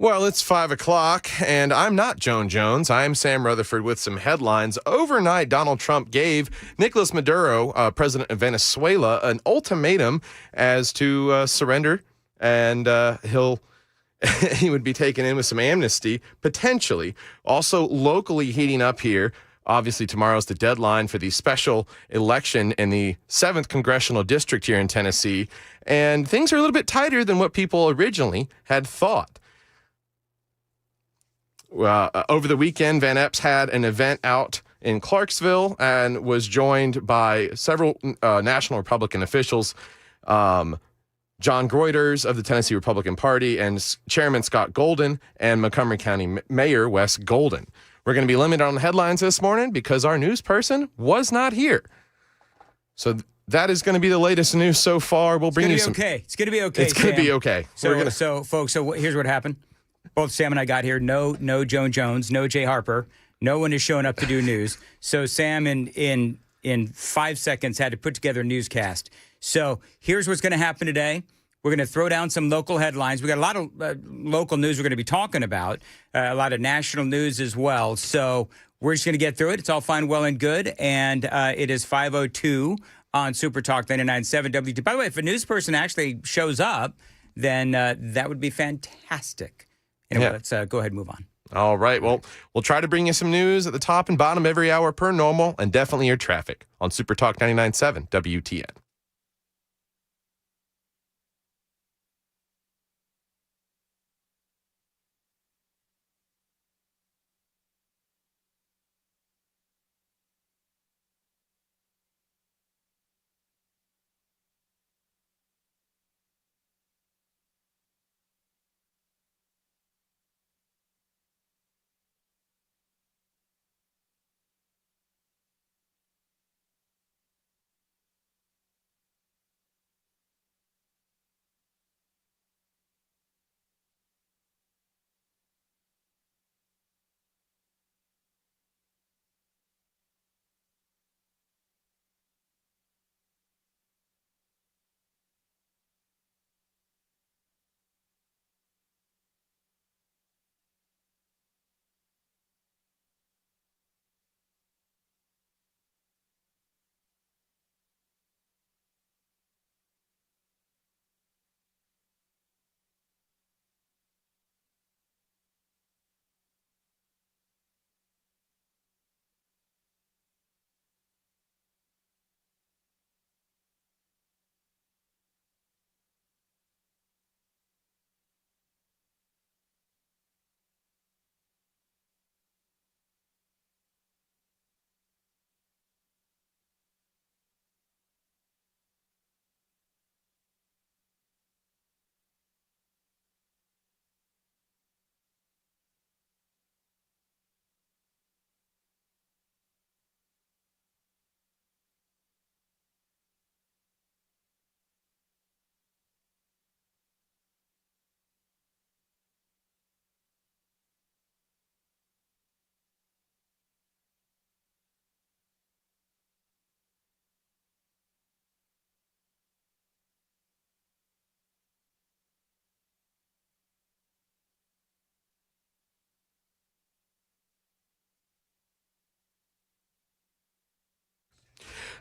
Well, it's 5 o'clock, and I'm not Joan Jones. I'm Sam Rutherford with some headlines. Overnight, Donald Trump gave Nicolas Maduro, president of Venezuela, an ultimatum as to surrender, and he would be taken in with some amnesty, potentially. Also, locally heating up here. Obviously, tomorrow's the deadline for the special election in the 7th Congressional District here in Tennessee, and things are a little bit tighter than what people originally had thought. Over the weekend, Van Epps had an event out in Clarksville and was joined by several national Republican officials, John Groyters of the Tennessee Republican Party and Chairman Scott Golden and Montgomery County Mayor Wes Golden. We're going to be limited on the headlines this morning because our news person was not here. So that is going to be the latest news so far. We'll bring you some. It's going to be okay. It's going to be okay. So, folks, here's what happened. Both Sam and I got here. No Joan Jones, no Jay Harper. No one is showing up to do news. So Sam, in 5 seconds, had to put together a newscast. So here's what's going to happen today. We're going to throw down some local headlines. We got a lot of local news we're going to be talking about, a lot of national news as well. So we're just going to get through it. It's all fine, well, and good. And it is 5:02 on Super Talk 99.7 WT. By the way, if a news person actually shows up, then that would be fantastic. Anyway, Let's go ahead and move on. All right. Well, we'll try to bring you some news at the top and bottom every hour per normal, and definitely your traffic on Super Talk 99.7 WTN.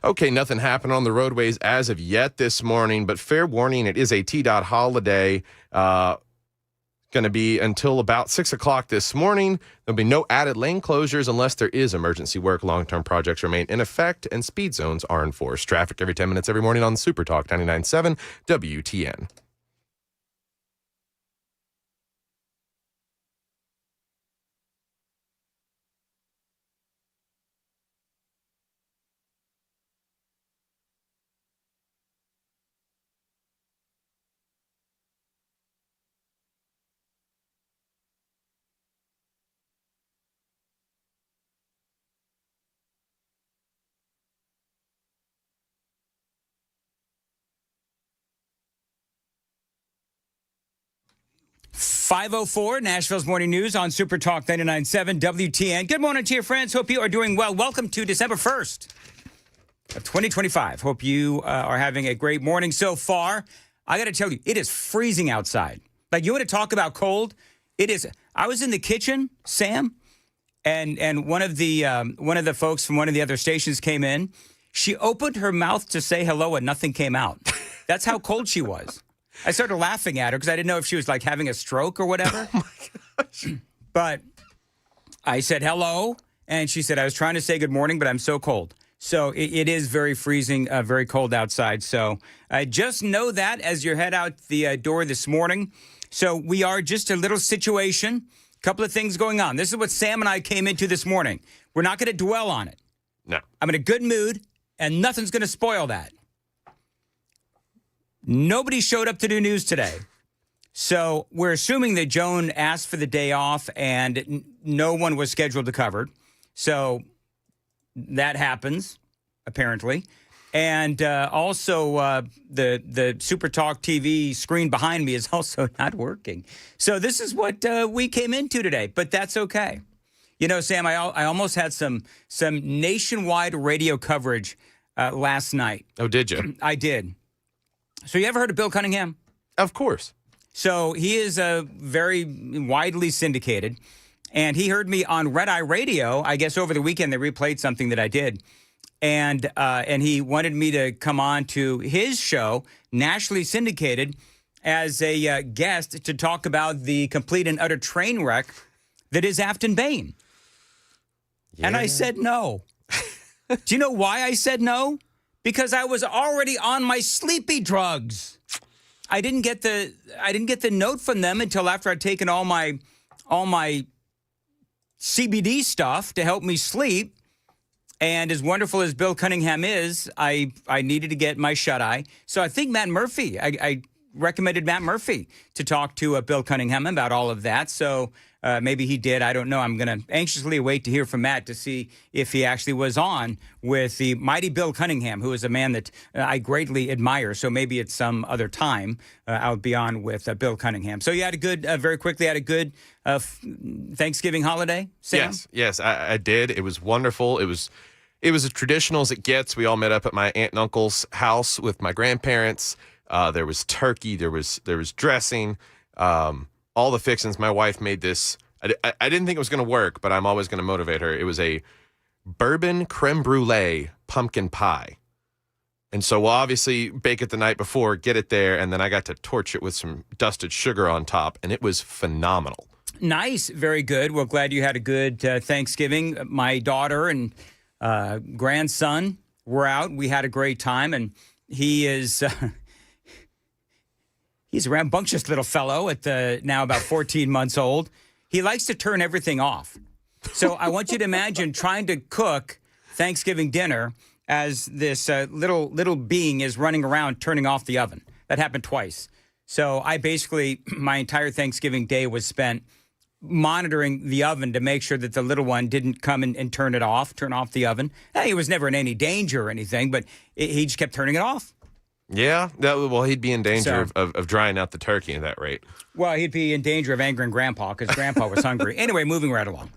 Okay, nothing happened on the roadways as of yet this morning, but fair warning, it is a T-Dot holiday. Going to be until about 6 o'clock this morning. There'll be no added lane closures unless there is emergency work. Long-term projects remain in effect, and speed zones are enforced. Traffic every 10 minutes every morning on Super Talk 99.7 WTN. .504 Nashville's Morning News on Super Talk 99.7 WTN. Good morning to your friends. Hope you are doing well. Welcome to December 1st of 2025. Hope you are having a great morning so far. I got to tell you, it is freezing outside. Like, you want to talk about cold? It is. I was in the kitchen, Sam, and one of the folks from one of the other stations came in. She opened her mouth to say hello and nothing came out. That's how cold she was. I started laughing at her because I didn't know if she was like having a stroke or whatever. Oh my gosh. But I said hello, and she said, I was trying to say good morning, but I'm so cold. So it is very freezing, very cold outside. So just know that as you head out the door this morning. So we are just a little situation, a couple of things going on. This is what Sam and I came into this morning. We're not going to dwell on it. No. I'm in a good mood, and nothing's going to spoil that. Nobody showed up to do news today. So we're assuming that Joan asked for the day off and no one was scheduled to cover. So that happens, apparently. And also the Super Talk TV screen behind me is also not working. So this is what we came into today, but that's okay. You know, Sam, I almost had some nationwide radio coverage last night. Oh, did you? I did. So you ever heard of Bill Cunningham? Of course. So he is very widely syndicated, and he heard me on Red Eye Radio. I guess over the weekend they replayed something that I did, and he wanted me to come on to his show, nationally syndicated, as a guest to talk about the complete and utter train wreck that is Afton Bain. Yeah. And I said no. Do you know why I said no? Because I was already on my sleepy drugs. I didn't get the note from them until after I'd taken all my CBD stuff to help me sleep. And as wonderful as Bill Cunningham is, I needed to get my shut-eye. So I think Matt Murphy, I recommended Matt Murphy to talk to Bill Cunningham about all of that. So maybe he did. I don't know. I'm going to anxiously wait to hear from Matt to see if he actually was on with the mighty Bill Cunningham, who is a man that I greatly admire. So maybe at some other time I'll be on with Bill Cunningham. So you had a good, very quickly, had a good Thanksgiving holiday, Sam? Yes, I did. It was wonderful. It was as traditional as it gets. We all met up at my aunt and uncle's house with my grandparents. There was turkey. There was dressing. All the fixings. My wife made this. I didn't think it was going to work, but I'm always going to motivate her. It was a bourbon creme brulee pumpkin pie. And so we'll obviously bake it the night before, get it there, and then I got to torch it with some dusted sugar on top, and it was phenomenal. Nice. Very good. Well, glad you had a good Thanksgiving. My daughter and grandson were out. We had a great time, and he is... He's a rambunctious little fellow at now about 14 months old. He likes to turn everything off. So I want you to imagine trying to cook Thanksgiving dinner as this little being is running around turning off the oven. That happened twice. So my entire Thanksgiving day was spent monitoring the oven to make sure that the little one didn't come and turn off the oven. He was never in any danger or anything, but he just kept turning it off. Yeah, he'd be in danger of drying out the turkey at that rate. Well, he'd be in danger of angering Grandpa because Grandpa was hungry. Anyway, moving right along.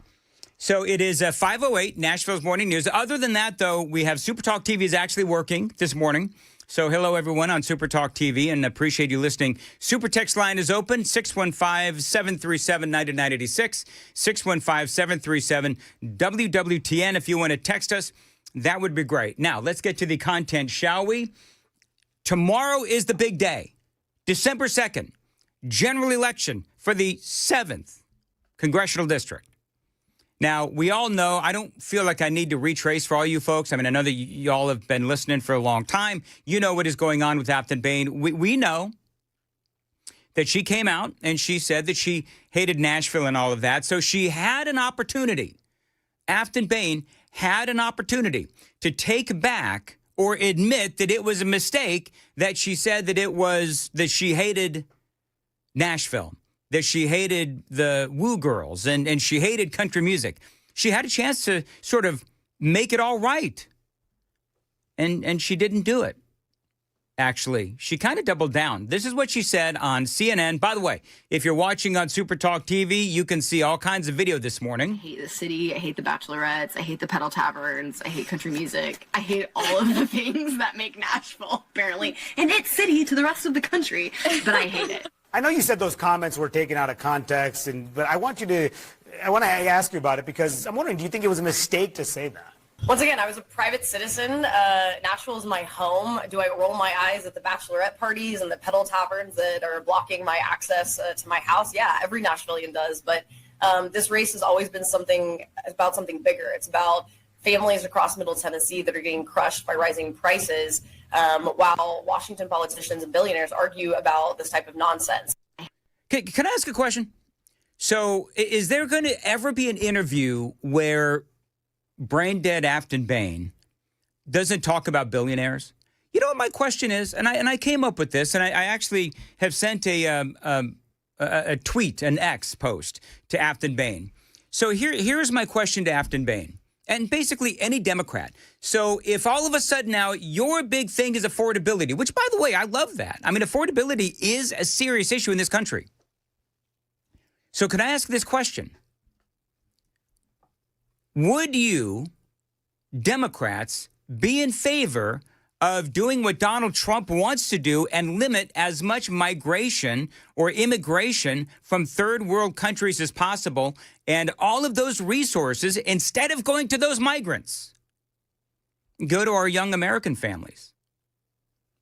So it is 5:08, Nashville's Morning News. Other than that, though, we have Super Talk TV is actually working this morning. So hello, everyone, on Super Talk TV, and appreciate you listening. Super Text line is open, 615-737-9986, 615-737-WWTN. If you want to text us, that would be great. Now, let's get to the content, shall we? Tomorrow is the big day, December 2nd, general election for the 7th Congressional District. Now, we all know, I don't feel like I need to retrace for all you folks. I mean, I know that you all have been listening for a long time. You know what is going on with Afton Bain. We know that she came out and she said that she hated Nashville and all of that. So she had an opportunity. Afton Bain had an opportunity to take back or admit that it was a mistake that she said that she hated Nashville, that she hated the Woo Girls, and she hated country music. She had a chance to sort of make it all right, and she didn't do it. Actually, she kind of doubled down. This is what she said on CNN. By the way, if you're watching on Super Talk TV, you can see all kinds of video this morning. I hate the city. I hate the bachelorettes. I hate the pedal taverns. I hate country music. I hate all of the things that make Nashville, apparently, an it city to the rest of the country. But I hate it. I know you said those comments were taken out of context, but I want to ask you about it because I'm wondering, do you think it was a mistake to say that? Once again, I was a private citizen. Nashville is my home. Do I roll my eyes at the bachelorette parties and the pedal taverns that are blocking my access to my house? Yeah, every Nashvilleian does. But this race has always been about something bigger. It's about families across Middle Tennessee that are getting crushed by rising prices, while Washington politicians and billionaires argue about this type of nonsense. Can I ask a question? So is there going to ever be an interview where brain dead Afton Bain doesn't talk about billionaires? You know what my question is, and I came up with this, and I actually have sent a tweet, an X post to Afton Bain. So here's my question to Afton Bain, and basically any Democrat. So if all of a sudden now your big thing is affordability, which by the way, I love that. I mean, affordability is a serious issue in this country. So can I ask this question? Would you, Democrats, be in favor of doing what Donald Trump wants to do and limit as much migration or immigration from third world countries as possible, and all of those resources, instead of going to those migrants, go to our young American families?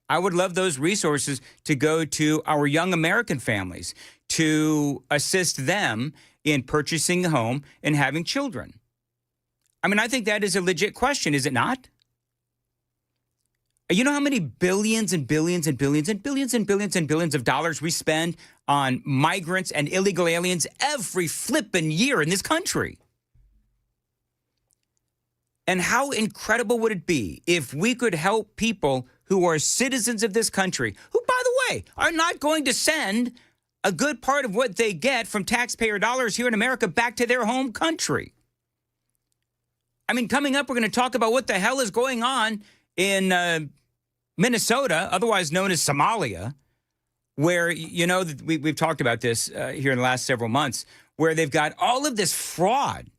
I would love those resources to go to our young American families to assist them in purchasing a home and having children. I mean, I think that is a legit question, is it not? You know how many billions and billions and billions and billions and billions and billions of dollars we spend on migrants and illegal aliens every flippin' year in this country? And how incredible would it be if we could help people who are citizens of this country, who, by the way, are not going to send a good part of what they get from taxpayer dollars here in America back to their home country? I mean, coming up, we're going to talk about what the hell is going on in Minnesota, otherwise known as Somalia, where, you know, we've talked about this here in the last several months, where they've got all of this fraud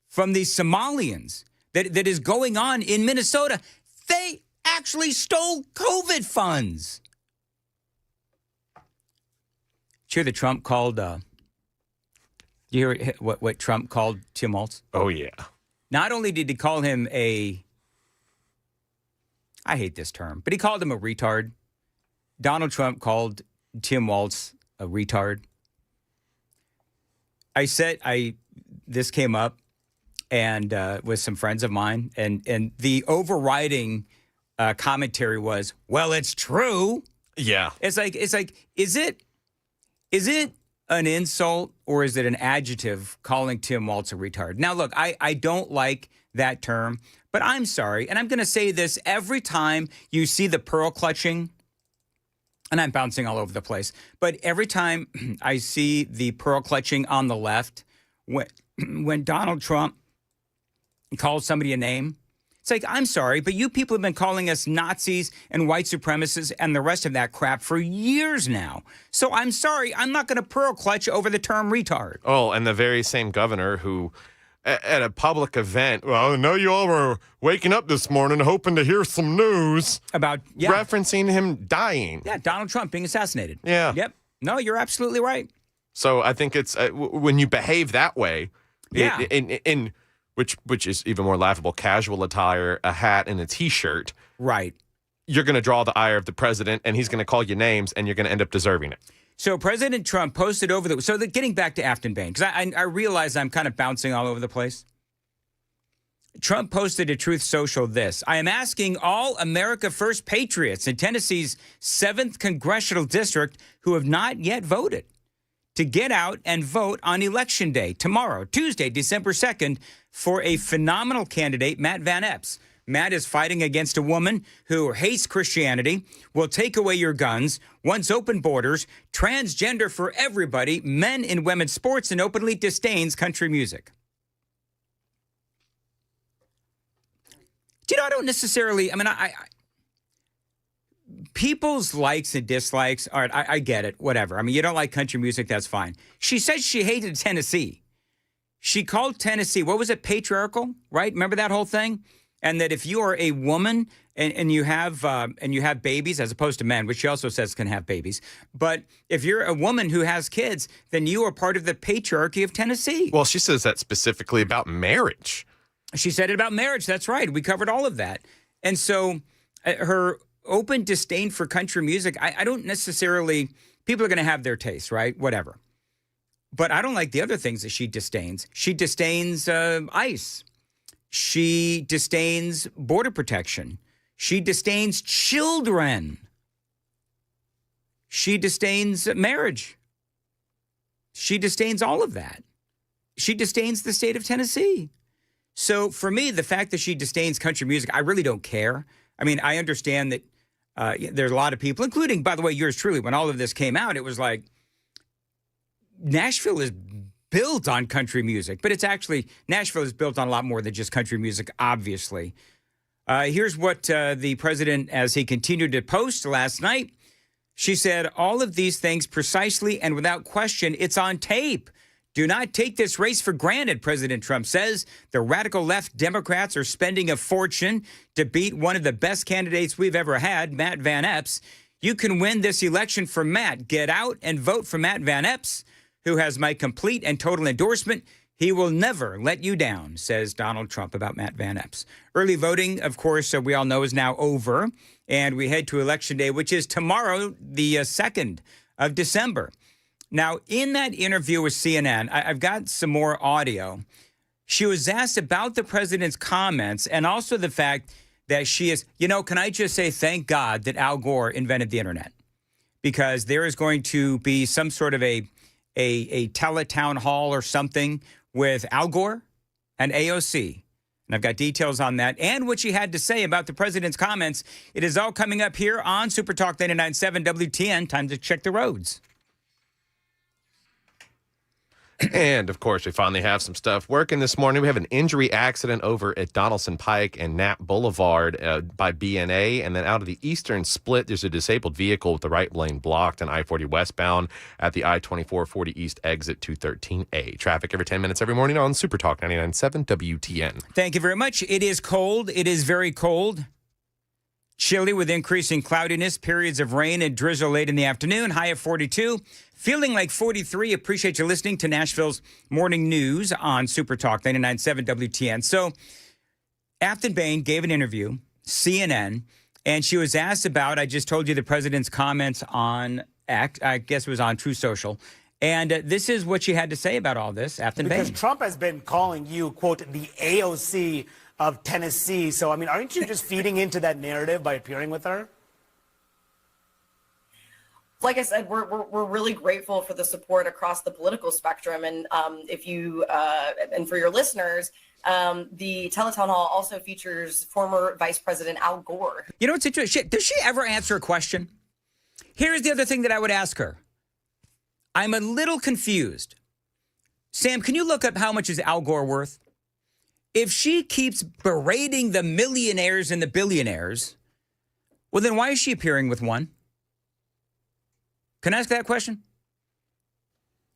from these Somalians that is going on in Minnesota. They actually stole COVID funds. Did you hear that Trump called, you hear what Trump called Tim Walz? Oh, yeah. Not only did he call him I hate this term, but he called him a retard. Donald Trump called Tim Walz a retard. This came up and with some friends of mine, and the overriding commentary was, well, it's true. Yeah. It's like, is it an insult or is it an adjective calling Tim Walz a retard? Now, look, I don't like that term, but I'm sorry. And I'm going to say this every time you see the pearl clutching, and I'm bouncing all over the place, but every time I see the pearl clutching on the left, when Donald Trump calls somebody a name, it's like, I'm sorry, but you people have been calling us Nazis and white supremacists and the rest of that crap for years now. So I'm sorry, I'm not going to pearl clutch over the term retard. Oh, and the very same governor who, at a public event, well, I know you all were waking up this morning hoping to hear some news About, referencing him dying. Yeah, Donald Trump being assassinated. Yeah. Yep. No, you're absolutely right. So I think it's when you behave that way, Yeah. in which is even more laughable, casual attire, a hat, and a T-shirt. Right. You're going to draw the ire of the president, and he's going to call you names, and you're going to end up deserving it. So President Trump posted over getting back to Afton Bain, because I realize I'm kind of bouncing all over the place. Trump posted to Truth Social this: I am asking all America First patriots in Tennessee's 7th Congressional District who have not yet voted to get out and vote on Election Day tomorrow, Tuesday, December 2nd, for a phenomenal candidate, Matt Van Epps. Matt is fighting against a woman who hates Christianity, will take away your guns, wants open borders, transgender for everybody, men in women's sports, and openly disdains country music. Do you know, I don't necessarily, I people's likes and dislikes, all right, I get it, whatever. I mean, you don't like country music, that's fine. She said she hated Tennessee. She called Tennessee, what was it, patriarchal, right? Remember that whole thing? and that if you are a woman and you have babies, as opposed to men, which she also says can have babies, but if you're a woman who has kids, then you are part of the patriarchy of Tennessee. Well, she says that specifically about marriage. She said it about marriage. That's right. We covered all of that. And so her open disdain for country music, I don't necessarily, people are going to have their taste, right? Whatever. But I don't like the other things that she disdains. She disdains ICE. She disdains border protection. She disdains children. She disdains marriage. She disdains all of that. She disdains the state of Tennessee. So for me, the fact that she disdains country music, I really don't care. I mean, I understand that there's a lot of people, including, by the way, yours truly, when all of this came out, it was like, Nashville is built on country music, but it's actually, Nashville is built on a lot more than just country music, obviously. Here's what the president, as he continued to post last night, she said, all of these things precisely and without question, it's on tape. Do not take this race for granted, President Trump says. The radical left Democrats are spending a fortune to beat one of the best candidates we've ever had, Matt Van Epps. You can win this election for Matt. Get out and vote for Matt Van Epps, who has my complete and total endorsement. He will never let you down, says Donald Trump about Matt Van Epps. Early voting, of course, we all know is now over, and we head to Election Day, which is tomorrow, the 2nd of December. Now, in that interview with CNN, I've got some more audio. She was asked about the president's comments and also the fact that she is, can I just say thank God that Al Gore invented the internet? Because there is going to be some sort of a teletown hall or something with Al Gore and AOC. And I've got details on that and what she had to say about the president's comments. It is all coming up here on Super Talk 99.7 WTN. Time to check the roads. And, of course, we finally have some stuff working this morning. We have an injury accident over at Donaldson Pike and Knapp Boulevard by BNA. And then out of the eastern split, there's a disabled vehicle with the right lane blocked on I-40 westbound at the I-2440 East exit 213A. Traffic every 10 minutes every morning on Super Talk 99.7 WTN. Thank you very much. It is cold. It is very cold. Chilly with increasing cloudiness, periods of rain and drizzle late in the afternoon, high of 42. Feeling like 43. Appreciate you listening to Nashville's Morning News on Super Talk 99.7 WTN. So, Afton Bain gave an interview, CNN, and she was asked about, I just told you the president's comments on X, I guess it was on True Social. And this is what she had to say about all this, Afton Bain. Because Trump has been calling you, quote, the AOC of Tennessee. So, I mean, aren't you just feeding into that narrative by appearing with her? Like I said, we're really grateful for the support across the political spectrum. And if you and for your listeners, the teletown hall also features former Vice President Al Gore. You know what's interesting? Does she ever answer a question? Here's the other thing that I would ask her. I'm a little confused. Sam, can you look up how much is Al Gore worth? If she keeps berating the millionaires and the billionaires, well, then why is she appearing with one? Can I ask that question?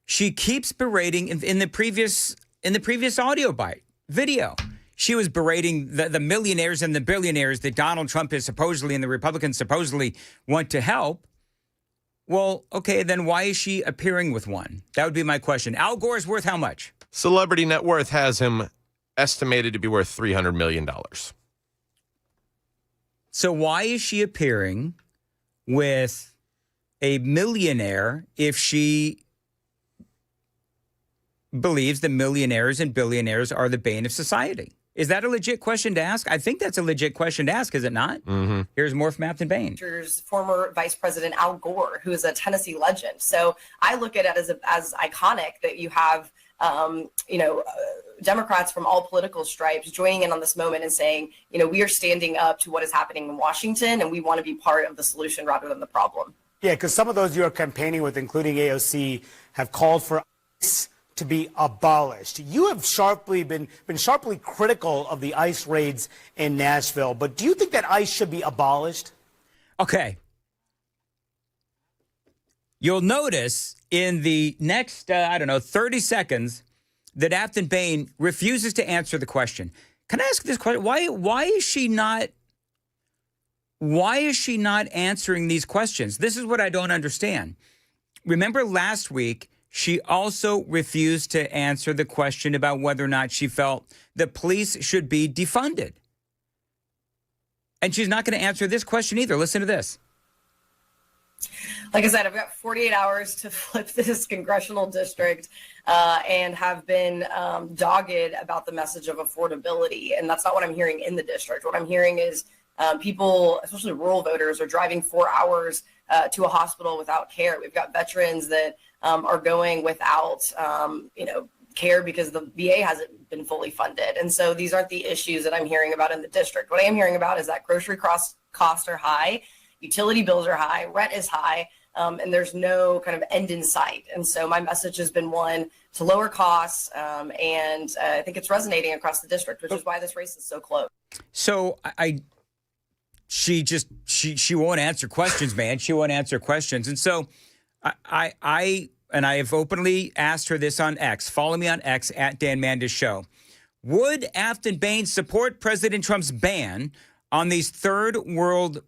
She keeps berating in the previous audio bite video. She was berating the millionaires and the billionaires that Donald Trump is supposedly and the Republicans supposedly want to help. Well, okay, then why is she appearing with one? That would be my question. Al Gore's worth how much? Celebrity Net Worth has him estimated to be worth $300 million. So why is she appearing with a millionaire if she believes the millionaires and billionaires are the bane of society? Is that a legit question to ask? I think that's a legit question to ask, is it not? Mm-hmm. Here's more from Afton Bain. Former Vice President Al Gore, who is a Tennessee legend. So I look at it as iconic that you have, Democrats from all political stripes joining in on this moment and saying, we are standing up to what is happening in Washington and we want to be part of the solution rather than the problem. Yeah, because some of those you are campaigning with, including AOC, have called for ICE to be abolished. You have been sharply critical of the ICE raids in Nashville, but do you think that ICE should be abolished? Okay. You'll notice in the next, 30 seconds that Afton Bain refuses to answer the question. Can I ask this question? Why is she not answering these questions? This is what I don't understand. Remember last week, she also refused to answer the question about whether or not she felt the police should be defunded. And she's not going to answer this question either. Listen to this. Like I said, I've got 48 hours to flip this congressional district and have been dogged about the message of affordability. And that's not what I'm hearing in the district. What I'm hearing is people, especially rural voters, are driving 4 hours to a hospital without care. We've got veterans that are going without, care because the VA hasn't been fully funded. And so these aren't the issues that I'm hearing about in the district. What I am hearing about is that grocery costs are high, utility bills are high, rent is high, and there's no kind of end in sight. And so my message has been one to lower costs, and I think it's resonating across the district, which is why this race is so close. So she won't answer questions, man. She won't answer questions. And so I have openly asked her this on X. Follow me on X at Dan Mandas Show. Would Afton Baines support President Trump's ban on these third world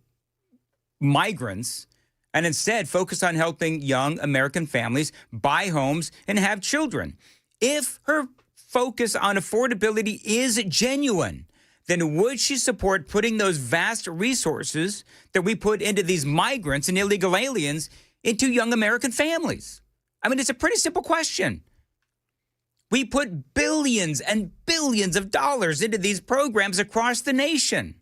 migrants and instead focus on helping young American families buy homes and have children? If her focus on affordability is genuine, then would she support putting those vast resources that we put into these migrants and illegal aliens into young American families? I mean, it's a pretty simple question. We put billions and billions of dollars into these programs across the nation.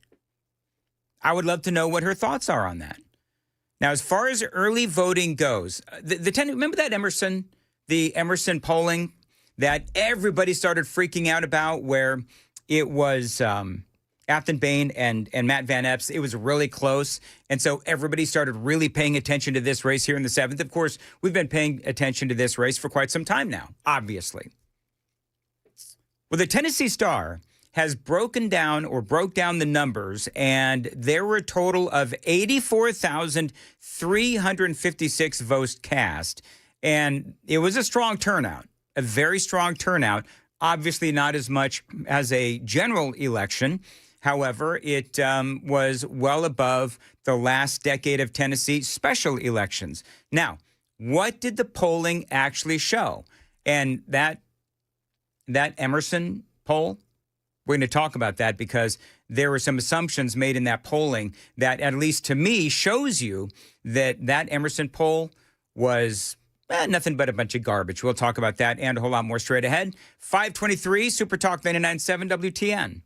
I would love to know what her thoughts are on that. Now, as far as early voting goes, remember that the Emerson polling that everybody started freaking out about, where it was Afton Bain and Matt Van Epps. It was really close. And so everybody started really paying attention to this race here in the 7th. Of course, we've been paying attention to this race for quite some time now, obviously. Well, the Tennessee Star has broke down the numbers, and there were a total of 84,356 votes cast. And it was a strong turnout, a very strong turnout. Obviously not as much as a general election. However, it was well above the last decade of Tennessee special elections. Now, what did the polling actually show? And that Emerson poll, we're going to talk about that because there were some assumptions made in that polling that, at least to me, shows you that Emerson poll was nothing but a bunch of garbage. We'll talk about that and a whole lot more straight ahead. 523 Super Talk 99.7 WTN.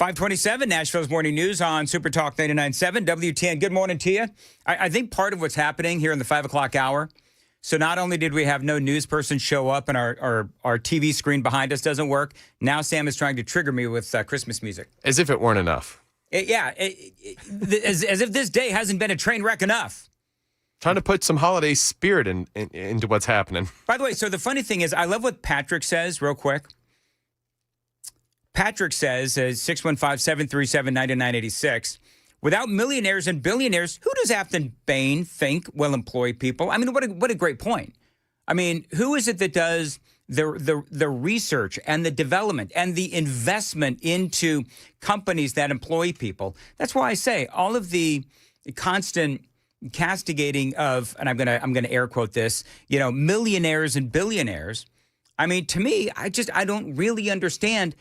527, Nashville's Morning News on Super Talk 99.7 WTN. Good morning to you. I think part of what's happening here in the 5 o'clock hour, so not only did we have no news person show up and our TV screen behind us doesn't work, now Sam is trying to trigger me with Christmas music. As if it weren't enough. As if this day hasn't been a train wreck enough. Trying to put some holiday spirit into what's happening. By the way, so the funny thing is, I love what Patrick says real quick. Patrick says, 615-737-9986, without millionaires and billionaires, who does Afton Bain think will employ people? I mean, what a great point. I mean, who is it that does the research and the development and the investment into companies that employ people? That's why I say all of the constant castigating of, and I'm gonna air quote this, millionaires and billionaires. I mean, to me, I don't really understand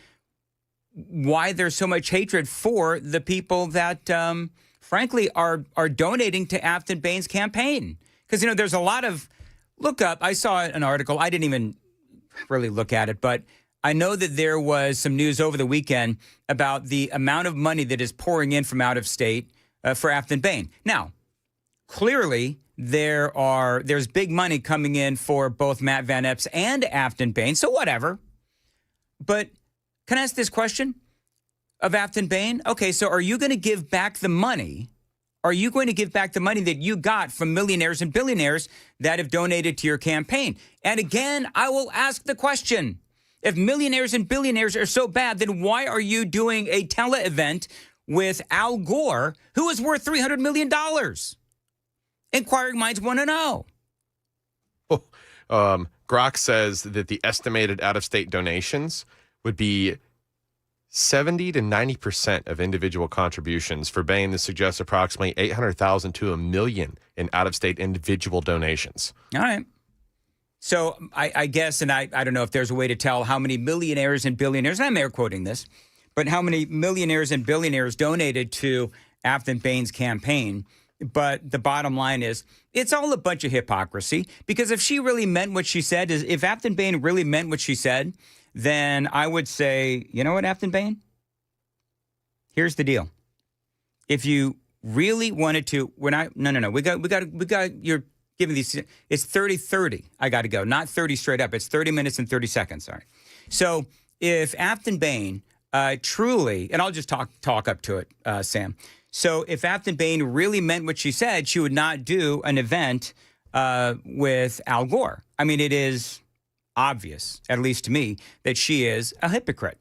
why there's so much hatred for the people that, frankly, are donating to Afton Bain's campaign. Because, there's a lot of, look up, I saw an article, I didn't even really look at it, but I know that there was some news over the weekend about the amount of money that is pouring in from out of state for Afton Bain. Now, clearly, there's big money coming in for both Matt Van Epps and Afton Bain, so whatever. But can I ask this question of Afton Bain? Okay, so are you going to give back the money? Are you going to give back the money that you got from millionaires and billionaires that have donated to your campaign? And again, I will ask the question. If millionaires and billionaires are so bad, then why are you doing a tele-event with Al Gore, who is worth $300 million? Inquiring minds want to know. Grok says that the estimated out-of-state donations would be 70 to 90% of individual contributions. For Bain, this suggests approximately 800,000 to $1 million in out-of-state individual donations. All right. So I guess, and I don't know if there's a way to tell how many millionaires and billionaires, and I'm air quoting this, but how many millionaires and billionaires donated to Afton Bain's campaign. But the bottom line is, it's all a bunch of hypocrisy, because if she really meant what she said, if Afton Bain really meant what she said, then I would say, you know what, Afton Bain? Here's the deal. If you really wanted to, we got, you're giving these, it's 30-30. I got to go. Not 30 straight up. It's 30 minutes and 30 seconds. Sorry. So if Afton Bain truly, and I'll just talk up to it, Sam. So if Afton Bain really meant what she said, she would not do an event with Al Gore. I mean, it is obvious, at least to me, that she is a hypocrite.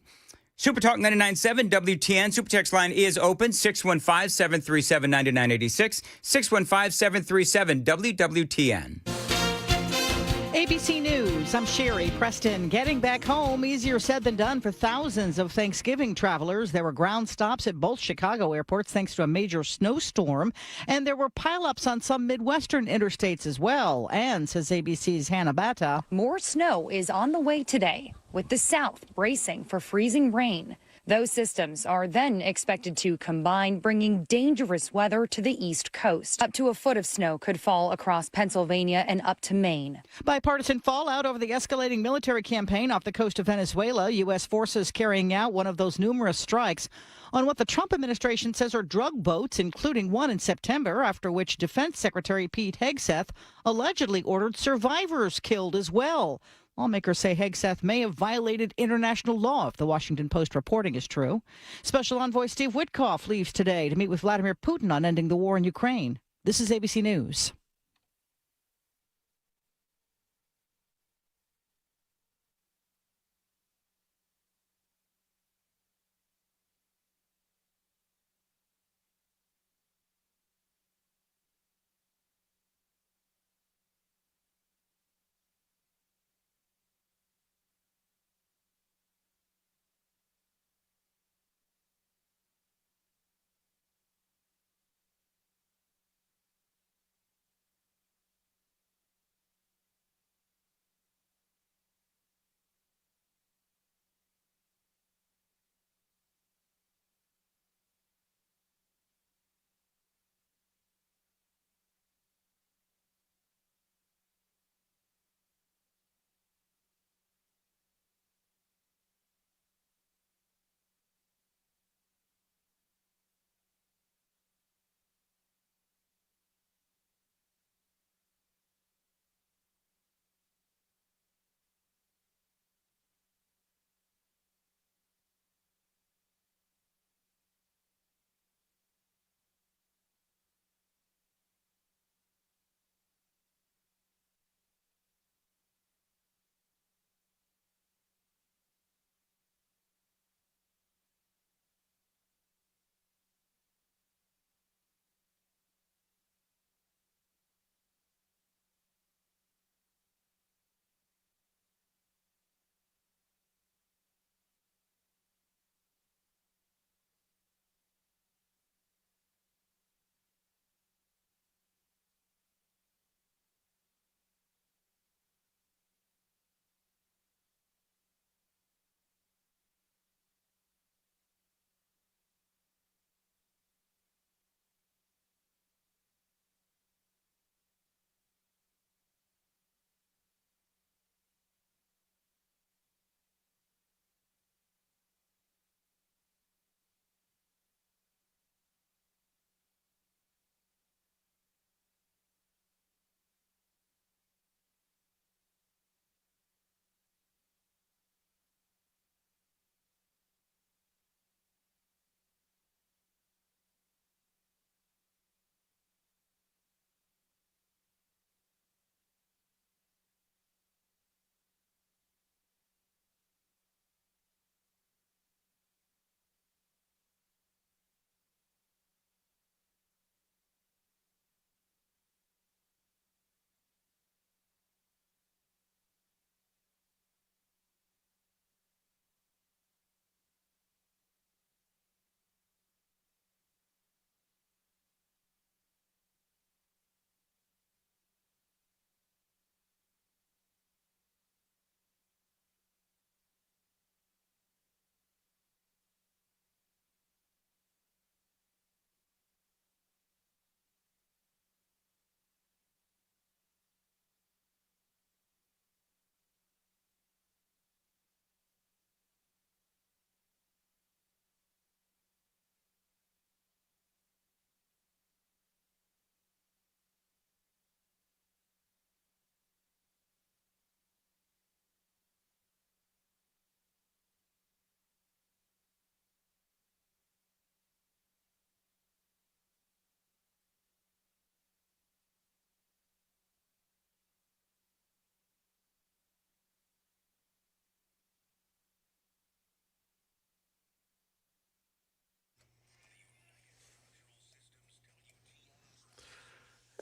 Super Talk 99.7 WTN. Super Text line is open, 615-737-9986, 615-737-WWTN. ABC News, I'm Sherry Preston. Getting back home, easier said than done for thousands of Thanksgiving travelers. There were ground stops at both Chicago airports thanks to a major snowstorm, and there were pileups on some Midwestern interstates as well. And, says ABC's Hannah Batta, more snow is on the way today, with the South bracing for freezing rain. Those systems are then expected to combine, bringing dangerous weather to the East Coast. Up to a foot of snow could fall across Pennsylvania and up to Maine. Bipartisan fallout over the escalating military campaign off the coast of Venezuela. U.S. forces carrying out one of those numerous strikes on what the Trump administration says are drug boats, including one in September, after which Defense Secretary Pete Hegseth allegedly ordered survivors killed as well. Lawmakers say Hegseth may have violated international law if the Washington Post reporting is true. Special Envoy Steve Witkoff leaves today to meet with Vladimir Putin on ending the war in Ukraine. This is ABC News.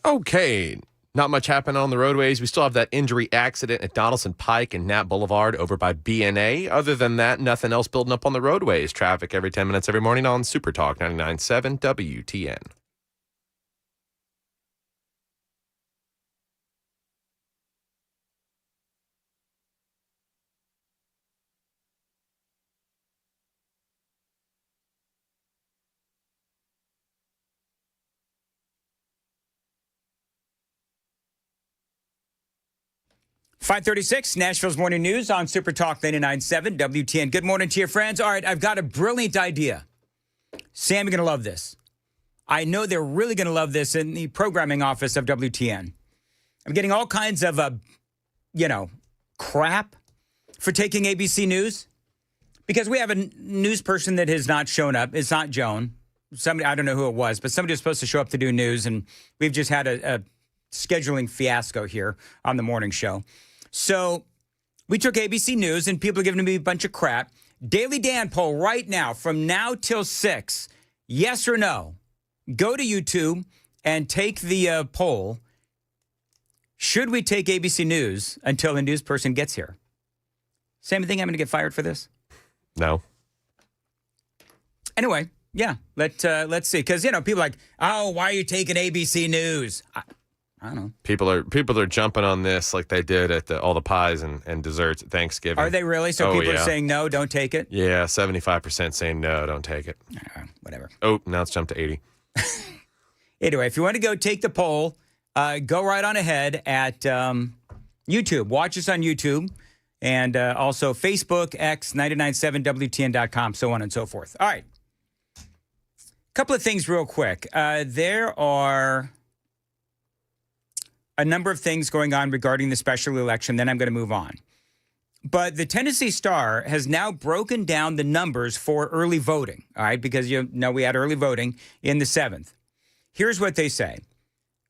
Okay. Not much happened on the roadways. We still have that injury accident at Donaldson Pike and Nat Boulevard over by BNA. Other than that, nothing else building up on the roadways. Traffic every 10 minutes every morning on Super Talk 99.7 WTN. .536, Nashville's Morning News on Super Talk 99.7 WTN. Good morning to your friends. All right, I've got a brilliant idea. Sam, you're going to love this. I know they're really going to love this in the programming office of WTN. I'm getting all kinds of, crap for taking ABC News because we have a news person that has not shown up. It's not Joan. Somebody, I don't know who it was, but somebody was supposed to show up to do news, and we've just had a scheduling fiasco here on the morning show. So we took ABC News, and people are giving me a bunch of crap. Daily Dan poll right now, from now till 6, yes or no. Go to YouTube and take the poll. Should we take ABC News until the news person gets here? Same thing, I'm going to get fired for this? No. Anyway, yeah, let's see. Because, people are like, oh, why are you taking ABC News? I don't know. People are jumping on this like they did at all the pies and desserts at Thanksgiving. Are they really? So people are saying no, don't take it? Yeah, 75% saying no, don't take it. Whatever. Oh, now it's jumped to 80. Anyway, if you want to go take the poll, go right on ahead at YouTube. Watch us on YouTube and also Facebook, X, 997WTN.com, so on and so forth. All right. Couple of things real quick. There are a number of things going on regarding the special election, then I'm going to move on. But the Tennessee Star has now broken down the numbers for early voting, all right, because we had early voting in the 7th. Here's what they say.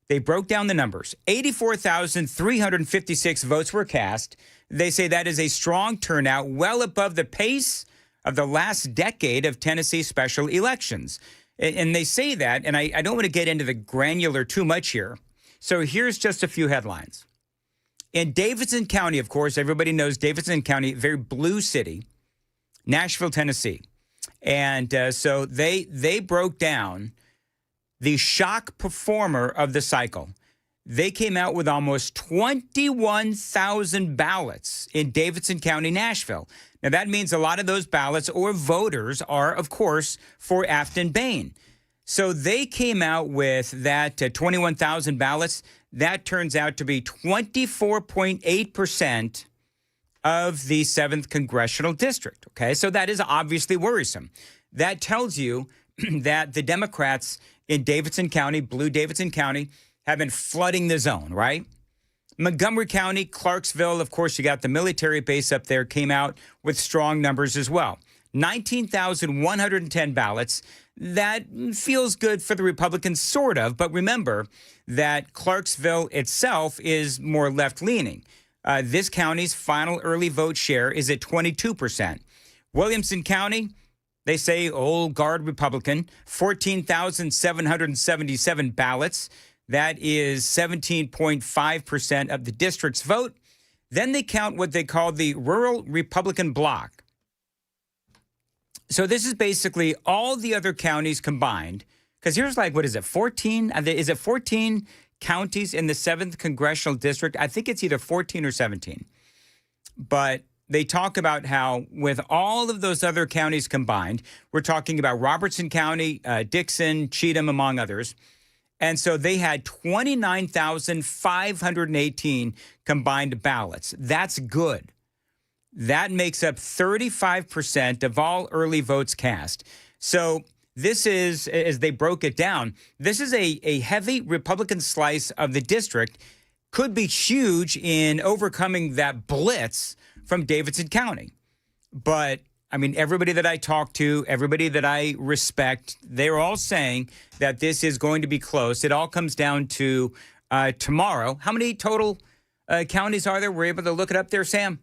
They broke down the numbers. 84,356 votes were cast. They say that is a strong turnout, well above the pace of the last decade of Tennessee special elections. And they say that, and I don't want to get into the granular too much here. So here's just a few headlines. In Davidson County, of course, everybody knows Davidson County, very blue city, Nashville, Tennessee. And so they broke down the shock performer of the cycle. They came out with almost 21,000 ballots in Davidson County, Nashville. Now, that means a lot of those ballots or voters are, of course, for Afton Bain. So they came out with that 21,000 ballots. That turns out to be 24.8% of the 7th Congressional District. Okay, so that is obviously worrisome. That tells you that the Democrats in Davidson County, blue Davidson County, have been flooding the zone, right? Montgomery County, Clarksville, of course, you got the military base up there, came out with strong numbers as well. 19,110 ballots. That feels good for the Republicans, sort of. But remember that Clarksville itself is more left-leaning. This county's final early vote share is at 22%. Williamson County, they say old guard Republican, 14,777 ballots. That is 17.5% of the district's vote. Then they count what they call the rural Republican bloc. So this is basically all the other counties combined. Because here's 14? Is it 14 counties in the 7th Congressional District? I think it's either 14 or 17. But they talk about how with all of those other counties combined, we're talking about Robertson County, Dixon, Cheatham, among others. And so they had 29,518 combined ballots. That's good. That makes up 35% of all early votes cast. So this is, as they broke it down, this is a heavy Republican slice of the district. Could be huge in overcoming that blitz from Davidson County. But, I mean, everybody that I talk to, everybody that I respect, they're all saying that this is going to be close. It all comes down to tomorrow. How many total counties are there? We're able to look it up there, Sam?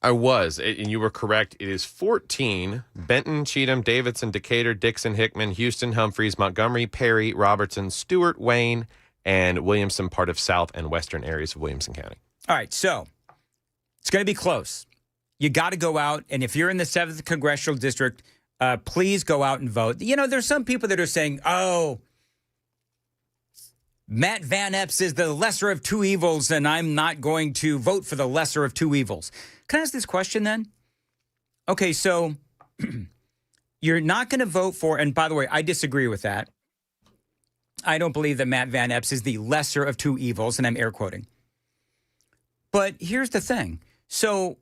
I was, and you were correct. It is 14. Benton, Cheatham, Davidson, Decatur, Dixon, Hickman, Houston, Humphreys, Montgomery, Perry, Robertson, Stewart, Wayne, and Williamson, part of south and western areas of Williamson County. All right, so it's going to be close. You got to go out, and if you're in the 7th Congressional District, please go out and vote. You know, there's some people that are saying, oh, Matt Van Epps is the lesser of two evils, and I'm not going to vote for the lesser of two evils. Can I ask this question then? Okay, so you're not going to vote for, and by the way, I disagree with that. I don't believe that Matt Van Epps is the lesser of two evils, and I'm air quoting. But here's the thing. So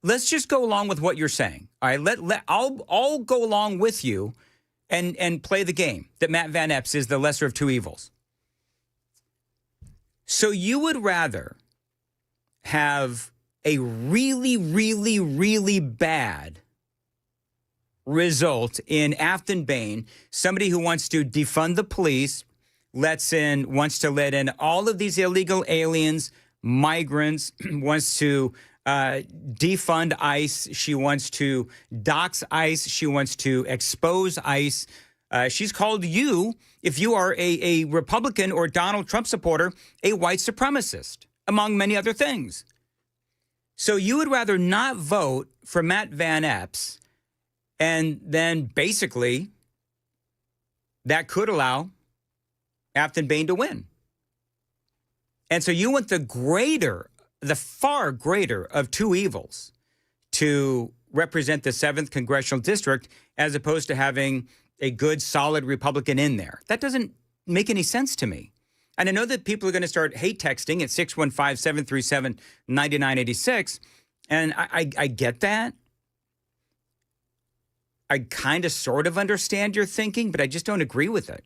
let's just go along with what you're saying. All right, I'll go along with you and play the game that Matt Van Epps is the lesser of two evils. So you would rather have a really, really, really bad result in Afton Bain, somebody who wants to defund the police, wants to let in all of these illegal aliens, migrants, wants to defund ICE. She wants to dox ICE. She wants to expose ICE. She's called you, if you are a Republican or Donald Trump supporter, a white supremacist, among many other things. So you would rather not vote for Matt Van Epps, and then basically that could allow Afton Bain to win. And so you want the far greater of two evils to represent the 7th Congressional District as opposed to having a good, solid Republican in there. That doesn't make any sense to me. And I know that people are going to start hate texting at 615-737-9986. And I get that. I kind of sort of understand your thinking, but I just don't agree with it.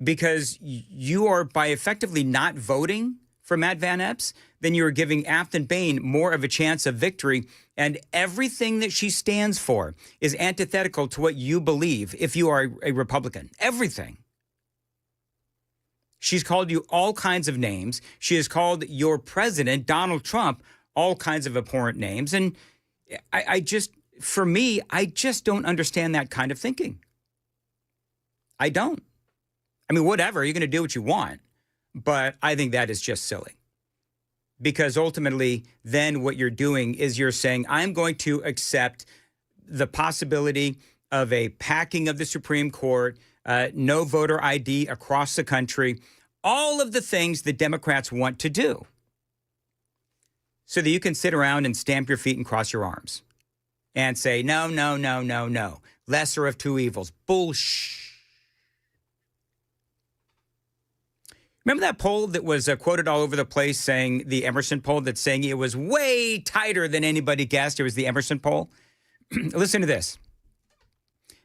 Because you are, by effectively not voting for Matt Van Epps, then you're giving Afton Bain more of a chance of victory. And everything that she stands for is antithetical to what you believe if you are a Republican. Everything. She's called you all kinds of names. She has called your president, Donald Trump, all kinds of abhorrent names. And I just don't understand that kind of thinking. I don't. I mean, whatever, you're going to do what you want. But I think that is just silly. Because ultimately, then what you're doing is you're saying, I'm going to accept the possibility of a packing of the Supreme Court, no voter ID across the country, all of the things the Democrats want to do. So that you can sit around and stamp your feet and cross your arms and say, no, no, no, no, no. Lesser of two evils. Bullshit. Remember that poll that was quoted all over the place saying, the Emerson poll that's saying it was way tighter than anybody guessed? It was the Emerson poll. Listen to this.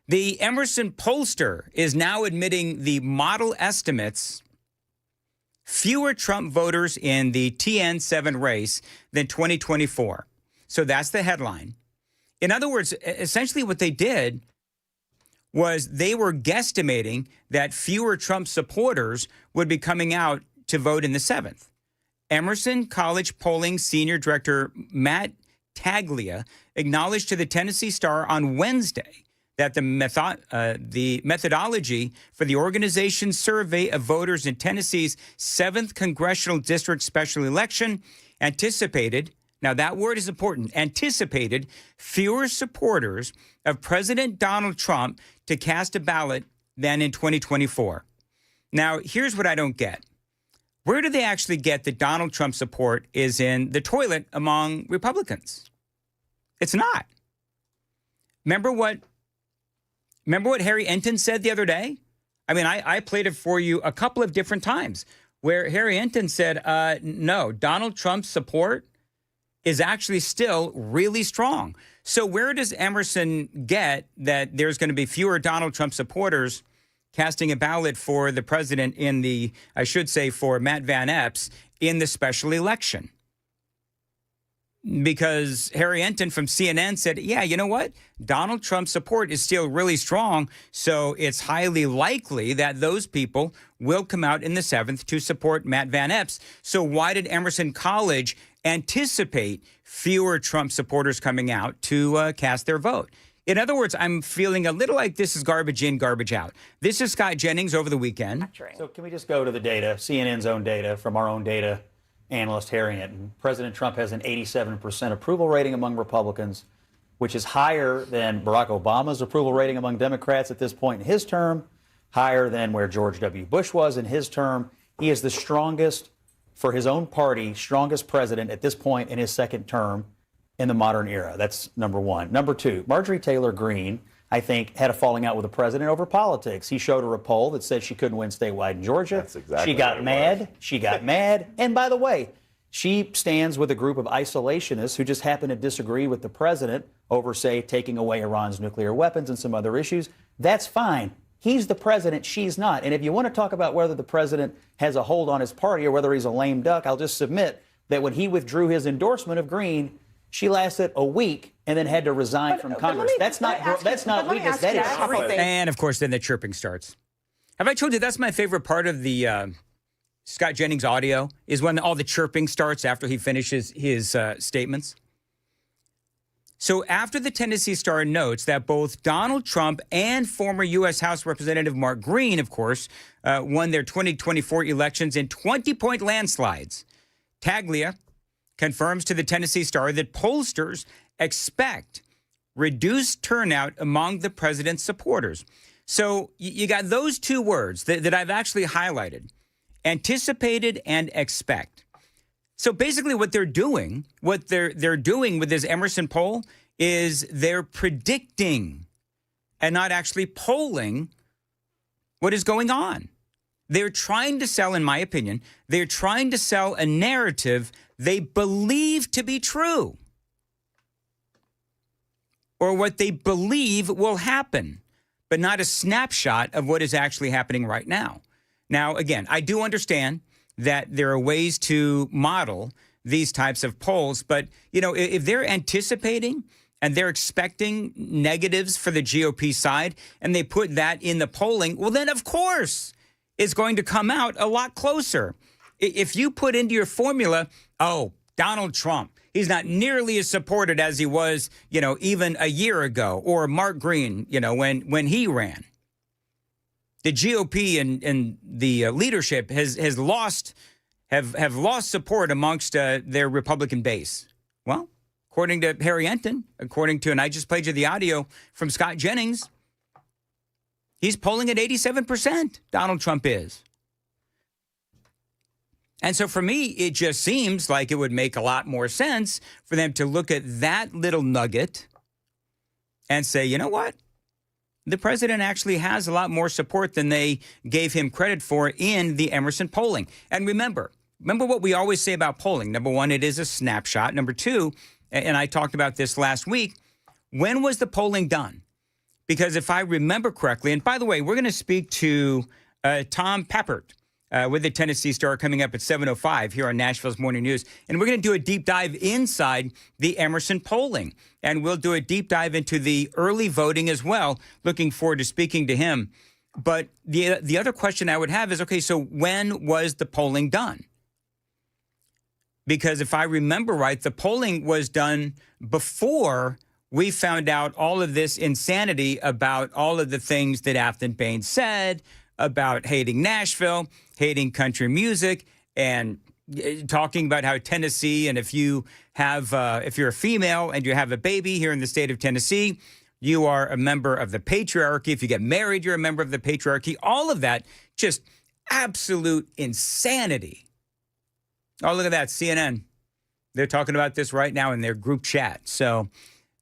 The Emerson pollster is now admitting the model estimates fewer Trump voters in the TN7 race than 2024. So that's the headline. In other words, essentially what they did was they were guesstimating that fewer Trump supporters would be coming out to vote in the 7th. Emerson College polling senior director Matt Taglia acknowledged to the Tennessee Star on Wednesday that the methodology for the organization's survey of voters in Tennessee's 7th Congressional District special election anticipated, now that word is important, anticipated fewer supporters of President Donald Trump to cast a ballot than in 2024. Now, here's what I don't get. Where do they actually get that Donald Trump support is in the toilet among Republicans? It's not. Remember what Harry Enton said the other day? I mean, I played it for you a couple of different times where Harry Enton said, no, Donald Trump's support is actually still really strong. So where does Emerson get that there's going to be fewer Donald Trump supporters casting a ballot for the president for Matt Van Epps in the special election? Because Harry Enton from CNN said, yeah, you know what? Donald Trump's support is still really strong, so it's highly likely that those people will come out in the 7th to support Matt Van Epps. So why did Emerson College anticipate fewer Trump supporters coming out to cast their vote? In other words, I'm feeling a little like this is garbage in, garbage out. This is Scott Jennings over the weekend. So can we just go to the data, CNN's own data from our own data analyst, Harry Hinton. President Trump has an 87% approval rating among Republicans, which is higher than Barack Obama's approval rating among Democrats at this point in his term, higher than where George W. Bush was in his term. He is the strongest, for his own party, strongest president at this point in his second term in the modern era. That's number one. Number two, Marjorie Taylor Greene, I think, had a falling out with the president over politics. He showed her a poll that said she couldn't win statewide in Georgia. That's exactly she got mad. She got mad. And by the way, she stands with a group of isolationists who just happen to disagree with the president over, say, taking away Iran's nuclear weapons and some other issues. That's fine. He's the president. She's not. And if you want to talk about whether the president has a hold on his party or whether he's a lame duck, I'll just submit that when he withdrew his endorsement of Greene, she lasted a week and then had to resign from Congress. That's not weakness. That is strength. And, of course, then the chirping starts. Have I told you that's my favorite part of the Scott Jennings audio is when all the chirping starts after he finishes his statements? So after the Tennessee Star notes that both Donald Trump and former U.S. House Representative Mark Green, of course, won their 2024 elections in 20-point landslides, Taglia confirms to the Tennessee Star that pollsters expect reduced turnout among the president's supporters. So you got those two words that I've actually highlighted, anticipated and expect. So basically what they're doing with this Emerson poll is they're predicting and not actually polling what is going on. They're trying to sell, in my opinion, they're trying to sell a narrative they believe to be true or what they believe will happen, but not a snapshot of what is actually happening right now. Now, again, I do understand that there are ways to model these types of polls, but, you know, if they're anticipating and they're expecting negatives for the GOP side and they put that in the polling, well, then, of course, it's going to come out a lot closer. If you put into your formula, oh, Donald Trump, he's not nearly as supported as he was, you know, even a year ago, or Mark Green, you know, when he ran. The GOP and the leadership have lost support amongst their Republican base. Well, according to Harry Hinton, and I just played you the audio from Scott Jennings, he's polling at 87%, Donald Trump is. And so for me, it just seems like it would make a lot more sense for them to look at that little nugget and say, you know what? The president actually has a lot more support than they gave him credit for in the Emerson polling. And remember what we always say about polling. Number one, it is a snapshot. Number two, and I talked about this last week, when was the polling done? Because if I remember correctly, and by the way, we're going to speak to Tom Peppert with the Tennessee Star coming up at 7:05 here on Nashville's Morning News. And we're going to do a deep dive inside the Emerson polling. And we'll do a deep dive into the early voting as well. Looking forward to speaking to him. But the other question I would have is, okay, so when was the polling done? Because if I remember right, the polling was done before we found out all of this insanity about all of the things that Afton Bain said about hating Nashville, hating country music, and talking about how Tennessee, and if you're a female and you have a baby here in the state of Tennessee, you are a member of the patriarchy. If you get married, you're a member of the patriarchy. All of that, just absolute insanity. Oh, look at that, CNN. They're talking about this right now in their group chat. So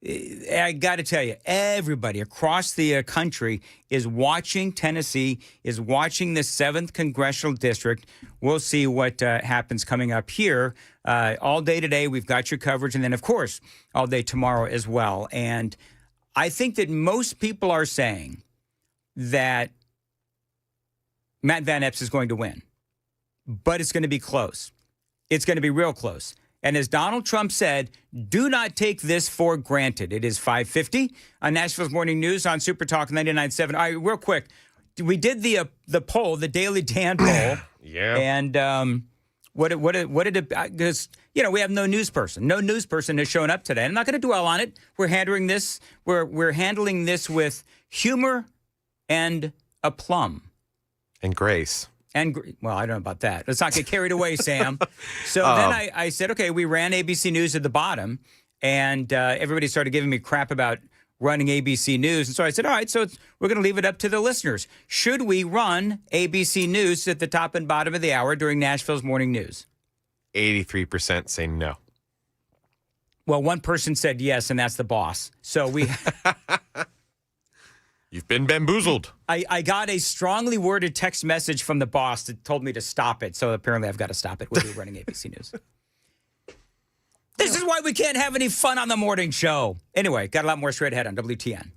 I got to tell you, everybody across the country is watching Tennessee, is watching the 7th Congressional District. We'll see what happens coming up here. All day today, we've got your coverage. And then, of course, all day tomorrow as well. And I think that most people are saying that Matt Van Epps is going to win. But it's going to be close. It's going to be real close. And as Donald Trump said, do not take this for granted. It is 5:50 on Nashville's Morning News on Super Talk 99.7. All right, real quick. We did the poll, the Daily Dan poll. Yeah. And what did it, because, we have no news person. No news person has shown up today. I'm not going to dwell on it. We're handling this. We're handling this with humor and aplomb. And grace. Well, I don't know about that. Let's not get carried away, Sam. So then I said, okay, we ran ABC News at the bottom, and everybody started giving me crap about running ABC News. And so I said, all right, so we're going to leave it up to the listeners. Should we run ABC News at the top and bottom of the hour during Nashville's morning news? 83% say no. Well, one person said yes, and that's the boss. So we... You've been bamboozled. I got a strongly worded text message from the boss that told me to stop it. So apparently I've got to stop it. We'll be running ABC News. This is why we can't have any fun on the morning show. Anyway, got a lot more straight ahead on WTN.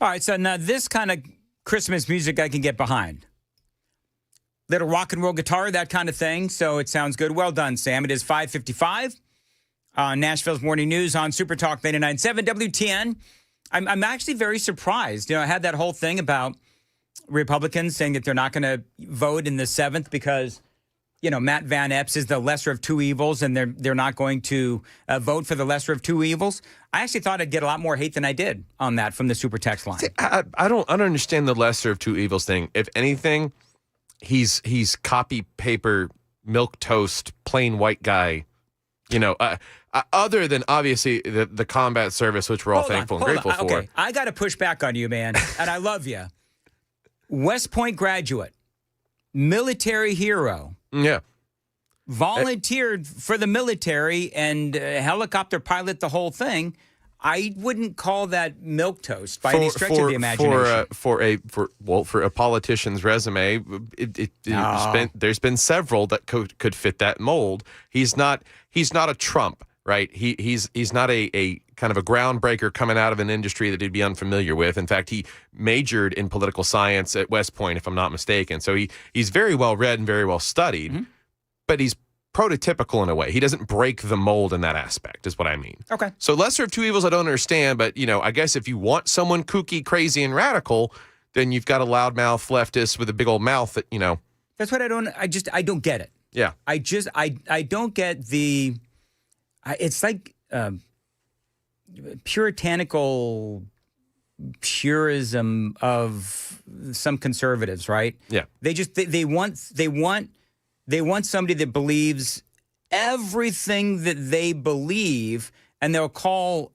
All right, so now this kind of Christmas music I can get behind. Little rock and roll guitar, that kind of thing. So it sounds good. Well done, Sam. It is 5:55 on Nashville's Morning News on Super Talk 99.7 WTN. I'm actually very surprised. I had that whole thing about Republicans saying that they're not going to vote in the 7th because Matt Van Epps is the lesser of two evils, and they're not going to vote for the lesser of two evils. I actually thought I'd get a lot more hate than I did on that from the super text line. See, I don't understand the lesser of two evils thing. If anything, he's copy paper, milk toast, plain white guy. Other than obviously the combat service, which we're all thankful and grateful for. Okay, I got to push back on you, man, and I love you. West Point graduate, military hero. Yeah. Volunteered for the military and helicopter pilot the whole thing. I wouldn't call that milquetoast by any stretch of the imagination. For a politician's resume, there's been several that could fit that mold. He's not a Trump, right? He's not a kind of a groundbreaker coming out of an industry that he'd be unfamiliar with. In fact, he majored in political science at West Point, if I'm not mistaken. So he's very well read and very well studied, but he's prototypical in a way. He doesn't break the mold in that aspect, is what I mean. Okay. So lesser of two evils, I don't understand, but I guess if you want someone kooky, crazy, and radical, then you've got a loudmouth leftist with a big old mouth that. That's what I don't get it. Yeah. I don't get the. It's like puritanical purism of some conservatives, right? Yeah. They want somebody that believes everything that they believe, and they'll call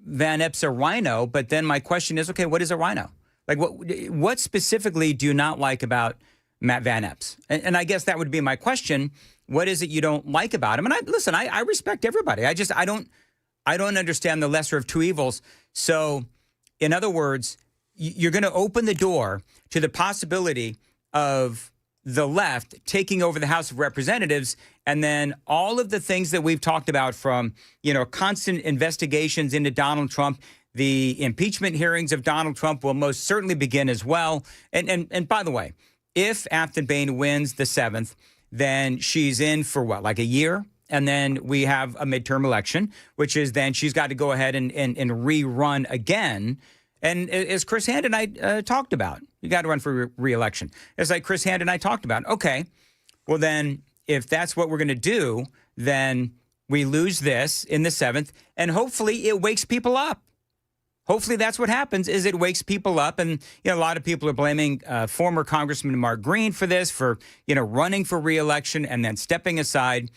Van Epps a rhino. But then my question is, okay, what is a rhino? Like, what specifically do you not like about Matt Van Epps? And I guess that would be my question. What is it you don't like about him? And I respect everybody. I don't understand the lesser of two evils. So, in other words, you're going to open the door to the possibility of the left taking over the House of Representatives, and then all of the things that we've talked about, from constant investigations into Donald Trump. The impeachment hearings of Donald Trump will most certainly begin as well. And by the way, if Afton Bain wins the 7th, then she's in for what, like a year? And then we have a midterm election, which is then she's got to go ahead and rerun again. And as Chris Hand and I talked about, you got to run for re-election. It's like Chris Hand and I talked about. Okay, well then, if that's what we're going to do, then we lose this in the 7th, and hopefully it wakes people up. Hopefully that's what happens, is it wakes people up. And a lot of people are blaming former Congressman Mark Green for this, for running for re-election and then stepping aside.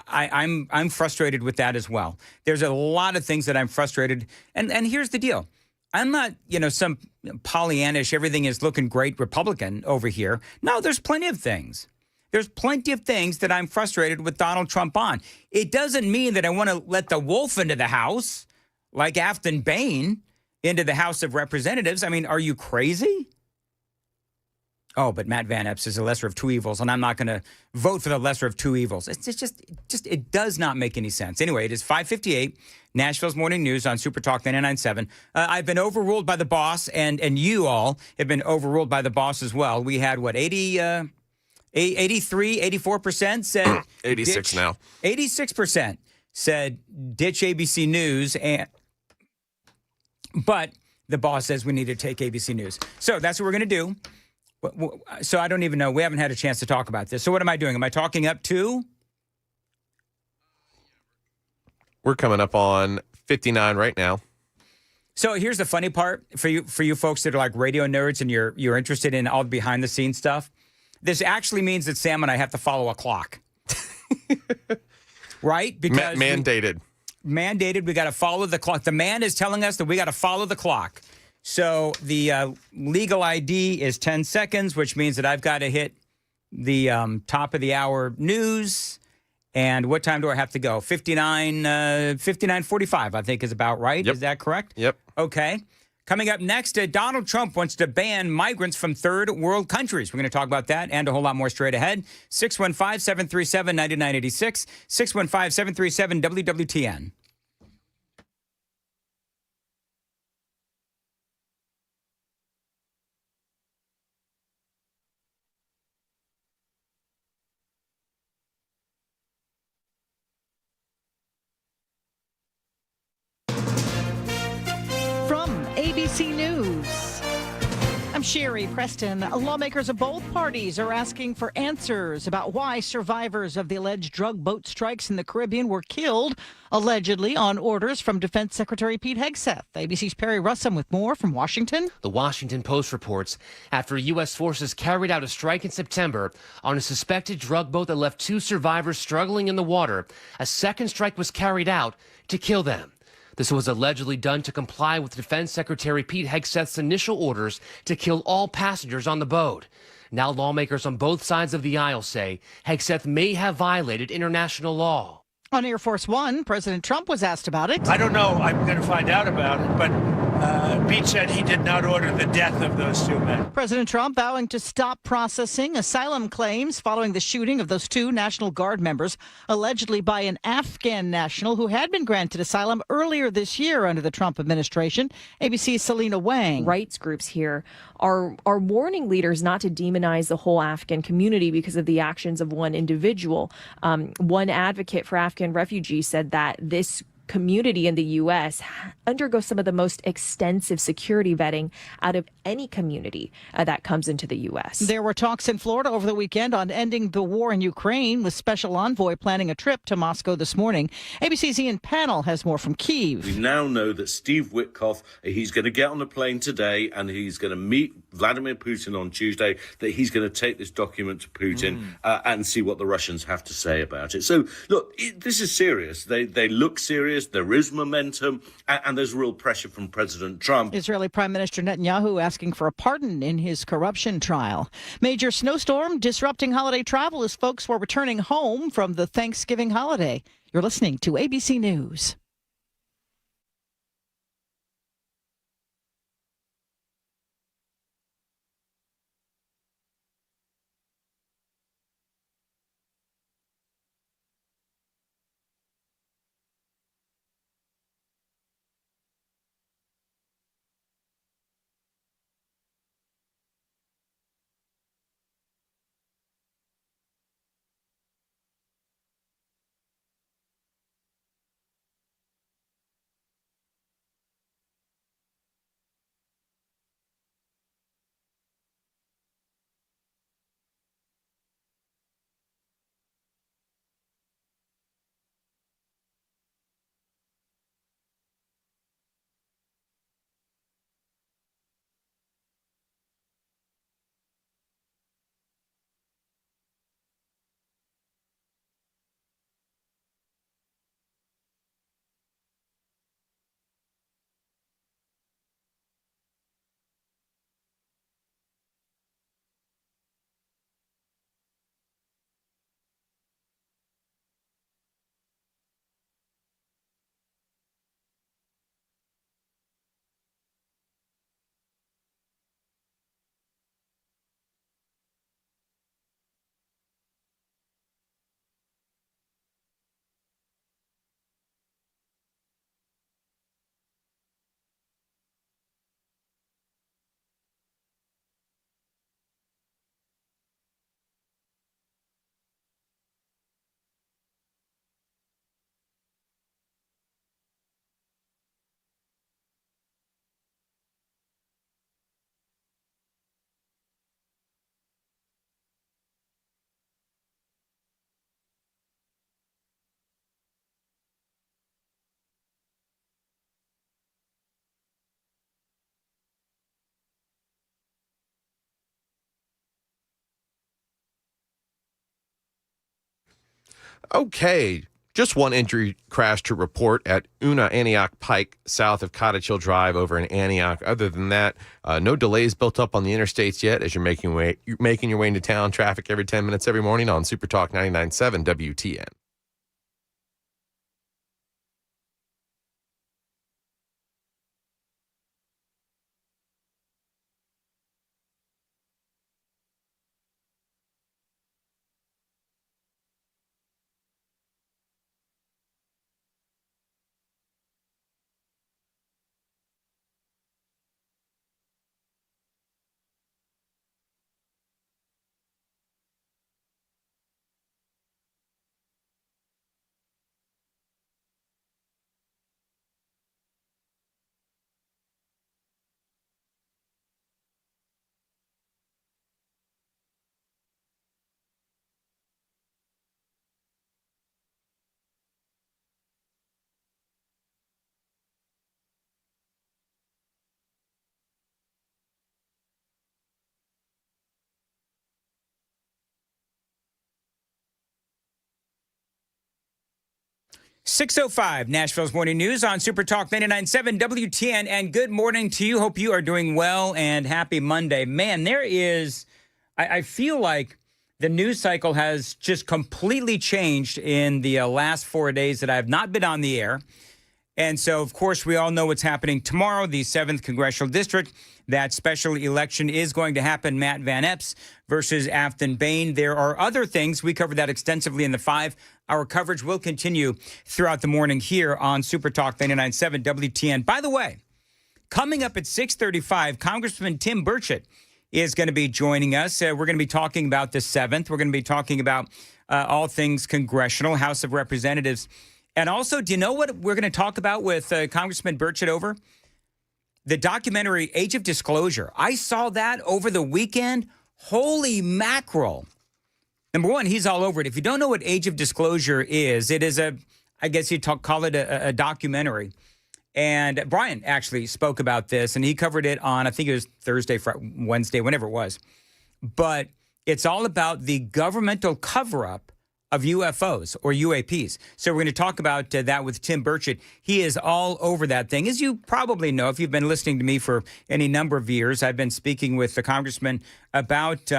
I'm frustrated with that as well. There's a lot of things that I'm frustrated. And here's the deal. I'm not, some Pollyannish, everything is looking great Republican over here. No, there's plenty of things. There's plenty of things that I'm frustrated with Donald Trump on. It doesn't mean that I want to let the wolf into the house, like Afton Bain into the House of Representatives. I mean, are you crazy? Oh, but Matt Van Epps is the lesser of two evils, and I'm not going to vote for the lesser of two evils. It's just it does not make any sense. Anyway, it is 5:58, Nashville's Morning News on Super Talk 99.7. I've been overruled by the boss, and you all have been overruled by the boss as well. We had, 83, 84% said 86 now. 86% said ditch ABC News, but the boss says we need to take ABC News. So that's what we're going to do. So I don't even know. We haven't had a chance to talk about this. So what am I doing? Am I talking up to? We're coming up on 59 right now. So here's the funny part for you folks that are like radio nerds and you're interested in all the behind the scenes stuff. This actually means that Sam and I have to follow a clock. Right? Because mandated. We got to follow the clock. The man is telling us that we got to follow the clock. So the legal ID is 10 seconds, which means that I've got to hit the top of the hour news. And what time do I have to go? 59:45, I think is about right. Yep. Is that correct? Yep. Okay. Coming up next, Donald Trump wants to ban migrants from third world countries. We're going to talk about that and a whole lot more straight ahead. 615-737-9986, 615-737-WWTN. From ABC News, I'm Sherry Preston. Lawmakers of both parties are asking for answers about why survivors of the alleged drug boat strikes in the Caribbean were killed, allegedly on orders from Defense Secretary Pete Hegseth. ABC's Perry Russum with more from Washington. The Washington Post reports after U.S. forces carried out a strike in September on a suspected drug boat that left 2 survivors struggling in the water, a second strike was carried out to kill them. This was allegedly done to comply with Defense Secretary Pete Hegseth's initial orders to kill all passengers on the boat. Now lawmakers on both sides of the aisle say Hegseth may have violated international law. On Air Force One, President Trump was asked about it. I don't know. I'm going to find out about it, but Pete said he did not order the death of those 2 men. President Trump vowing to stop processing asylum claims following the shooting of those 2 National Guard members, allegedly by an Afghan national who had been granted asylum earlier this year under the Trump administration. ABC's Selena Wang. Rights groups here are warning leaders not to demonize the whole Afghan community because of the actions of one individual. One advocate for Afghan refugees said that this community in the U.S. undergoes some of the most extensive security vetting out of any community that comes into the U.S. There were talks in Florida over the weekend on ending the war in Ukraine, with special envoy planning a trip to Moscow this morning. ABC's Ian Pannell has more from Kyiv. We now know that Steve Witkoff, he's going to get on a plane today and he's going to meet Vladimir Putin on Tuesday, that he's going to take this document to Putin and see what the Russians have to say about it. So, look, this is serious. They look serious. There is momentum, and there's real pressure from President Trump. Israeli Prime Minister Netanyahu asking for a pardon in his corruption trial. Major snowstorm disrupting holiday travel as folks were returning home from the Thanksgiving holiday. You're listening to ABC News. Okay, just one injury crash to report at Una Antioch Pike, south of Cottage Hill Drive over in Antioch. Other than that, no delays built up on the interstates yet as you're making your way into town. Traffic every 10 minutes every morning on Super Talk 99.7 WTN. 6:05, Nashville's Morning News on Super Talk 99.7 WTN. And good morning to you. Hope you are doing well and happy Monday. Man, there is, I feel like the news cycle has just completely changed in the last 4 days that I have not been on the air. And so, of course, we all know what's happening tomorrow, the 7th Congressional District. That special election is going to happen, Matt Van Epps versus Afton Bain. There are other things. We covered that extensively in the 5. Our coverage will continue throughout the morning here on Super Talk 99.7 WTN. By the way, coming up at 6:35, Congressman Tim Burchett is going to be joining us. We're going to be talking about the 7th. We're going to be talking about all things congressional, House of Representatives. And also, do you know what we're going to talk about with Congressman Burchett over? The documentary Age of Disclosure. I saw that over the weekend. Holy mackerel. Number one, he's all over it. If you don't know what Age of Disclosure is, it is I guess you'd call it a documentary. And Brian actually spoke about this, and he covered it on, I think it was Thursday, Friday, Wednesday, whenever it was. But it's all about the governmental cover-up of UFOs or UAPs. So we're going to talk about that with Tim Burchett. He is all over that thing. As you probably know, if you've been listening to me for any number of years, I've been speaking with the congressman about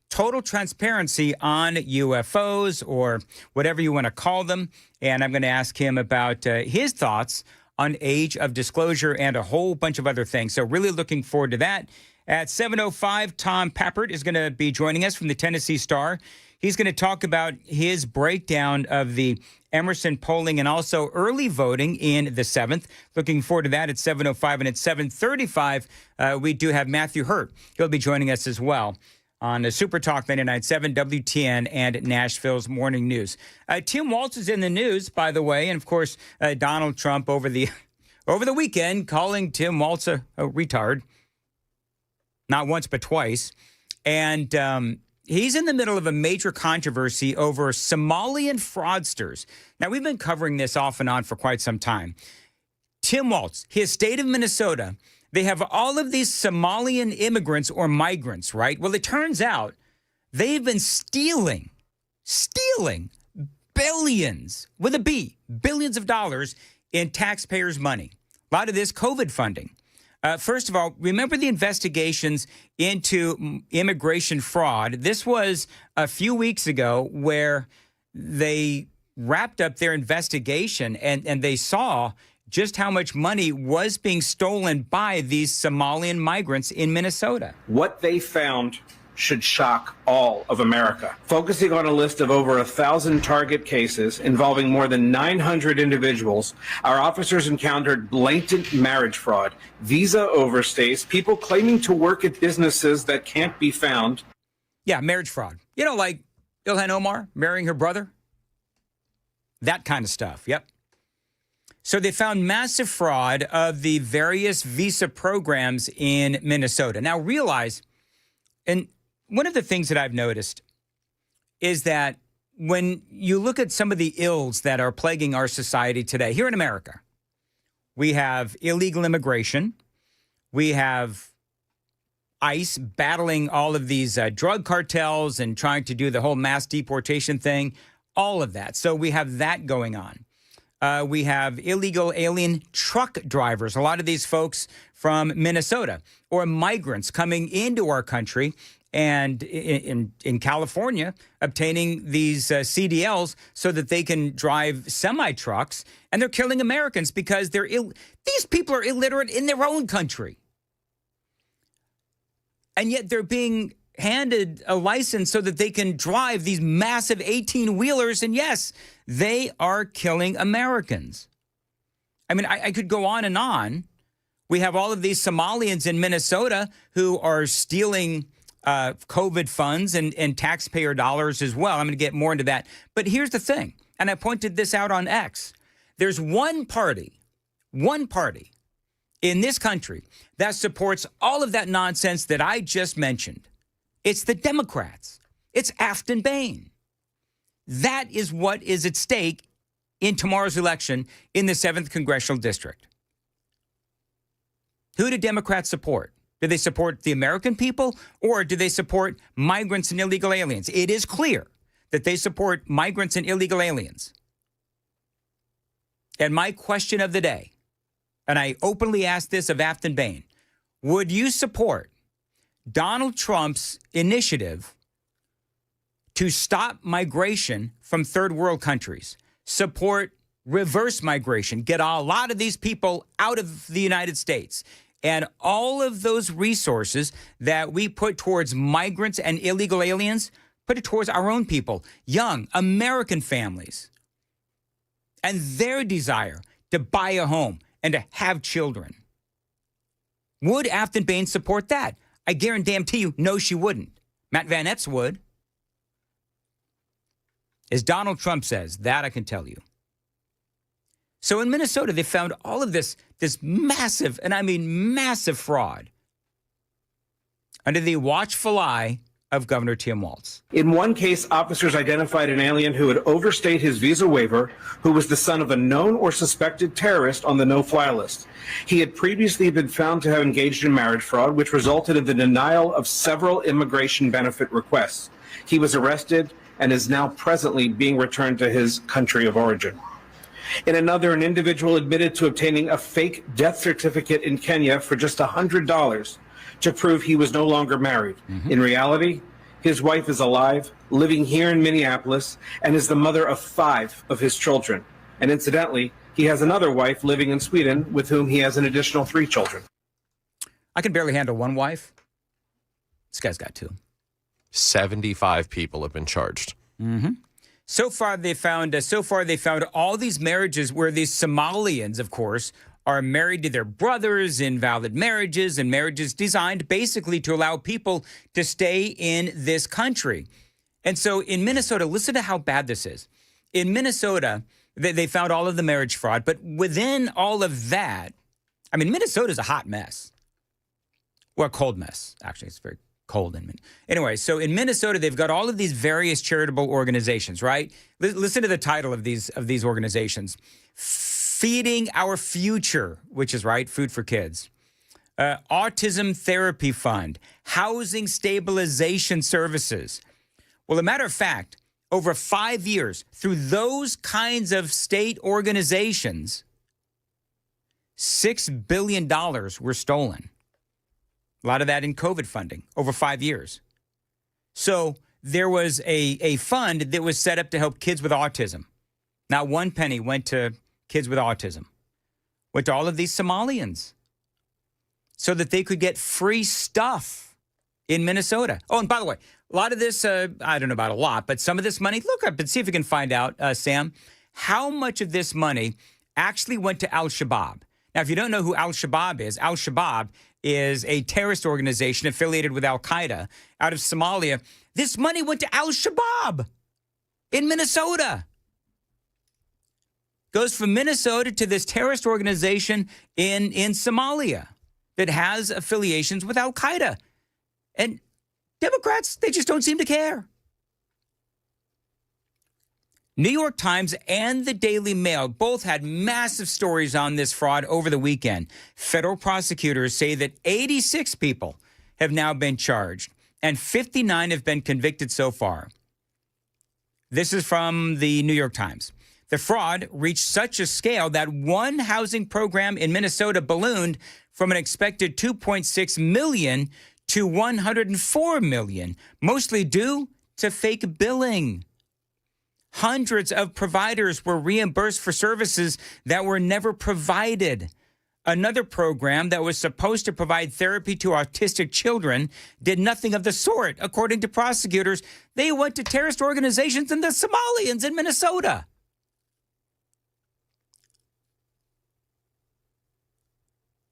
total transparency on UFOs or whatever you want to call them. And I'm going to ask him about his thoughts on Age of Disclosure and a whole bunch of other things. So really looking forward to that. At 7:05, Tom Peppert is going to be joining us from the Tennessee Star. He's going to talk about his breakdown of the Emerson polling and also early voting in the 7th. Looking forward to that at 7:05. And at 7:35, we do have Matthew Hurt. He'll be joining us as well on Super Talk 99.7 WTN and Nashville's Morning News. Tim Walz is in the news, by the way. And, of course, Donald Trump over the weekend calling Tim Walz a retard. Not once, but twice. And he's in the middle of a major controversy over Somalian fraudsters. Now, we've been covering this off and on for quite some time. Tim Walz, his state of Minnesota, they have all of these Somalian immigrants or migrants, right? Well, it turns out they've been stealing billions, with a B, billions of dollars in taxpayers' money. A lot of this COVID funding. First of all, remember the investigations into immigration fraud. This was a few weeks ago where they wrapped up their investigation and they saw just how much money was being stolen by these Somalian migrants in Minnesota. What they found should shock all of America. Focusing on a list of over 1,000 target cases involving more than 900 individuals, our officers encountered blatant marriage fraud, visa overstays, people claiming to work at businesses that can't be found. Yeah, marriage fraud. You know, like Ilhan Omar marrying her brother? That kind of stuff, yep. So they found massive fraud of the various visa programs in Minnesota. Now realize, and one of the things that I've noticed is that when you look at some of the ills that are plaguing our society today, here in America, we have illegal immigration, we have ICE battling all of these drug cartels and trying to do the whole mass deportation thing, all of that. So we have that going on. We have illegal alien truck drivers, a lot of these folks from Minnesota, or migrants coming into our country and in California obtaining these CDLs so that they can drive semi-trucks, and they're killing Americans because these people are illiterate in their own country. And yet they're being handed a license so that they can drive these massive 18-wheelers, and yes, they are killing Americans. I mean, I could go on and on. We have all of these Somalians in Minnesota who are stealing COVID funds and taxpayer dollars as well. I'm going to get more into that. But here's the thing, and I pointed this out on X. There's one party in this country that supports all of that nonsense that I just mentioned. It's the Democrats. It's Afton Bain. That is what is at stake in tomorrow's election in the 7th Congressional District. Who do Democrats support? Do they support the American people, or do they support migrants and illegal aliens? It is clear that they support migrants and illegal aliens. And my question of the day, and I openly asked this of Afton Bain, would you support Donald Trump's initiative to stop migration from third world countries, support reverse migration, get a lot of these people out of the United States, and all of those resources that we put towards migrants and illegal aliens, put it towards our own people, young American families, and their desire to buy a home and to have children? Would Afton Bain support that? I guarantee you, no, she wouldn't. Matt Van Epps would. As Donald Trump says, that I can tell you. So in Minnesota, they found all of this massive, and I mean massive fraud under the watchful eye of Governor Tim Walz. In one case, officers identified an alien who had overstayed his visa waiver, who was the son of a known or suspected terrorist on the no-fly list. He had previously been found to have engaged in marriage fraud, which resulted in the denial of several immigration benefit requests. He was arrested and is now presently being returned to his country of origin. In another, an individual admitted to obtaining a fake death certificate in Kenya for just $100 to prove he was no longer married. In reality, his wife is alive, living here in Minneapolis, and is the mother of 5 of his children. And incidentally, he has another wife living in Sweden with whom he has an additional 3 children. I can barely handle one wife. This guy's got 2. 75 people have been charged. So far, they found all these marriages where these Somalians, of course, are married to their brothers in valid marriages, and marriages designed basically to allow people to stay in this country. And so in Minnesota, listen to how bad this is. In Minnesota, they found all of the marriage fraud, but within all of that, I mean, Minnesota's a hot mess. Well, a cold mess. Actually, it's very cold in Minnesota. Anyway, so in Minnesota, they've got all of these various charitable organizations, right? Listen to the title of these organizations. Feeding Our Future, which is right, food for kids. Autism Therapy Fund. Housing Stabilization Services. Well, a matter of fact, over 5 years, through those kinds of state organizations, $6 billion were stolen. A lot of that in COVID funding over 5 years. So there was a fund that was set up to help kids with autism. Not one penny went to kids with autism. Went to all of these Somalians so that they could get free stuff in Minnesota. Oh, and by the way, a lot of this, I don't know about a lot, but some of this money, look up and see if you can find out, Sam, how much of this money actually went to Al-Shabaab. Now, if you don't know who Al-Shabaab is a terrorist organization affiliated with Al-Qaeda out of Somalia. This money went to Al-Shabaab in Minnesota. Goes from Minnesota to this terrorist organization in Somalia that has affiliations with Al-Qaeda. And Democrats, they just don't seem to care. New York Times and the Daily Mail both had massive stories on this fraud over the weekend. Federal prosecutors say that 86 people have now been charged and 59 have been convicted so far. This is from the New York Times. The fraud reached such a scale that one housing program in Minnesota ballooned from an expected 2.6 million to 104 million, mostly due to fake billing. Hundreds of providers were reimbursed for services that were never provided. Another program that was supposed to provide therapy to autistic children did nothing of the sort. According to prosecutors, they went to terrorist organizations and the Somalians in Minnesota.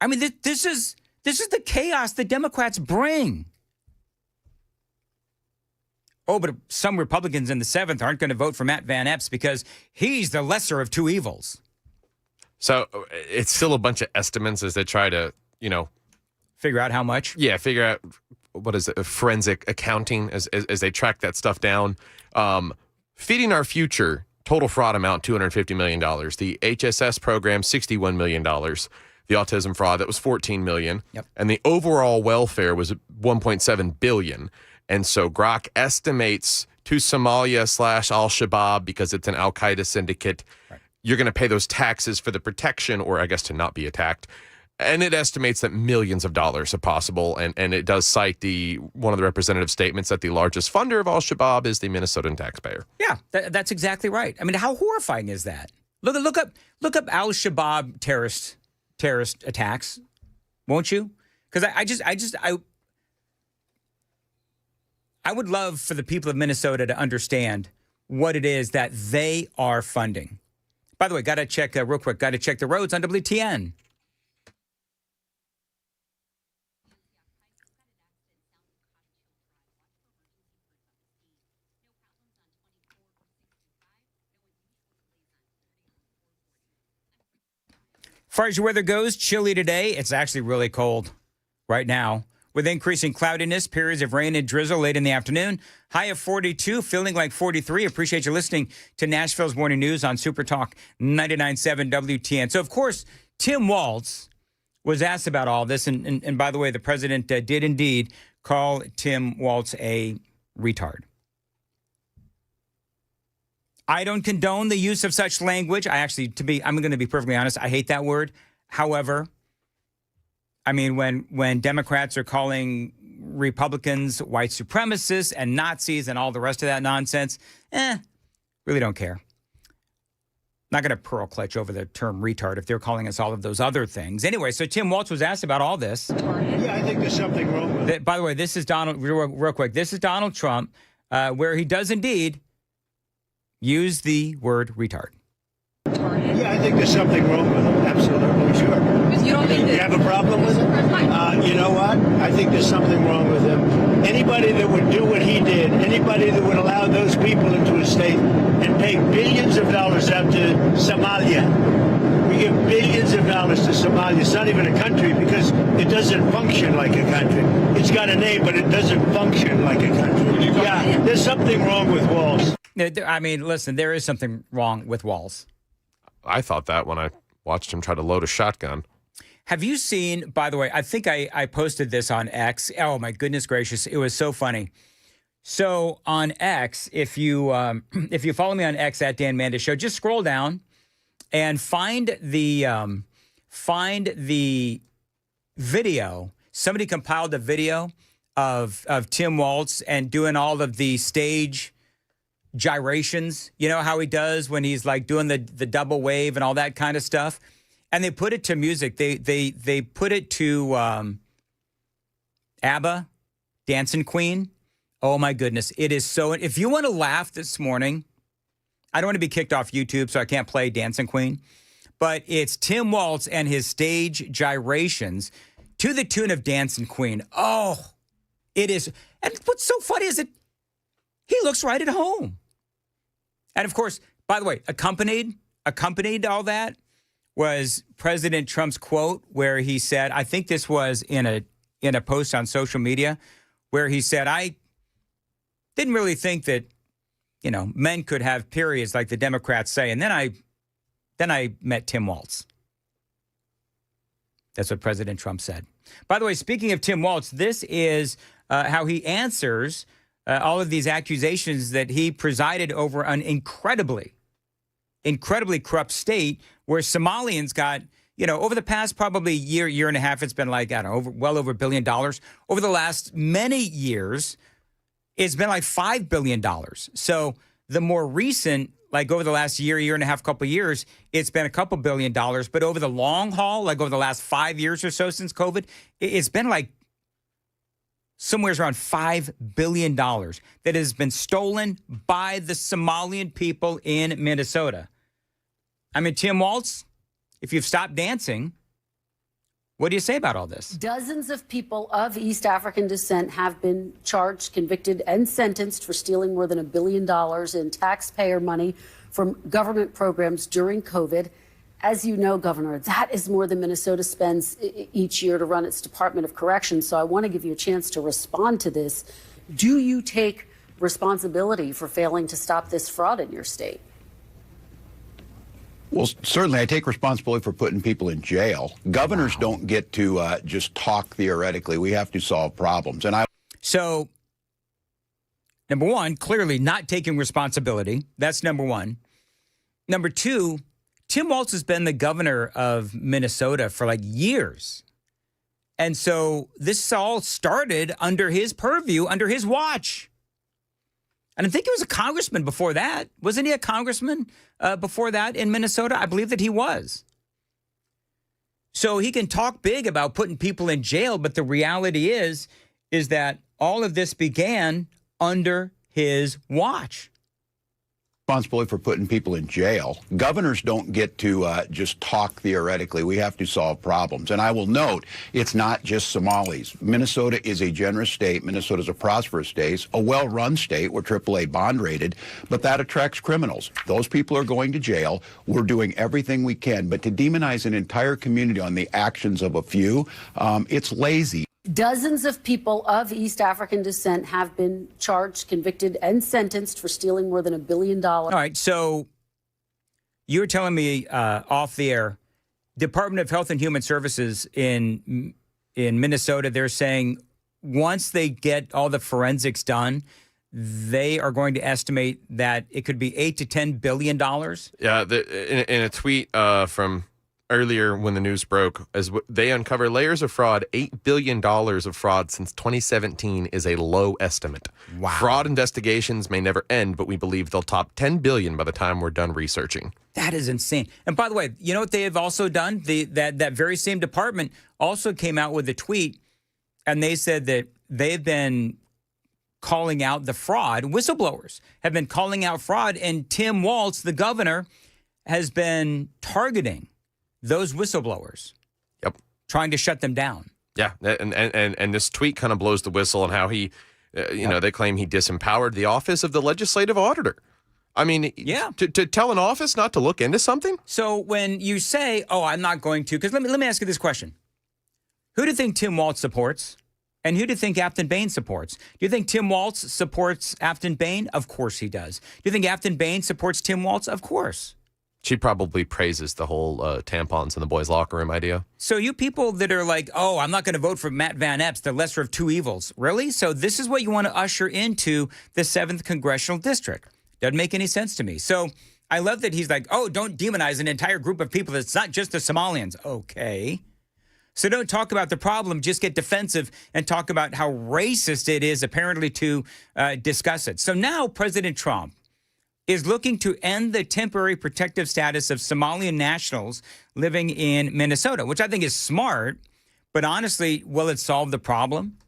I mean, this is the chaos the Democrats bring. Oh, but some Republicans in the 7th aren't going to vote for Matt Van Epps because he's the lesser of 2 evils. So it's still a bunch of estimates as they try to, figure out how much. Yeah, figure out what is it, forensic accounting as they track that stuff down. Feeding Our Future, total fraud amount $250 million. The HSS program, $61 million. The autism fraud, that was $14 million. Yep. And the overall welfare was $1.7 billion. And so Grok estimates to Somalia / Al-Shabaab, because it's an Al-Qaeda syndicate, you're going to pay those taxes for the protection, or I guess to not be attacked. And it estimates that millions of dollars are possible. And it does cite one of the representative statements that the largest funder of al-Shabaab is the Minnesotan taxpayer. Yeah, that's exactly right. I mean, how horrifying is that? Look up al-Shabaab terrorist attacks, won't you? Because I would love for the people of Minnesota to understand what it is that they are funding. By the way, got to check real quick. Got to check the roads on WTN. As far as your weather goes, chilly today. It's actually really cold right now. With increasing cloudiness, periods of rain and drizzle late in the afternoon. High of 42, feeling like 43. Appreciate you listening to Nashville's Morning News on Super Talk 99.7 WTN. So, of course, Tim Walz was asked about all this. And by the way, the president did indeed call Tim Walz a retard. I don't condone the use of such language. I'm going to be perfectly honest, I hate that word. However, I mean, when Democrats are calling Republicans white supremacists and Nazis and all the rest of that nonsense, really don't care. Not going to pearl clutch over the term retard if they're calling us all of those other things. Anyway, so Tim Walz was asked about all this. Yeah, I think there's something wrong with it. By the way, this is Donald, real quick, this is Donald Trump, where he does indeed use the word retard. Yeah, I think there's something wrong with it. Absolutely, sure. You don't think You have a problem with it? You know what? I think there's something wrong with him. Anybody that would do what he did, anybody that would allow those people into a state and pay billions of dollars out to Somalia. We give billions of dollars to Somalia. It's not even a country because it doesn't function like a country. It's got a name, but it doesn't function like a country. Yeah, there's something wrong with Walz. I mean, listen, there is something wrong with Walz. I thought that when I watched him try to load a shotgun. Have you seen, by the way, I think I posted this on X. Oh, my goodness gracious. It was so funny. So on X, if you follow me on X at Dan Mandis Show, just scroll down and find the video. Somebody compiled a video of Tim Walz and doing all of the stage gyrations. You know how he does when he's like doing the double wave and all that kind of stuff. And they put it to music. They put it to ABBA, Dancing Queen. Oh my goodness. It is so, if you want to laugh this morning, I don't want to be kicked off YouTube, so I can't play Dancing Queen. But it's Tim Walz and his stage gyrations to the tune of Dancing Queen. Oh, it is. And what's so funny is that he looks right at home. And of course, by the way, accompanied all that was President Trump's quote where he said, I think this was in a post on social media, where he said, I didn't really think that, men could have periods like the Democrats say. And then I met Tim Walz. That's what President Trump said. By the way, speaking of Tim Walz, this is how he answers all of these accusations that he presided over an incredibly corrupt state where Somalians got, over the past probably year and a half, it's been like, I don't know, well over $1 billion. Over the last many years, it's been like $5 billion. So the more recent, like over the last year and a half, couple of years, it's been a couple $1 billion. But over the long haul, like over the last 5 years or so since COVID, it's been like somewhere around $5 billion that has been stolen by the Somalian people in Minnesota. I mean, Tim Walz, if you've stopped dancing, what do you say about all this? Dozens of people of East African descent have been charged, convicted, and sentenced for stealing more than $1 billion in taxpayer money from government programs during COVID. As you know, Governor, that is more than Minnesota spends each year to run its Department of Corrections. So I want to give you a chance to respond to this. Do you take responsibility for failing to stop this fraud in your state? Well, certainly I take responsibility for putting people in jail. Governors don't get to just talk theoretically. We have to solve problems. So, number one, clearly not taking responsibility. That's number one. Number two, Tim Walz has been the governor of Minnesota for like years. And so this all started under his purview, under his watch. And I think he was a congressman before that. Wasn't he a congressman before that in Minnesota? I believe that he was. So he can talk big about putting people in jail, but the reality is that all of this began under his watch. Responsibility for putting people in jail. Governors don't get to just talk theoretically. We have to solve problems. And I will note, it's not just Somalis. Minnesota is a generous state. Minnesota is a prosperous state, a well-run state. We're AAA bond rated, but that attracts criminals. Those people are going to jail. We're doing everything we can. But to demonize an entire community on the actions of a few, it's lazy. Dozens of people of East African descent have been charged, convicted, and sentenced for stealing more than $1 billion. All right, so you were telling me off the air, Department of Health and Human Services in Minnesota, they're saying once they get all the forensics done, they are going to estimate that it could be $8 to $10 billion. Yeah, in a tweet from earlier when the news broke, as they uncover layers of fraud, $8 billion of fraud since 2017 is a low estimate. Wow. Fraud investigations may never end, but we believe they'll top $10 billion by the time we're done researching. That is insane. And by the way, you know what they have also done? That very same department also came out with a tweet, and they said that they've been calling out the fraud. Whistleblowers have been calling out fraud, and Tim Walz, the governor, has been targeting those whistleblowers. Yep. Trying to shut them down. Yeah, and this tweet kind of blows the whistle on how he, they claim he disempowered the office of the legislative auditor. I mean, yeah. To tell an office not to look into something? So when you say, oh, I'm not going to, because let me ask you this question. Who do you think Tim Walz supports? And who do you think Afton Bain supports? Do you think Tim Walz supports Afton Bain? Of course he does. Do you think Afton Bain supports Tim Walz? Of course. She probably praises the whole tampons in the boys' locker room idea. So you people that are like, oh, I'm not going to vote for Matt Van Epps, the lesser of two evils. Really? So this is what you want to usher into the 7th Congressional District. Doesn't make any sense to me. So I love that he's like, oh, don't demonize an entire group of people. It's not just the Somalians. Okay. So don't talk about the problem. Just get defensive and talk about how racist it is, apparently, to discuss it. So now President Trump is looking to end the temporary protective status of Somalian nationals living in Minnesota, which I think is smart. But honestly, will it solve the problem?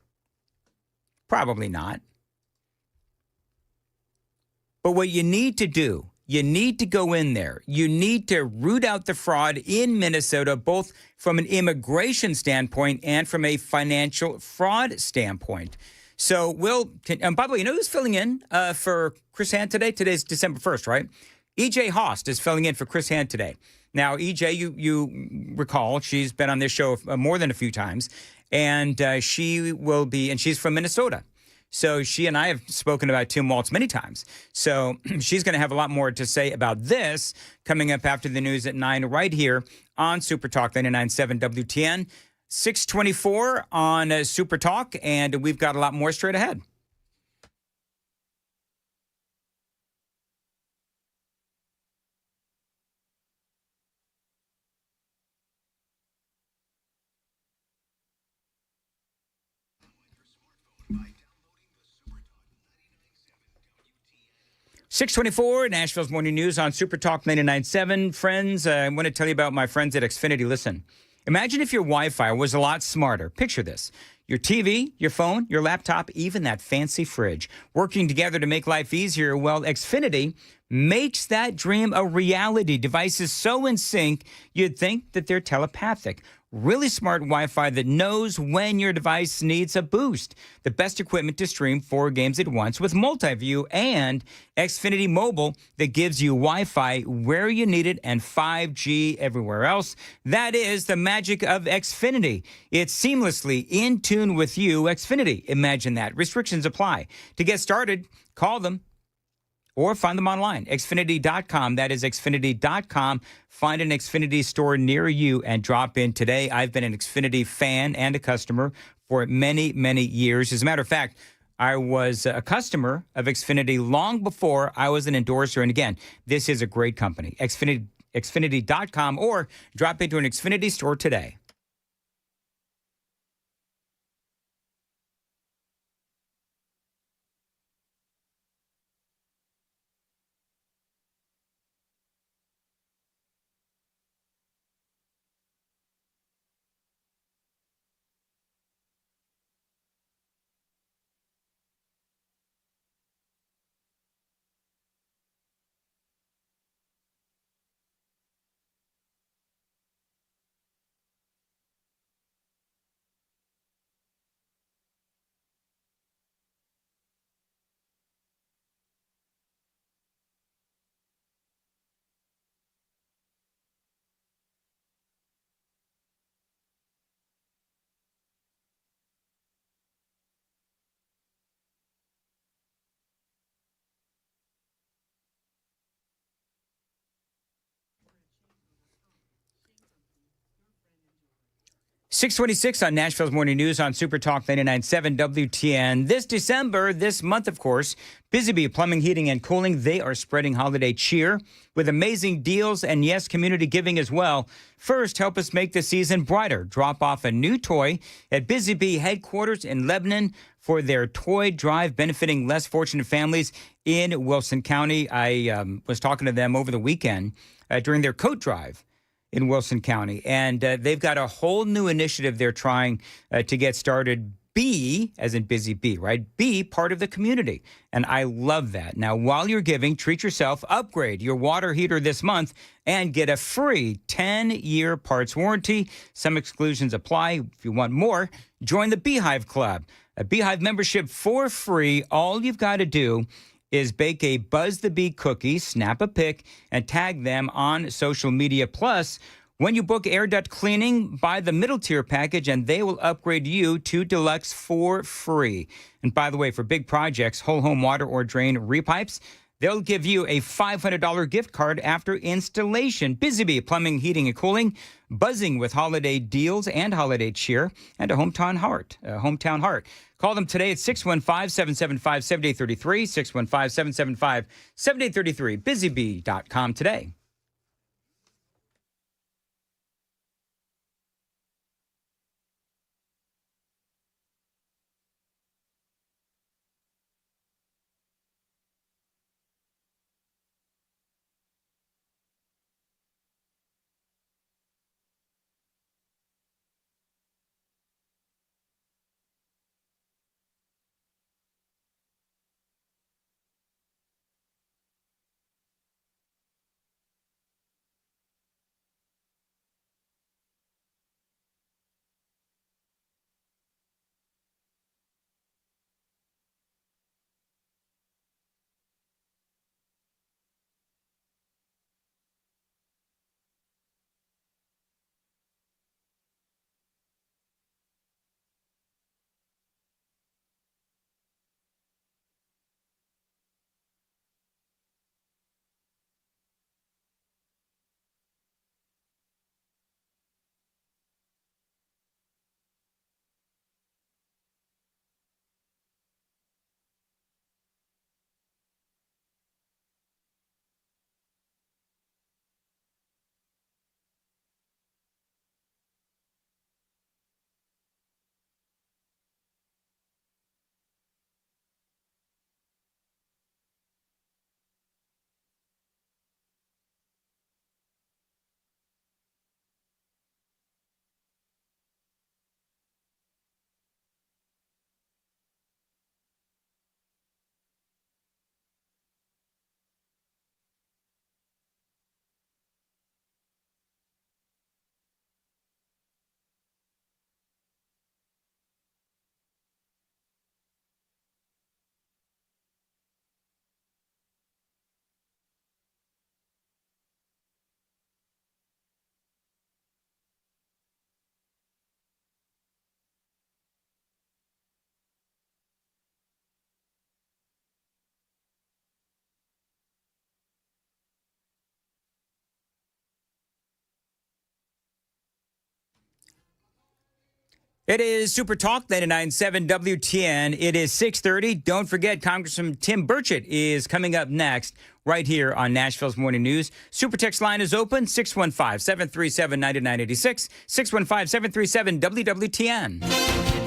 Probably not. But what you need to do, you need to go in there. You need to root out the fraud in Minnesota, both from an immigration standpoint and from a financial fraud standpoint. So and by the way, you know who's filling in for Chris Hand today? Today's December 1st, right? E.J. Host is filling in for Chris Hand today. Now, E.J., you recall, she's been on this show more than a few times, and she will be, and she's from Minnesota. So she and I have spoken about Tim Walz many times. So she's going to have a lot more to say about this coming up after the news at 9 right here on Super Talk 99.7 WTN. 6:24 on Super Talk, and we've got a lot more straight ahead. .624, Nashville's Morning News on Super Talk 99.7. Friends, I want to tell you about my friends at Xfinity. Listen. Imagine if your Wi-Fi was a lot smarter. Picture this. Your TV, your phone, your laptop, even that fancy fridge. Working together to make life easier. Well, Xfinity makes that dream a reality. Devices so in sync, you'd think that they're telepathic. Really smart Wi-Fi that knows when your device needs a boost. The best equipment to stream 4 games at once with multi-view, and Xfinity Mobile that gives you Wi-Fi where you need it and 5G everywhere else. That is the magic of Xfinity. It's seamlessly in tune with you. Xfinity, imagine that. Restrictions apply. To get started, call them or find them online. Xfinity.com. That is Xfinity.com. Find an Xfinity store near you and drop in today. I've been an Xfinity fan and a customer for many, many years. As a matter of fact, I was a customer of Xfinity long before I was an endorser. And again, this is a great company. Xfinity.com, or drop into an Xfinity store today. .626 on Nashville's Morning News on Super Talk 99.7 WTN. This month, of course, Busy Bee Plumbing, Heating, and Cooling, they are spreading holiday cheer with amazing deals and, yes, community giving as well. First, help us make the season brighter. Drop off a new toy at Busy Bee headquarters in Lebanon for their toy drive benefiting less fortunate families in Wilson County. I was talking to them over the weekend during their coat drive in Wilson County. And they've got a whole new initiative they're trying to get started. Be, as in Busy Bee, right? Be part of the community. And I love that. Now, while you're giving, treat yourself, upgrade your water heater this month, and get a free 10-year parts warranty. Some exclusions apply. If you want more, join the Beehive Club. A Beehive membership for free. All you've got to do is bake a Buzz the Bee cookie, snap a pic, and tag them on social media. Plus, when you book air duct cleaning, buy the middle tier package, and they will upgrade you to Deluxe for free. And by the way, for big projects, whole home water or drain repipes, they'll give you a $500 gift card after installation. Busy Bee Plumbing, Heating, and Cooling, buzzing with holiday deals and holiday cheer, and a hometown heart. Call them today at 615-775-7833, 615-775-7833, busybee.com today. It is Super Talk 99.7 WTN. It is 6:30. Don't forget, Congressman Tim Burchett is coming up next right here on Nashville's Morning News. Super text line is open, 615-737-9986, 615-737-WWTN.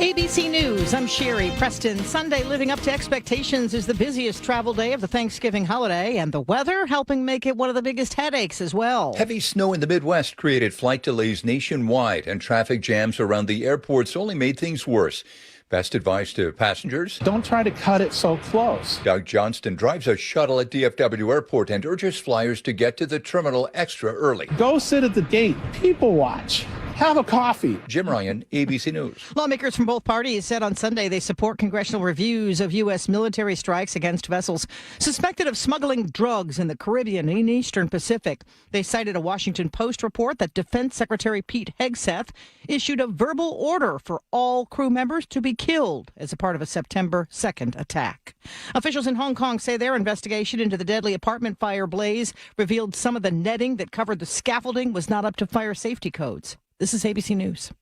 ABC News, I'm Sherry Preston. Sunday, living up to expectations, is the busiest travel day of the Thanksgiving holiday, and the weather helping make it one of the biggest headaches as well. Heavy snow in the Midwest created flight delays nationwide, and traffic jams around the airports only made things worse. Best advice to passengers? Don't try to cut it so close. Doug Johnston drives a shuttle at DFW Airport and urges flyers to get to the terminal extra early. Go sit at the gate. People watch. Have a coffee. Jim Ryan, ABC News. Lawmakers from both parties said on Sunday they support congressional reviews of U.S. military strikes against vessels suspected of smuggling drugs in the Caribbean and Eastern Pacific. They cited a Washington Post report that Defense Secretary Pete Hegseth issued a verbal order for all crew members to be killed as a part of a September 2nd attack. Officials in Hong Kong say their investigation into the deadly apartment fire blaze revealed some of the netting that covered the scaffolding was not up to fire safety codes. This is ABC News.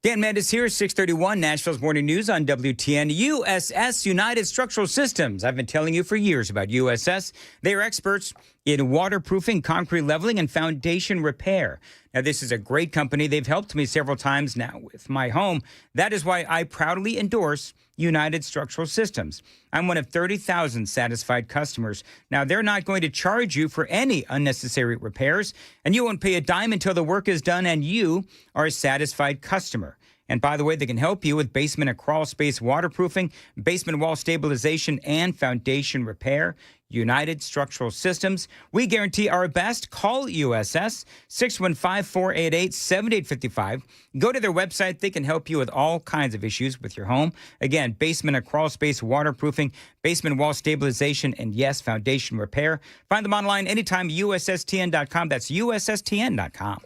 Dan Mendes here, 631 Nashville's Morning News on WTN. USS United Structural Systems. I've been telling you for years about USS. They are experts in waterproofing, concrete leveling, and foundation repair. Now, this is a great company. They've helped me several times now with my home. That is why I proudly endorse United Structural Systems. I'm one of 30,000 satisfied customers. Now, they're not going to charge you for any unnecessary repairs, and you won't pay a dime until the work is done and you are a satisfied customer. And by the way, they can help you with basement and crawl space waterproofing, basement wall stabilization, and foundation repair. United Structural Systems. We guarantee our best. Call USS 615-488-7855. Go to their website. They can help you with all kinds of issues with your home. Again, basement and crawl space waterproofing, basement wall stabilization, and yes, foundation repair. Find them online anytime, USSTN.com. That's USSTN.com.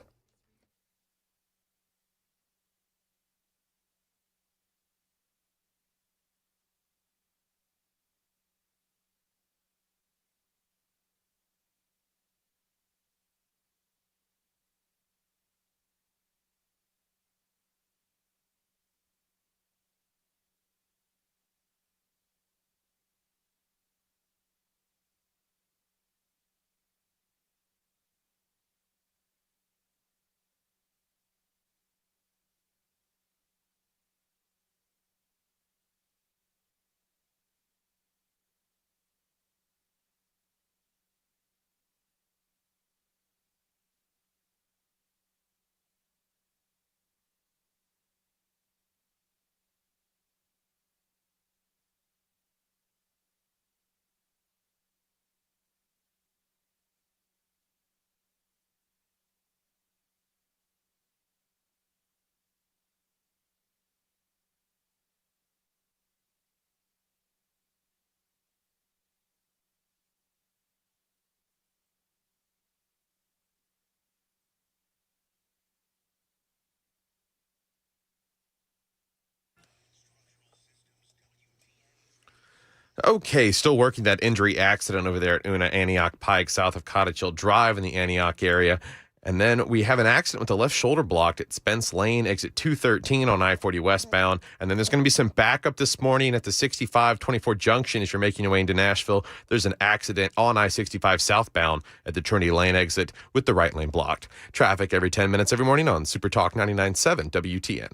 Okay, still working that injury accident over there at Una Antioch Pike, south of Cottage Hill Drive in the Antioch area. And then we have an accident with the left shoulder blocked at Spence Lane, exit 213 on I-40 westbound. And then there's going to be some backup this morning at the 65-24 junction as you're making your way into Nashville. There's an accident on I-65 southbound at the Trinity Lane exit with the right lane blocked. Traffic every 10 minutes every morning on Super Talk 99.7 WTN.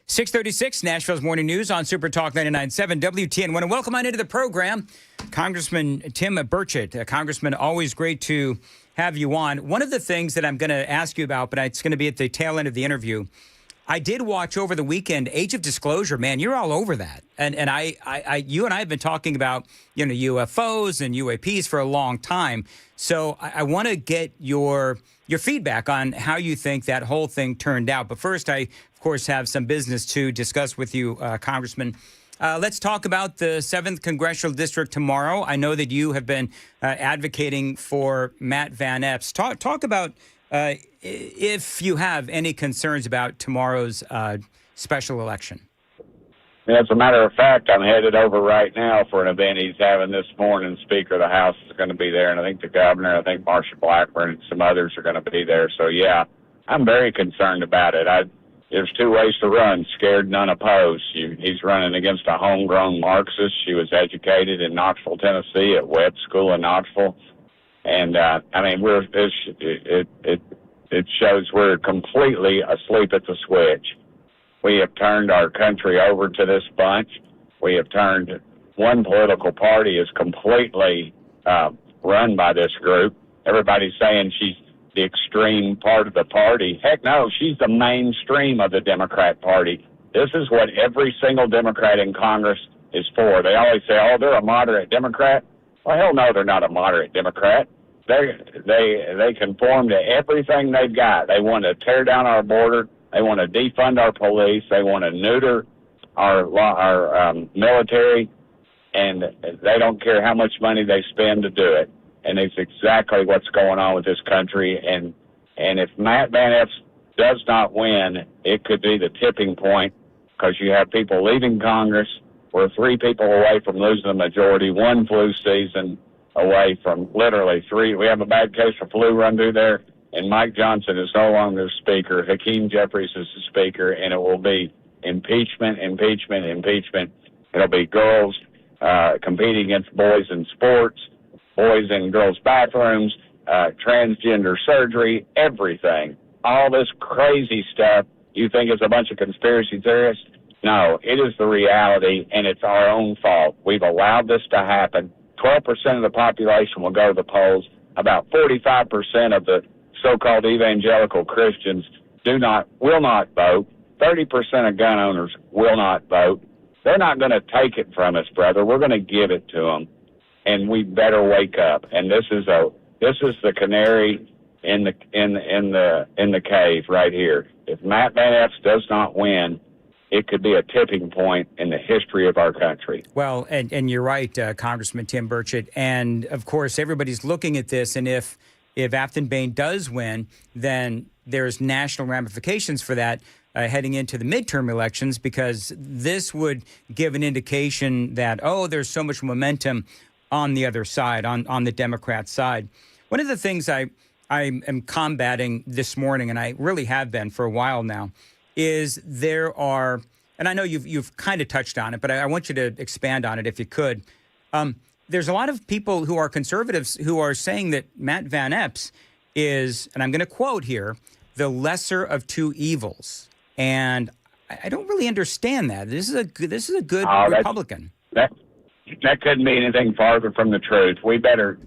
636, Nashville's Morning News on Super Talk 99.7 WTN. Want to welcome on into the program Congressman Tim Burchett. Congressman, always great to have you on. One of the things that I'm going to ask you about, but it's going to be at the tail end of the interview, I did watch over the weekend, Age of Disclosure. Man, you're all over that. And you and I have been talking about, UFOs and UAPs for a long time. So I want to get your feedback on how you think that whole thing turned out. But first, I, of course, have some business to discuss with you, Congressman. Let's talk about the 7th Congressional District tomorrow. I know that you have been advocating for Matt Van Epps. Talk about if you have any concerns about tomorrow's special election. As a matter of fact, I'm headed over right now for an event he's having this morning. Speaker of the House is going to be there, and I think the governor, I think Marsha Blackburn, and some others are going to be there. So, yeah, I'm very concerned about it. There's two ways to run, scared and unopposed. He's running against a homegrown Marxist. She was educated in Knoxville, Tennessee, at Webb School in Knoxville. And, it shows we're completely asleep at the switch. We have turned our country over to this bunch. We have turned one political party is completely run by this group. Everybody's saying she's the extreme part of the party. Heck no, she's the mainstream of the Democrat Party. This is what every single Democrat in Congress is for. They always say, oh, they're a moderate Democrat. Well, hell no, they're not a moderate Democrat. They conform to everything they've got. They want to tear down our border. They want to defund our police. They want to neuter our military, and they don't care how much money they spend to do it. And it's exactly what's going on with this country. And if Matt Van Epps does not win, it could be the tipping point, because you have people leaving Congress. We're 3 people away from losing the majority, 1 flu season away from literally 3. We have a bad case of flu run through there, and Mike Johnson is no longer Speaker. Hakeem Jeffries is the Speaker, and it will be impeachment, impeachment, impeachment. It'll be girls competing against boys in sports, boys in girls' bathrooms, transgender surgery, everything. All this crazy stuff you think is a bunch of conspiracy theorists? No, it is the reality, and it's our own fault. We've allowed this to happen. 12% of the population will go to the polls. About 45% of the so-called evangelical Christians will not vote. 30% of gun owners will not vote. They're not going to take it from us, brother. We're going to give it to them, and we better wake up. And this is the canary in the cave right here. If Matt Van Epps does not win, it could be a tipping point in the history of our country. Well, and you're right, Congressman Tim Burchett. And, of course, everybody's looking at this. And if Afton Bain does win, then there's national ramifications for that heading into the midterm elections, because this would give an indication that, there's so much momentum on the other side, on the Democrat side. One of the things I am combating this morning, and I really have been for a while now, is there are, and I know you've kind of touched on it, but I want you to expand on it if you could. There's a lot of people who are conservatives who are saying that Matt Van Epps is, and I'm going to quote here, the lesser of 2 evils. And I don't really understand that. This is a good Republican. That couldn't be anything farther from the truth. We better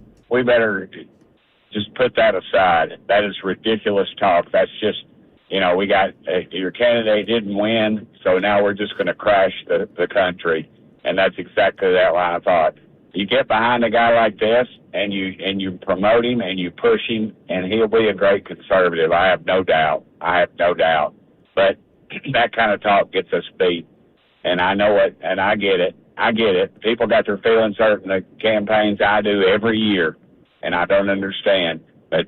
just put that aside. That is ridiculous talk. That's just, we got your candidate didn't win, so now we're just going to crash the country. And that's exactly that line of thought. You get behind a guy like this, and you promote him and you push him, and he'll be a great conservative. I have no doubt. But that kind of talk gets us beat, and I know it, and I get it. People got their feelings hurt in the campaigns. I do every year, and I don't understand. But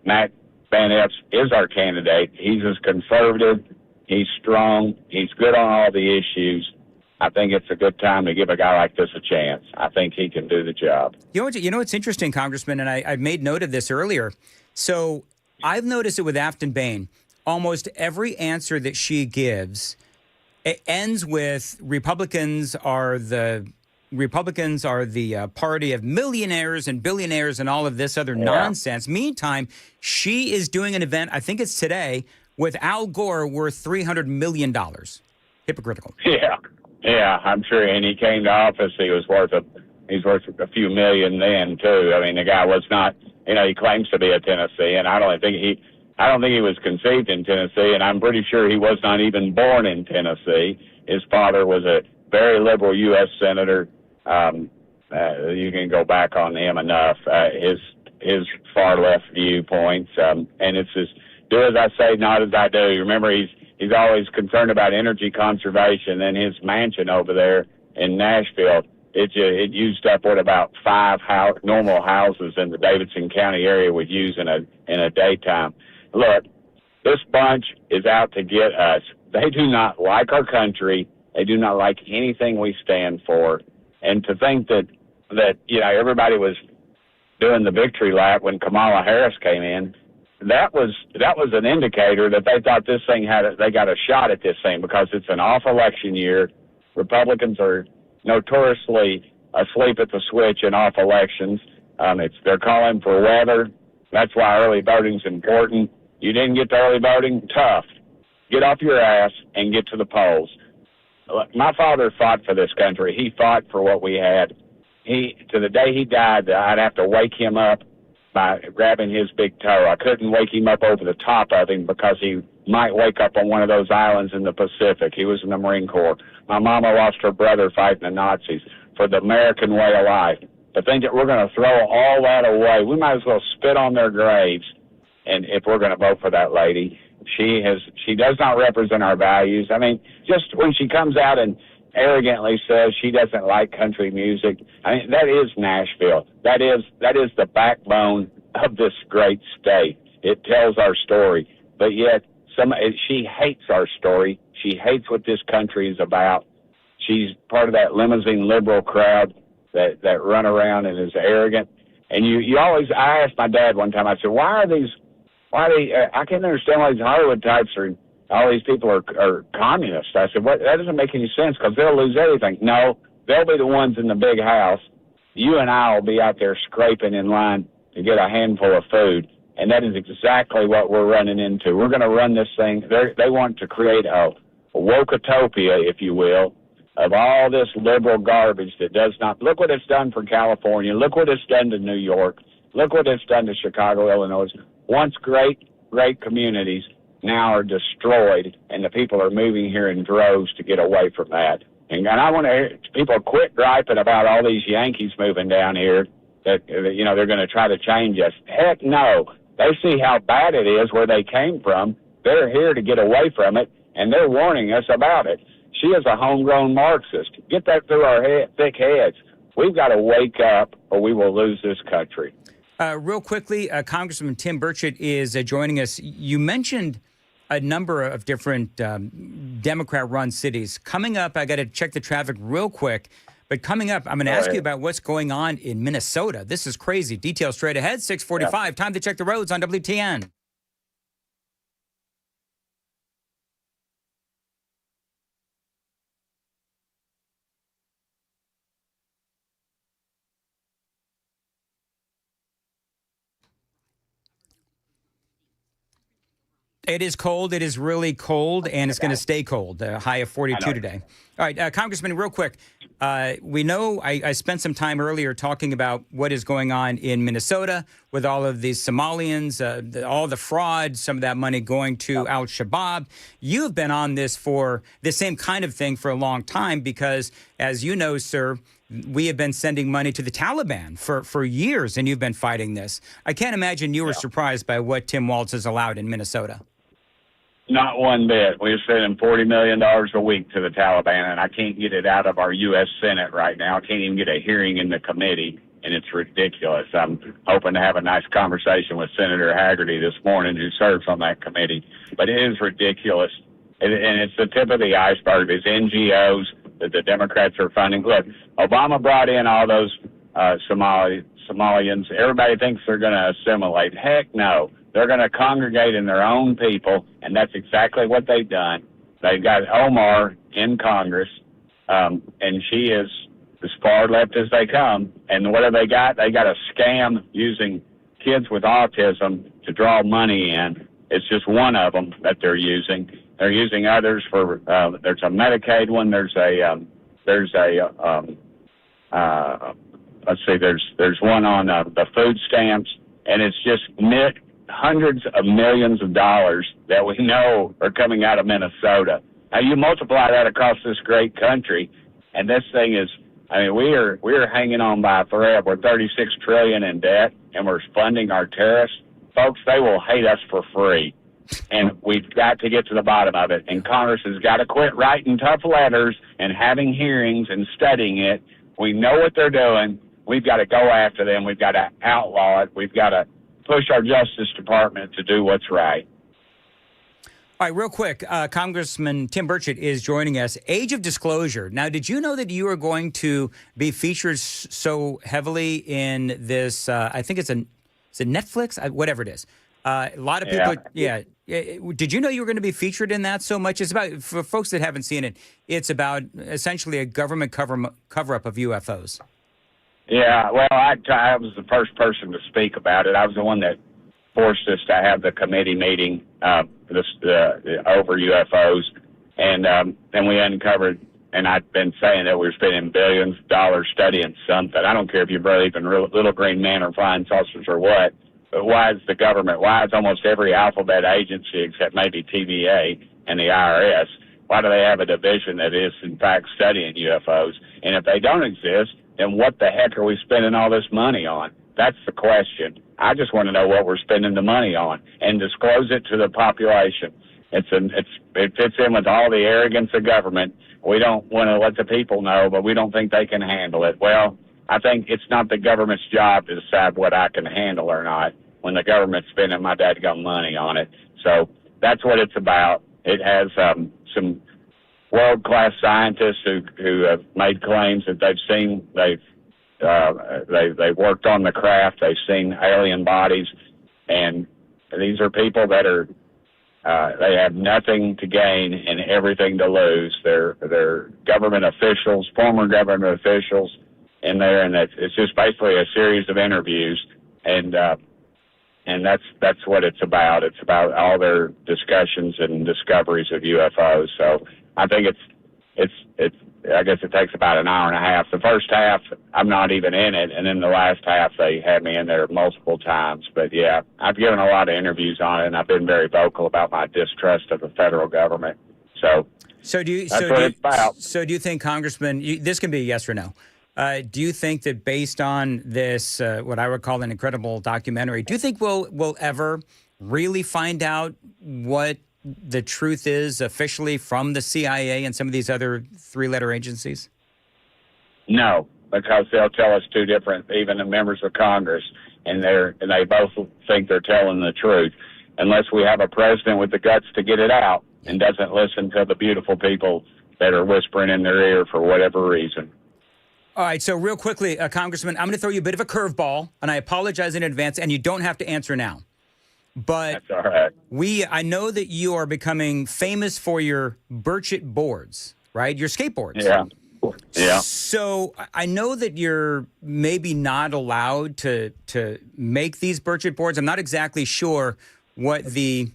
Matt Van Epps is our candidate. He's as conservative. He's strong. He's good on all the issues. I think it's a good time to give a guy like this a chance. I think he can do the job. You know what's interesting, Congressman, and I've made note of this earlier. So I've noticed it with Afton Bain. Almost every answer that she gives, it ends with Republicans are the party of millionaires and billionaires and all of this other nonsense. Meantime, she is doing an event, I think it's today, with Al Gore worth $300 million. hypocritical. Yeah, I'm sure. And he came to office. He's worth a few million then too. I mean, the guy was not. He claims to be a Tennessean. I don't think he was conceived in Tennessee, and I'm pretty sure he was not even born in Tennessee. His father was a very liberal U.S. senator. You can go back on him enough. His far left viewpoints, and it's just do as I say, not as I do. Remember, he's always concerned about energy conservation, and his mansion over there in Nashville, it used up what about 5 normal houses in the Davidson County area would use in a daytime. Look, this bunch is out to get us. They do not like our country. They do not like anything we stand for. And to think that everybody was doing the victory lap when Kamala Harris came in, that was an indicator that they thought this thing they got a shot at this thing, because it's an off election year. Republicans are notoriously asleep at the switch in off elections. They're calling for weather. That's why early voting's important. You didn't get to early voting? Tough. Get off your ass and get to the polls. Look, my father fought for this country. He fought for what we had. To the day he died, I'd have to wake him up by grabbing his big toe. I couldn't wake him up over the top of him because he might wake up on one of those islands in the Pacific. He was in the Marine Corps. My mama lost her brother fighting the Nazis for the American way of life. To think that we're going to throw all that away, we might as well spit on their graves. And if we're going to vote for that lady, she does not represent our values. I mean, just when she comes out and arrogantly says she doesn't like country music, I mean, that is Nashville. That is the backbone of this great state. It tells our story, but yet she hates our story. She hates what this country is about. She's part of that limousine liberal crowd that run around and is arrogant. And I asked my dad one time, I said, I can't understand why these Hollywood types all these people are communists. I said, that doesn't make any sense, because they'll lose everything. No, they'll be the ones in the big house. You and I will be out there scraping in line to get a handful of food. And that is exactly what we're running into. We're going to run this thing. They want to create a woke-utopia, if you will, of all this liberal garbage that does not. Look what it's done for California. Look what it's done to New York. Look what it's done to Chicago, Illinois. Once great communities now are destroyed, and the people are moving here in droves to get away from that. And I want to hear people quit griping about all these Yankees moving down here, that they're going to try to change us. Heck no. They see how bad it is where they came from. They're here to get away from it, and they're warning us about it. She is a homegrown Marxist. Get that through our thick heads. We've got to wake up, or we will lose this country. Real quickly, Congressman Tim Burchett is joining us. You mentioned a number of different Democrat-run cities. Coming up, I got to check the traffic real quick. But coming up, I'm going to ask you about what's going on in Minnesota. This is crazy. Details straight ahead, 6:45. Yeah. Time to check the roads on WTN. It is cold. It is really cold, and it's going to stay cold. A high of 42 today. All right, Congressman, real quick. We know I spent some time earlier talking about what is going on in Minnesota with all of these Somalians, all the fraud, some of that money going to Al-Shabaab. You've been on this for the same kind of thing for a long time because, as you know, sir, we have been sending money to the Taliban for years, and you've been fighting this. I can't imagine you were surprised by what Tim Walz has allowed in Minnesota. Not one bit. We're sending $40 million a week to the Taliban, and I can't get it out of our U.S. Senate right now. I can't even get a hearing in the committee, and it's ridiculous. I'm hoping to have a nice conversation with Senator Haggerty this morning, who serves on that committee. But it is ridiculous, and it's the tip of the iceberg. These NGOs that the Democrats are funding. Look, Obama brought in all those Somalians. Everybody thinks they're going to assimilate. Heck no. They're going to congregate in their own people, and that's exactly what they've done. They've got Omar in Congress, and she is as far left as they come. And what have they got? They got a scam using kids with autism to draw money in. It's just one of them that they're using. They're using others for. There's a Medicaid one. There's a let's see. There's one on the food stamps, and it's just hundreds of millions of dollars that we know are coming out of Minnesota. Now you multiply that across this great country, and this thing is. I mean, we are hanging on by a thread. We're $36 trillion in debt, and we're funding our terrorists. Folks, they will hate us for free, and we've got to get to the bottom of it. And Congress has got to quit writing tough letters and having hearings and studying it. We know what they're doing. We've got to go after them. We've got to outlaw it. We've got to push our Justice Department to do what's right. All right, real quick, Congressman Tim Burchett is joining us. Age of disclosure. Now, did you know that you are going to be featured so heavily in this? I think is it Netflix? Whatever it is. A lot of people. Yeah. Did you know you were going to be featured in that so much? It's about, for folks that haven't seen it, it's about essentially a government cover-up of UFOs. Yeah, well, I was the first person to speak about it. I was the one that forced us to have the committee meeting over UFOs, and we uncovered. And I've been saying that we're spending billions of dollars studying something. I don't care if you believe in little green men or flying saucers or what. But why is the government? Why is almost every alphabet agency except maybe TVA and the IRS? Why do they have a division that is in fact studying UFOs? And if they don't exist, then what the heck are we spending all this money on? That's the question. I just want to know what we're spending the money on and disclose it to the population. It fits in with all the arrogance of government. We don't want to let the people know, but we don't think they can handle it. Well, I think it's not the government's job to decide what I can handle or not when the government's spending my dadgum money on it. So that's what it's about. It has some world-class scientists who have made claims that they've worked on the craft. They've seen alien bodies, and these are people that are they have nothing to gain and everything to lose. They're government officials, former government officials in there, and it's just basically a series of interviews, and that's what it's about. It's about all their discussions and discoveries of UFOs. So I think I guess it takes about an hour and a half. The first half, I'm not even in it, and then the last half, they had me in there multiple times. But yeah, I've given a lot of interviews on it, and I've been very vocal about my distrust of the federal government. So do you think, Congressman, this can be a yes or no. Do you think that based on this, what I would call an incredible documentary, do you think we'll ever really find out what the truth is officially from the CIA and some of these other three-letter agencies? No, because they'll tell us two different, even the members of Congress, and they both think they're telling the truth, unless we have a president with the guts to get it out and doesn't listen to the beautiful people that are whispering in their ear for whatever reason. All right, so real quickly, Congressman, I'm going to throw you a bit of a curveball, and I apologize in advance, and you don't have to answer now. But that's all right. I know that you are becoming famous for your Burchett boards, right? Your skateboards. Yeah. So I know that you're maybe not allowed to make these Burchett boards. I'm not exactly sure what the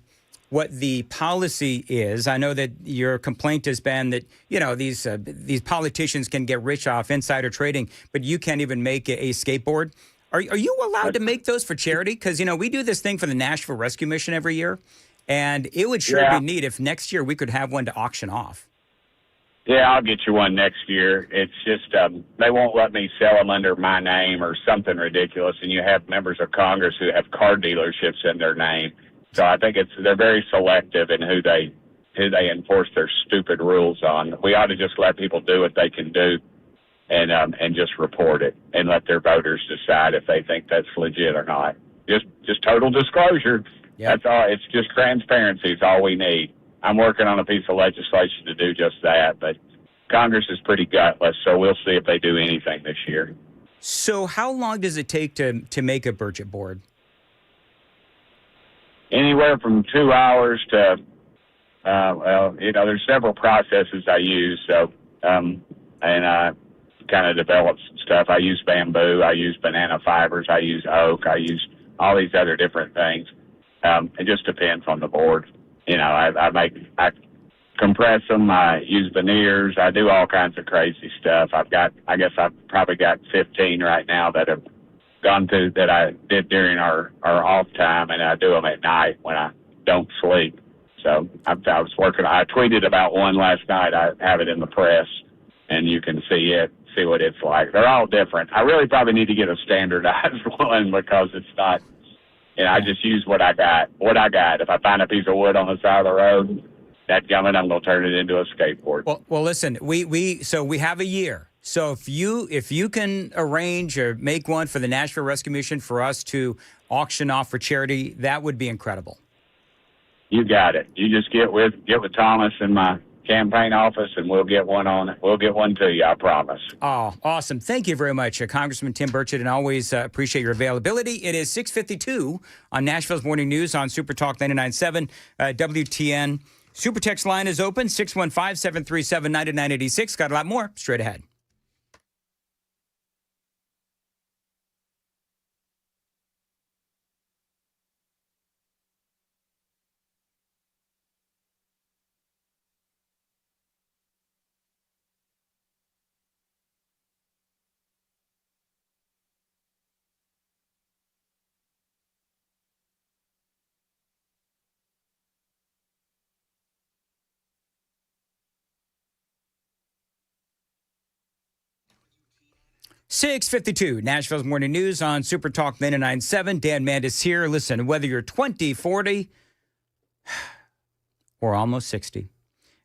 policy is. I know that your complaint has been that, these politicians can get rich off insider trading, but you can't even make a skateboard. Are you allowed to make those for charity? Because, we do this thing for the Nashville Rescue Mission every year, and it would sure be neat if next year we could have one to auction off. Yeah, I'll get you one next year. It's just they won't let me sell them under my name or something ridiculous, and you have members of Congress who have car dealerships in their name. So I think they're very selective in who they enforce their stupid rules on. We ought to just let people do what they can do. And just report it and let their voters decide if they think that's legit or not. Just total disclosure. Yep. That's all. It's just transparency is all we need. I'm working on a piece of legislation to do just that, but Congress is pretty gutless, so we'll see if they do anything this year. So how long does it take to make a Burchett board? Anywhere from 2 hours to, there's several processes I use, so, kind of develop some stuff. I use bamboo, I use banana fibers, I use oak, I use all these other different things. It just depends on the board. I compress them. I use veneers. I do all kinds of crazy stuff. I guess I've probably got 15 right now that have gone through that I did during our off time, and I do them at night when I don't sleep. So I was working. I tweeted about one last night. I have it in the press, and you can see what it's like. They're all different. I really probably need to get a standardized one because it's not. I just use what I got. If I find a piece of wood on the side of the road, I'm going to turn it into a skateboard. Well, listen, we have a year. So if you can arrange or make one for the Nashville Rescue Mission for us to auction off for charity, that would be incredible. You got it. You just get with Thomas in my campaign office, and we'll get one on it. We'll get one to you, I promise. Oh, awesome. Thank you very much, Congressman Tim Burchett, and always appreciate your availability. It is 6:52 on Nashville's Morning News on Super Talk 99.7 WTN. Super text line is open, 615-737-9986. Got a lot more straight ahead. .652, Nashville's Morning News on Super Talk 99.7. Dan Mandis here. Listen, whether you're 20, 40, or almost 60,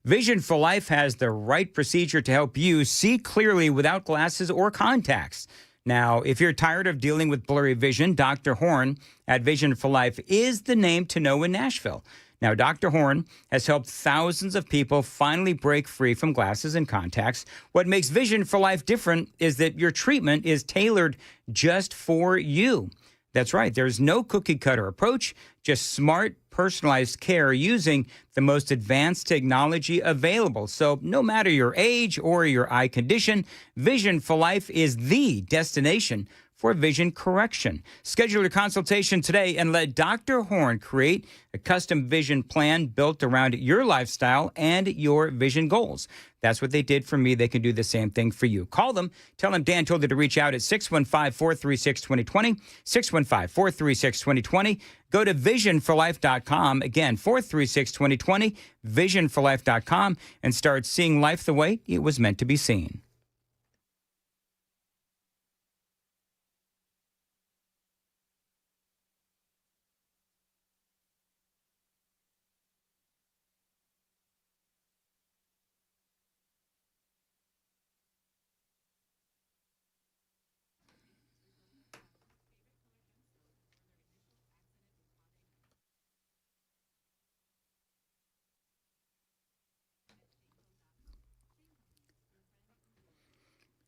Vision for Life has the right procedure to help you see clearly without glasses or contacts. Now, if you're tired of dealing with blurry vision, Dr. Horn at Vision for Life is the name to know in Nashville. Now, Dr. Horn has helped thousands of people finally break free from glasses and contacts. What makes Vision for Life different is that your treatment is tailored just for you. That's right. There's no cookie cutter approach, just smart, personalized care using the most advanced technology available. So no matter your age or your eye condition, Vision for Life is the destination for vision correction. Schedule your consultation today and let Dr. Horn create a custom vision plan built around your lifestyle and your vision goals. That's what they did for me. They can do the same thing for you. Call them. Tell them Dan told you to reach out at 615-436-2020, 615-436-2020. Go to visionforlife.com. Again, 436-2020, visionforlife.com, and start seeing life the way it was meant to be seen.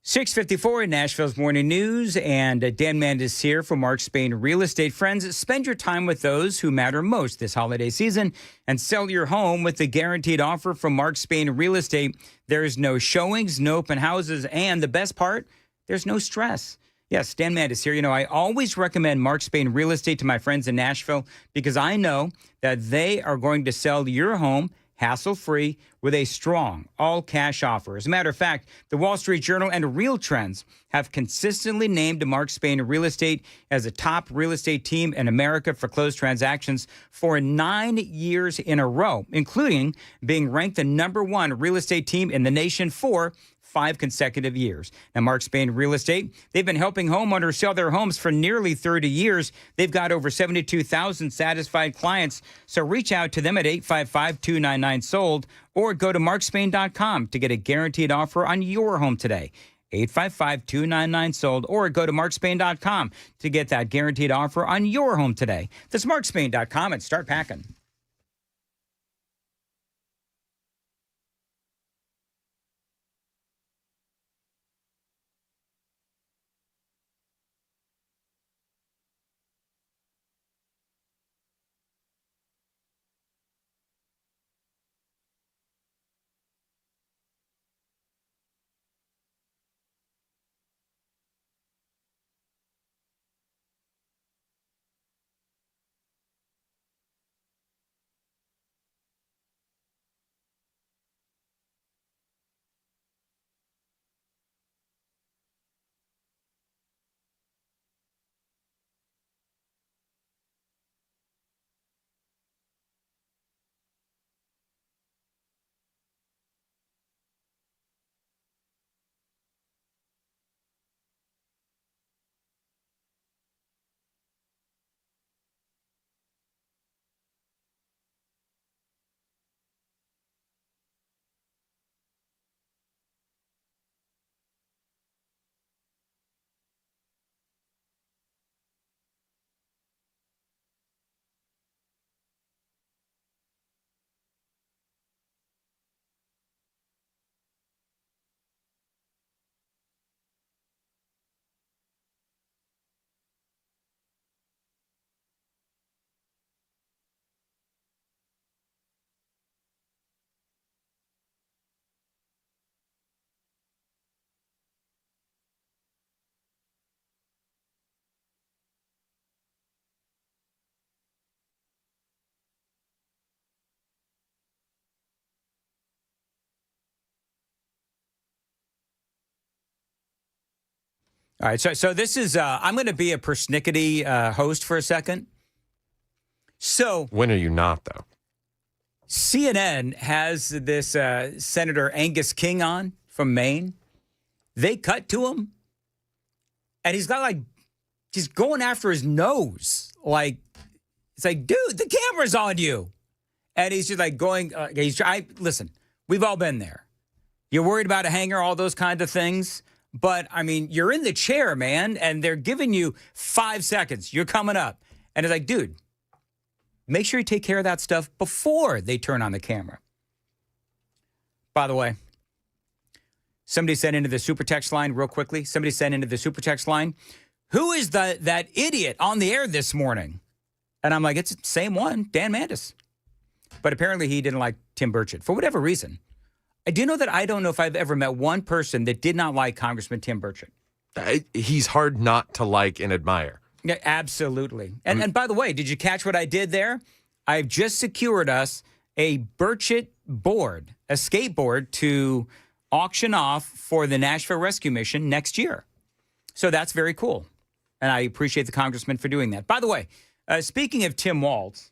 .654 in Nashville's Morning News, and Dan Mandis here for Mark Spain Real Estate. Friends, spend your time with those who matter most this holiday season and sell your home with the guaranteed offer from Mark Spain Real Estate. There's no showings, no open houses, and the best part, there's no stress. Yes, Dan Mandis here. I always recommend Mark Spain Real Estate to my friends in Nashville because I know that they are going to sell your home hassle-free with a strong all-cash offer. As a matter of fact, the Wall Street Journal and Real Trends have consistently named Mark Spain Real Estate as a top real estate team in America for closed transactions for 9 years in a row, including being ranked the #1 real estate team in the nation for 5 consecutive years. Now, Mark Spain Real Estate, they've been helping homeowners sell their homes for nearly 30 years. They've got over 72,000 satisfied clients. So reach out to them at 855-299-SOLD or go to markspain.com to get a guaranteed offer on your home today. 855-299-SOLD or go to markspain.com to get that guaranteed offer on your home today. That's markspain.com and start packing. All right, so this is, I'm going to be a persnickety host for a second. So when are you not, though? CNN has this Senator Angus King on from Maine. They cut to him, and he's got he's going after his nose. It's like, dude, the camera's on you. And he's just going, listen, we've all been there. You're worried about a hanger, all those kinds of things. But, I mean, you're in the chair, man, and they're giving you 5 seconds. You're coming up. And it's like, dude, make sure you take care of that stuff before they turn on the camera. By the way, somebody sent into the super text line real quickly. Who is that idiot on the air this morning? And I'm like, it's the same one, Dan Mandis. But apparently he didn't like Tim Burchett for whatever reason. I do know that I don't know if I've ever met one person that did not like Congressman Tim Burchett. He's hard not to like and admire. Yeah, absolutely. And by the way, did you catch what I did there? I've just secured us a Burchett board, a skateboard to auction off for the Nashville Rescue Mission next year. So that's very cool. And I appreciate the congressman for doing that. By the way, speaking of Tim Walz,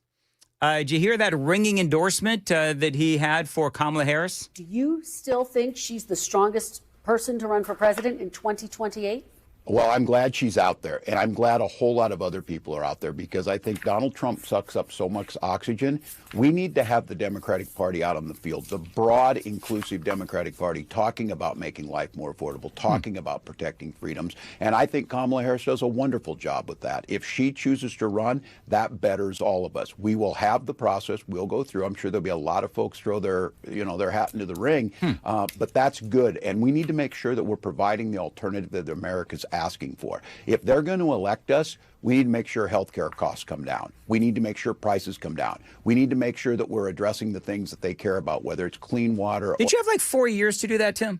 did you hear that ringing endorsement that he had for Kamala Harris? Do you still think she's the strongest person to run for president in 2028? Well, I'm glad she's out there, and I'm glad a whole lot of other people are out there because I think Donald Trump sucks up so much oxygen. We need to have the Democratic Party out on the field, the broad, inclusive Democratic Party talking about making life more affordable, talking about protecting freedoms. And I think Kamala Harris does a wonderful job with that. If she chooses to run, that betters all of us. We will have the process. We'll go through. I'm sure there'll be a lot of folks throw their hat into the ring, but that's good. And we need to make sure that we're providing the alternative that America's asking for. If they're going to elect us, we need to make sure healthcare costs come down. We need to make sure prices come down. We need to make sure that we're addressing the things that they care about, whether it's clean water. Did you have 4 years to do that, Tim?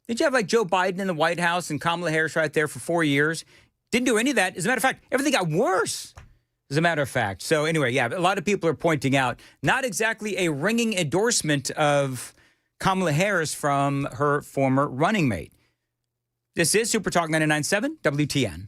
Did you have Joe Biden in the White House and Kamala Harris right there for 4 years? Didn't do any of that. As a matter of fact, everything got worse. As a matter of fact. So anyway, yeah, a lot of people are pointing out not exactly a ringing endorsement of Kamala Harris from her former running mate. This is Super Talk 99.7 WTN.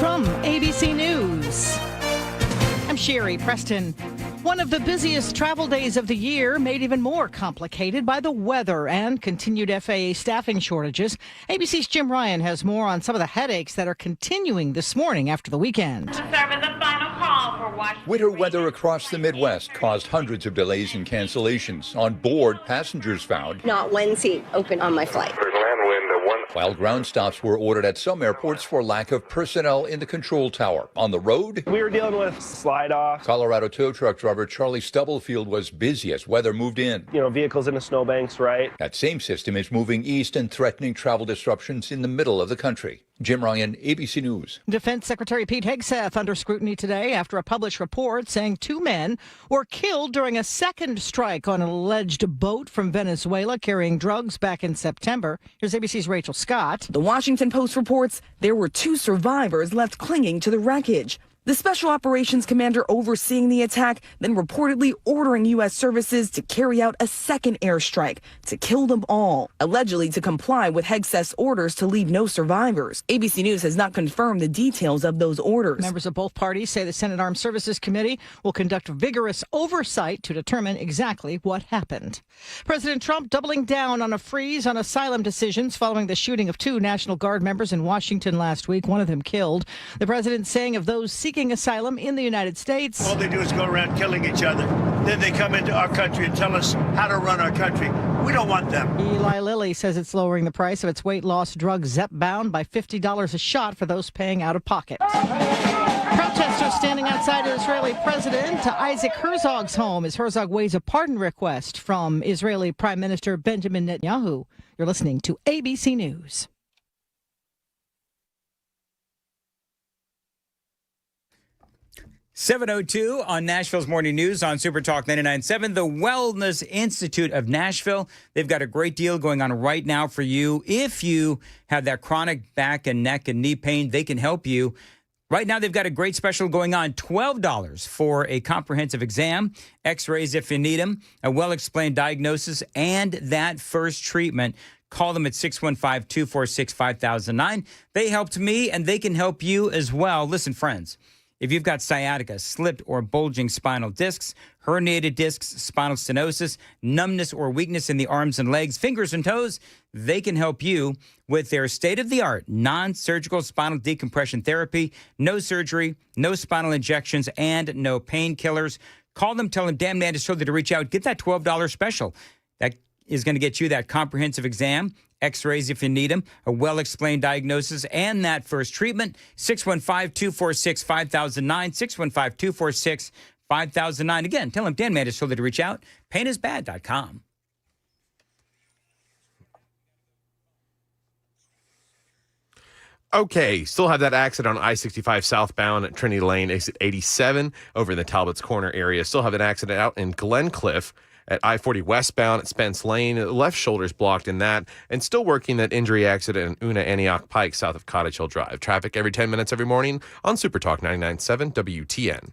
From ABC News, I'm Sherry Preston. One of the busiest travel days of the year made even more complicated by the weather and continued FAA staffing shortages. ABC's Jim Ryan has more on some of the headaches that are continuing this morning after the weekend. Winter weather across the Midwest caused hundreds of delays and cancellations. On board, passengers found not one seat open on my flight. While ground stops were ordered at some airports for lack of personnel in the control tower. On the road, we were dealing with slide-offs. Colorado tow truck driver Charlie Stubblefield was busy as weather moved in. Vehicles in the snowbanks, right? That same system is moving east and threatening travel disruptions in the middle of the country. Jim Ryan, ABC News. Defense Secretary Pete Hegseth under scrutiny today after a published report saying 2 men were killed during a second strike on an alleged boat from Venezuela carrying drugs back in September. Here's ABC's Rachel Scott. The Washington Post reports there were 2 survivors left clinging to the wreckage. The Special Operations Commander overseeing the attack, then reportedly ordering U.S. services to carry out a second airstrike to kill them all, allegedly to comply with Hegseth's orders to leave no survivors. ABC News has not confirmed the details of those orders. Members of both parties say the Senate Armed Services Committee will conduct vigorous oversight to determine exactly what happened. President Trump doubling down on a freeze on asylum decisions following the shooting of 2 National Guard members in Washington last week, one of them killed. The president saying of those seeking asylum in the United States, all they do is go around killing each other. Then they come into our country and tell us how to run our country. We don't want them. Eli Lilly says it's lowering the price of its weight loss drug Zepbound by $50 a shot for those paying out of pocket. Protesters standing outside Israeli President Isaac Herzog's home as Herzog weighs a pardon request from Israeli Prime Minister Benjamin Netanyahu. You're listening to ABC News. 7:02 on Nashville's Morning News on Super Talk 99.7. The Wellness Institute of Nashville. They've got a great deal going on right now for you. If you have that chronic back and neck and knee pain, they can help you. Right now, they've got a great special going on, $12 for a comprehensive exam, x-rays if you need them, a well-explained diagnosis, and that first treatment. Call them at 615-246-5009. They helped me, and they can help you as well. Listen, friends. If you've got sciatica, slipped or bulging spinal discs, herniated discs, spinal stenosis, numbness or weakness in the arms and legs, fingers and toes, they can help you with their state-of-the-art non-surgical spinal decompression therapy, no surgery, no spinal injections, and no painkillers. Call them, tell them Dan Mandis told you to reach out. Get that $12 special. That is going to get you that comprehensive exam, x-rays if you need them, a well-explained diagnosis, and that first treatment. 615-246-5009, 615-246-5009. Again, tell them Dan Mandis told you to reach out. Painisbad.com. Okay, still have that accident on I-65 southbound at Trinity Lane, exit 87 over in the Talbot's Corner area. Still have an accident out in Glencliff at I-40 westbound at Spence Lane. The left shoulder's blocked in that. And still working that injury accident in Una Antioch Pike south of Cottage Hill Drive. Traffic every 10 minutes every morning on Super Talk 99.7 WTN.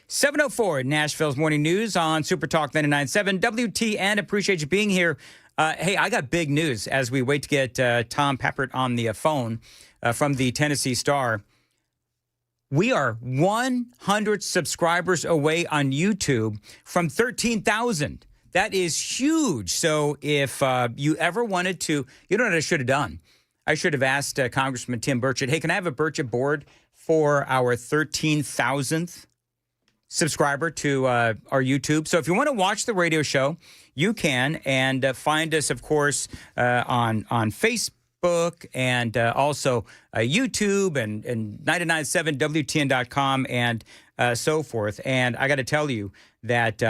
.704 Nashville's Morning News on Super Talk 99.7 WTN. Appreciate you being here. Hey, I got big news as we wait to get Tom Pappert on the phone from the Tennessee Star. We are 100 subscribers away on YouTube from 13,000. That is huge. So if you ever wanted to, you know what I should have done? I should have asked Congressman Tim Burchett, hey, can I have a Burchett board for our 13,000th subscriber to our YouTube? So if you want to watch the radio show, you can, and find us, of course, on Facebook and also YouTube and 997WTN.com and so forth. And I got to tell you that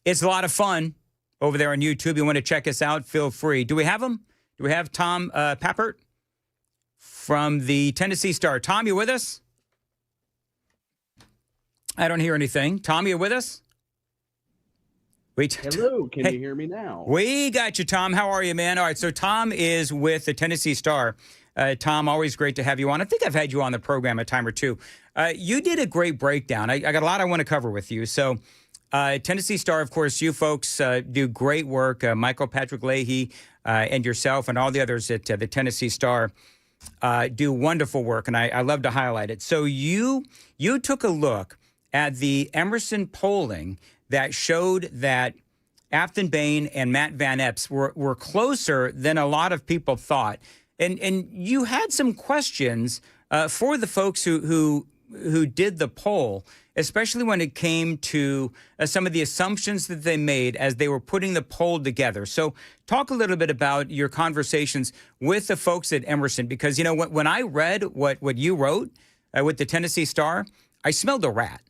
it's a lot of fun over there on YouTube. You want to check us out, feel free. Do we have him? Do we have Tom Pappert from the Tennessee Star? Tom, you with us? I don't hear anything. Tom, you with us? Hello, can you hear me now? We got you, Tom. How are you, man? All right, so Tom is with the Tennessee Star. Tom, always great to have you on. I think I've had you on the program a time or two. You did a great breakdown. I got a lot I want to cover with you. So Tennessee Star, of course, you folks do great work. Michael Patrick Leahy and yourself and all the others at the Tennessee Star do wonderful work, and I love to highlight it. So you took a look at the Emerson polling that showed that Afton Bain and Matt Van Epps were closer than a lot of people thought. And you had some questions for the folks who did the poll, especially when it came to some of the assumptions that they made as they were putting the poll together. So talk a little bit about your conversations with the folks at Emerson, because, you know, when I read what you wrote with the Tennessee Star, I smelled a rat.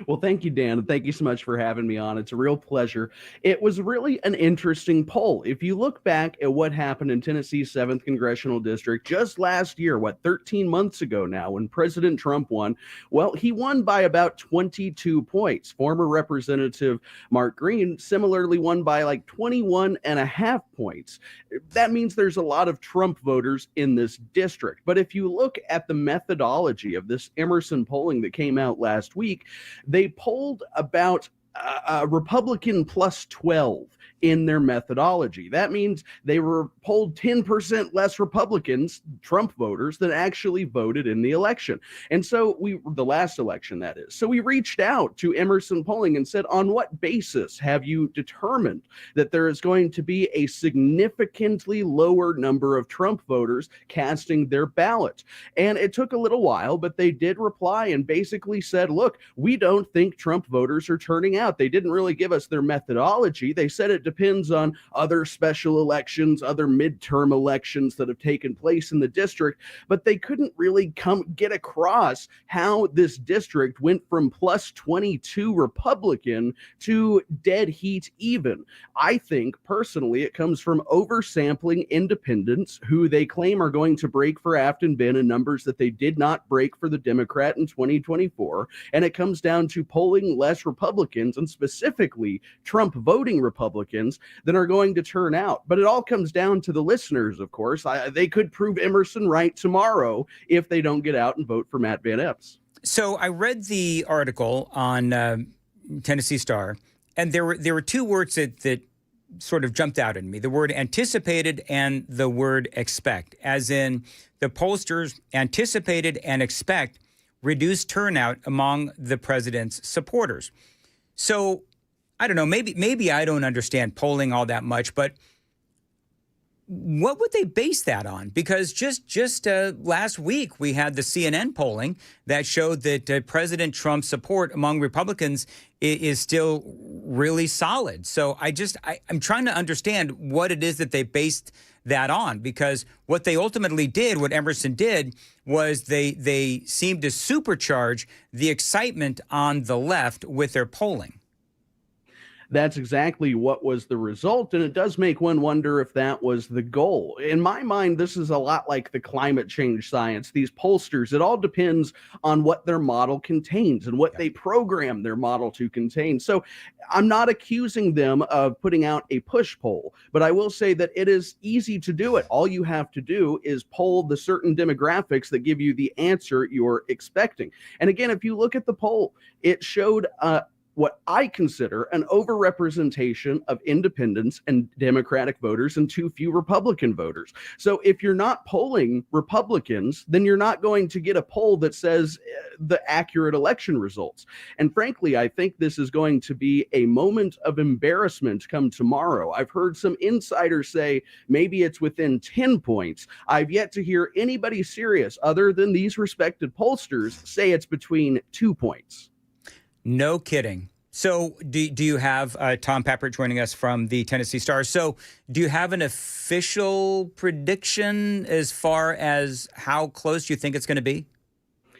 Well, thank you, Dan, and thank you so much for having me on. It's a real pleasure. It was really an interesting poll. If you look back at what happened in Tennessee's 7th Congressional District just last year, 13 months ago now, when President Trump won, well, he won by about 22 points. Former Representative Mark Green similarly won by like 21 and a half points. That means there's a lot of Trump voters in this district. But if you look at the methodology of this Emerson polling that came out last week, they polled about a Republican plus 12 in their methodology. That means they were polled 10% less Republicans, Trump voters, than actually voted in the election. And so the last election, that is. So we reached out to Emerson Polling and said, on what basis have you determined that there is going to be a significantly lower number of Trump voters casting their ballot? And it took a little while, but they did reply and basically said, look, we don't think Trump voters are turning out. They didn't really give us their methodology. They said it depends on other special elections, other midterm elections that have taken place in the district, but they couldn't really get across how this district went from plus 22 Republican to dead heat even. I think personally it comes from oversampling independents who they claim are going to break for Afton Benn in numbers that they did not break for the Democrat in 2024, and it comes down to polling less Republicans, and specifically Trump voting Republicans, that are going to turn out. But it all comes down to the listeners, of course. They could prove Emerson right tomorrow if they don't get out and vote for Matt Van Epps. So I read the article on Tennessee Star, and there were two words that sort of jumped out at me: the word anticipated and the word expect, as in the pollsters anticipated and expect reduced turnout among the president's supporters. So I don't know, maybe I don't understand polling all that much, but what would they base that on? Because just last week we had the CNN polling that showed that President Trump's support among Republicans is still really solid. So I'm trying to understand what it is that they based that on, because what they ultimately did, what Emerson did, was they seemed to supercharge the excitement on the left with their polling. That's exactly what was the result, and it does make one wonder if that was the goal. In my mind, this is a lot like the climate change science. These pollsters, it all depends on what their model contains and what they program their model to contain. So I'm not accusing them of putting out a push poll, but I will say that it is easy to do it. All you have to do is poll the certain demographics that give you the answer you're expecting. And again, if you look at the poll, it showed what I consider an overrepresentation of independents and Democratic voters and too few Republican voters. So if you're not polling Republicans, then you're not going to get a poll that says the accurate election results. And frankly, I think this is going to be a moment of embarrassment come tomorrow. I've heard some insiders say maybe it's within 10 points. I've yet to hear anybody serious other than these respected pollsters say it's between 2 points. No kidding. So do you have Tom Pappert joining us from the Tennessee Star? So do you have an official prediction as far as how close you think it's going to be?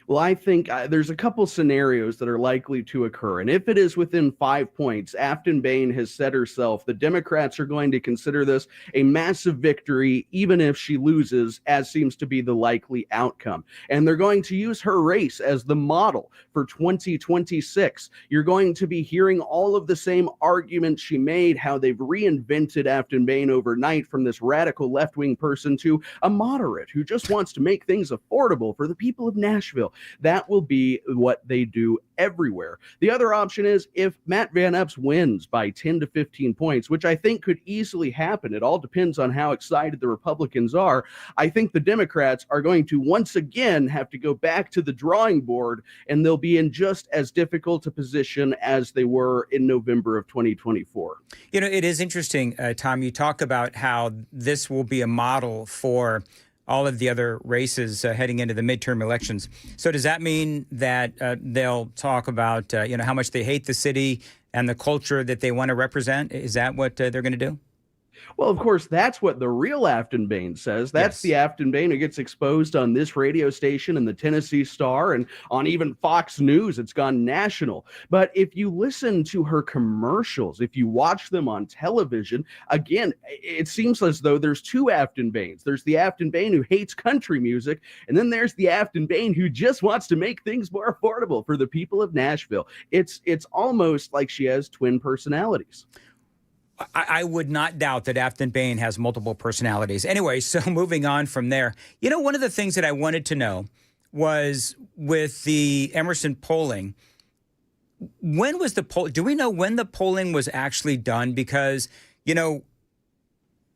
Well, I think there's a couple scenarios that are likely to occur. And if it is within 5 points, Afton Bain has said herself, the Democrats are going to consider this a massive victory, even if she loses, as seems to be the likely outcome. And they're going to use her race as the model for 2026. You're going to be hearing all of the same arguments she made, how they've reinvented Afton Bain overnight from this radical left-wing person to a moderate who just wants to make things affordable for the people of Nashville. That will be what they do everywhere. The other option is if Matt Van Epps wins by 10 to 15 points, which I think could easily happen. It all depends on how excited the Republicans are. I think the Democrats are going to once again have to go back to the drawing board, and they'll be in just as difficult a position as they were in November of 2024. You know, it is interesting, Tom, you talk about how this will be a model for all of the other races heading into the midterm elections. So does that mean that they'll talk about, how much they hate the city and the culture that they want to represent? Is that what they're going to do? Well, of course, that's what the real Afton Bain says. That's the Afton Bain who gets exposed on this radio station and the Tennessee Star and on even Fox News. It's gone national. But if you listen to her commercials, if you watch them on television, again, it seems as though there's two Afton Bains. There's the Afton Bain who hates country music, and then there's the Afton Bain who just wants to make things more affordable for the people of Nashville. It's almost like she has twin personalities. I would not doubt that Afton Bain has multiple personalities. Anyway, so moving on from there, you know, one of the things that I wanted to know was with the Emerson polling, when was the poll? Do we know when the polling was actually done? Because, you know,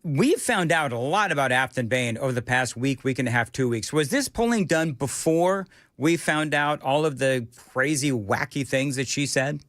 we've found out a lot about Afton Bain over the past week and a half, 2 weeks. Was this polling done before we found out all of the crazy, wacky things that she said?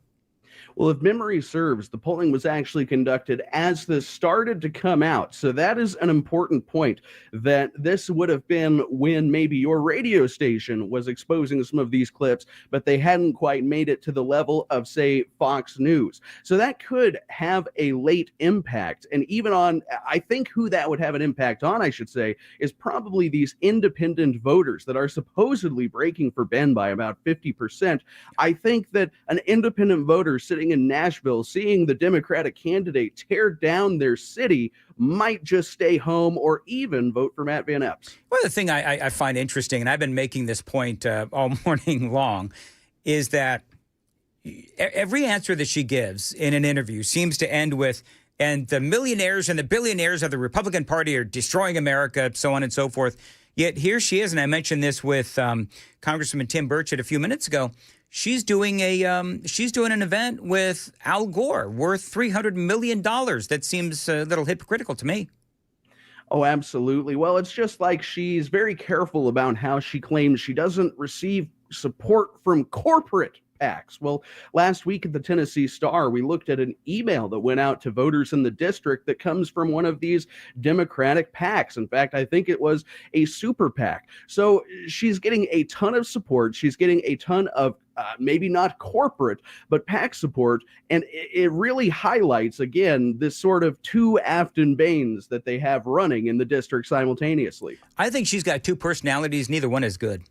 Well, if memory serves, the polling was actually conducted as this started to come out. So that is an important point, that this would have been when maybe your radio station was exposing some of these clips, but they hadn't quite made it to the level of, say, Fox News. So that could have a late impact. And even on, I think who that would have an impact on, I should say, is probably these independent voters that are supposedly breaking for Ben by about 50%. I think that an independent voter sitting in Nashville, seeing the Democratic candidate tear down their city, might just stay home or even vote for Matt Van Epps. Well, the thing I find interesting, and I've been making this point all morning long, is that every answer that she gives in an interview seems to end with, and the millionaires and the billionaires of the Republican Party are destroying America, so on and so forth. Yet here she is, and I mentioned this with Congressman Tim Burchett a few minutes ago. She's doing an event with Al Gore worth $300 million. That seems a little hypocritical to me. Oh, absolutely. Well, it's just like she's very careful about how she claims she doesn't receive support from corporate PACs. Well, last week at the Tennessee Star, we looked at an email that went out to voters in the district that comes from one of these Democratic PACs. In fact, I think it was a super PAC. So she's getting a ton of support. She's getting a ton of maybe not corporate, but PAC support. And it really highlights, again, this sort of two Afton Bains that they have running in the district simultaneously. I think she's got two personalities. Neither one is good.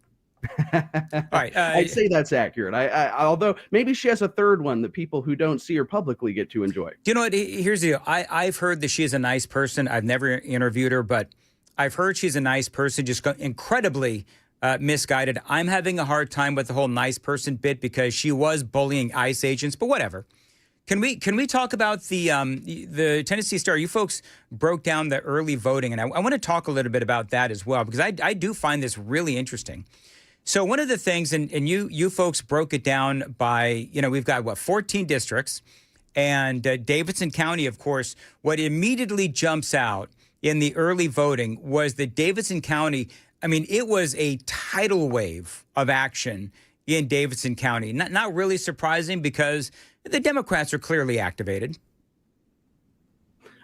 All right, I'd say that's accurate. Although maybe she has a third one that people who don't see her publicly get to enjoy. Do you know what? Here's the deal. I've heard that she is a nice person. I've never interviewed her, but I've heard she's a nice person, just incredibly misguided. I'm having a hard time with the whole nice person bit because she was bullying ICE agents, but whatever. Can we talk about the Tennessee Star? You folks broke down the early voting, and I want to talk a little bit about that as well, because I do find this really interesting. So one of the things, and you folks broke it down by, we've got, 14 districts, and Davidson County, of course, what immediately jumps out in the early voting was that Davidson County, it was a tidal wave of action in Davidson County. Not really surprising because the Democrats are clearly activated.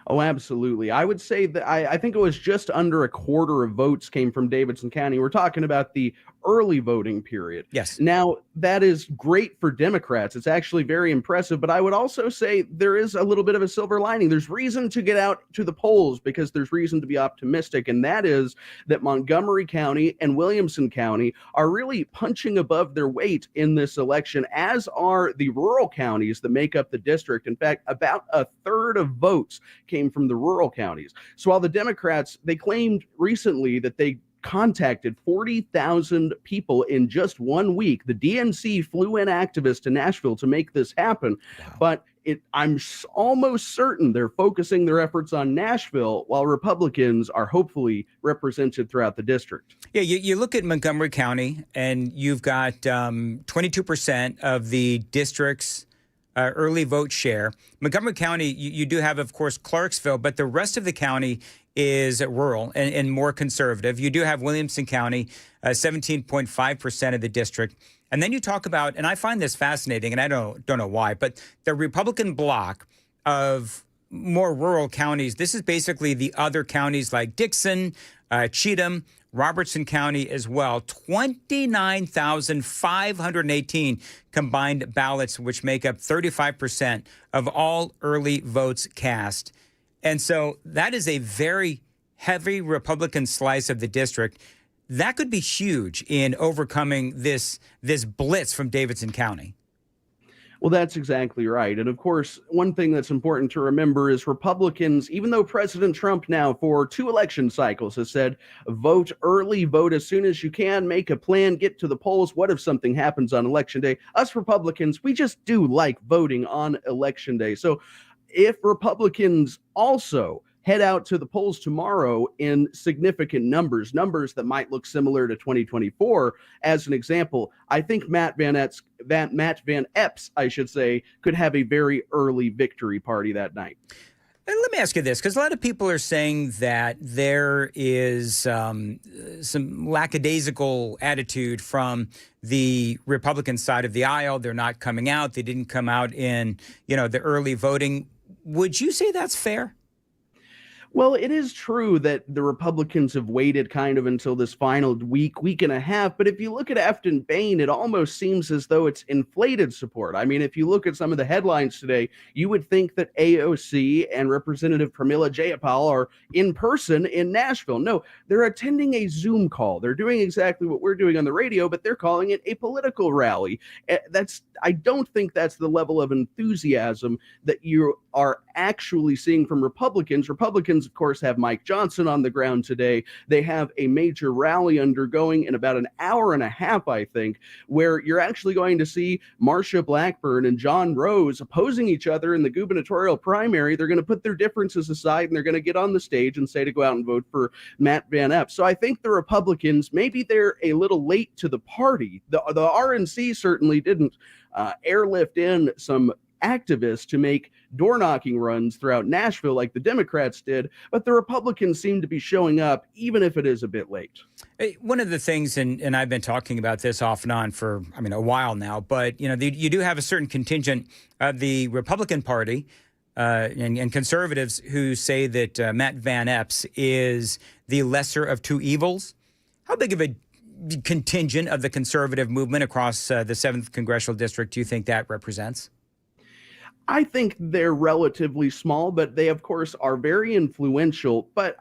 Oh, absolutely. I would say that I think it was just under a quarter of votes came from Davidson County. We're talking about the early voting period. Yes. Now, that is great for Democrats. It's actually very impressive. But I would also say there is a little bit of a silver lining. There's reason to get out to the polls because there's reason to be optimistic. And that is that Montgomery County and Williamson County are really punching above their weight in this election, as are the rural counties that make up the district. In fact, about a third of votes came from the rural counties. So while the Democrats, they claimed recently that they contacted 40,000 people in just 1 week. The DNC flew in activists to Nashville to make this happen. Wow. But I'm almost certain they're focusing their efforts on Nashville while Republicans are hopefully represented throughout the district. Yeah, you look at Montgomery County and you've got 22% of the district's early vote share. Montgomery County, you do have, of course, Clarksville, but the rest of the county is rural and more conservative. You do have Williamson County, 17.5% of the district. And then you talk about, and I find this fascinating, and I don't know why, but the Republican bloc of more rural counties, this is basically the other counties like Dixon, Cheatham, Robertson County as well, 29,518 combined ballots, which make up 35% of all early votes cast. And so that is a very heavy Republican slice of the district. That could be huge in overcoming this blitz from Davidson County. Well, that's exactly right. And of course, one thing that's important to remember is Republicans, even though President Trump now for 2 election cycles has said, vote early, vote as soon as you can, make a plan, get to the polls. What if something happens on election day? Us Republicans, we just do like voting on election day. So if Republicans also head out to the polls tomorrow in significant numbers that might look similar to 2024. As an example, I think Matt Van Epps, I should say, could have a very early victory party that night. And let me ask you this, because a lot of people are saying that there is some lackadaisical attitude from the Republican side of the aisle. They're not coming out. They didn't come out in, the early voting. Would you say that's fair? Well, it is true that the Republicans have waited kind of until this final week and a half. But if you look at Afton Bain, it almost seems as though it's inflated support. I mean, if you look at some of the headlines today, you would think that AOC and Representative Pramila Jayapal are in person in Nashville. No, they're attending a Zoom call. They're doing exactly what we're doing on the radio, but they're calling it a political rally. I don't think that's the level of enthusiasm that you are actually seeing from Republicans. Republicans, of course, have Mike Johnson on the ground today. They have a major rally undergoing in about an hour and a half, I think, where you're actually going to see Marsha Blackburn and John Rose opposing each other in the gubernatorial primary. They're going to put their differences aside and they're going to get on the stage and say to go out and vote for Matt Van Epps. So I think the Republicans, maybe they're a little late to the party. The RNC certainly didn't airlift in some activists to make door knocking runs throughout Nashville like the Democrats did, but the Republicans seem to be showing up even if it is a bit late. One of the things, and I've been talking about this off and on for, a while now, but, you do have a certain contingent of the Republican Party and conservatives who say that Matt Van Epps is the lesser of two evils. How big of a contingent of the conservative movement across the 7th Congressional District do you think that represents? I think they're relatively small, but they, of course, are very influential. But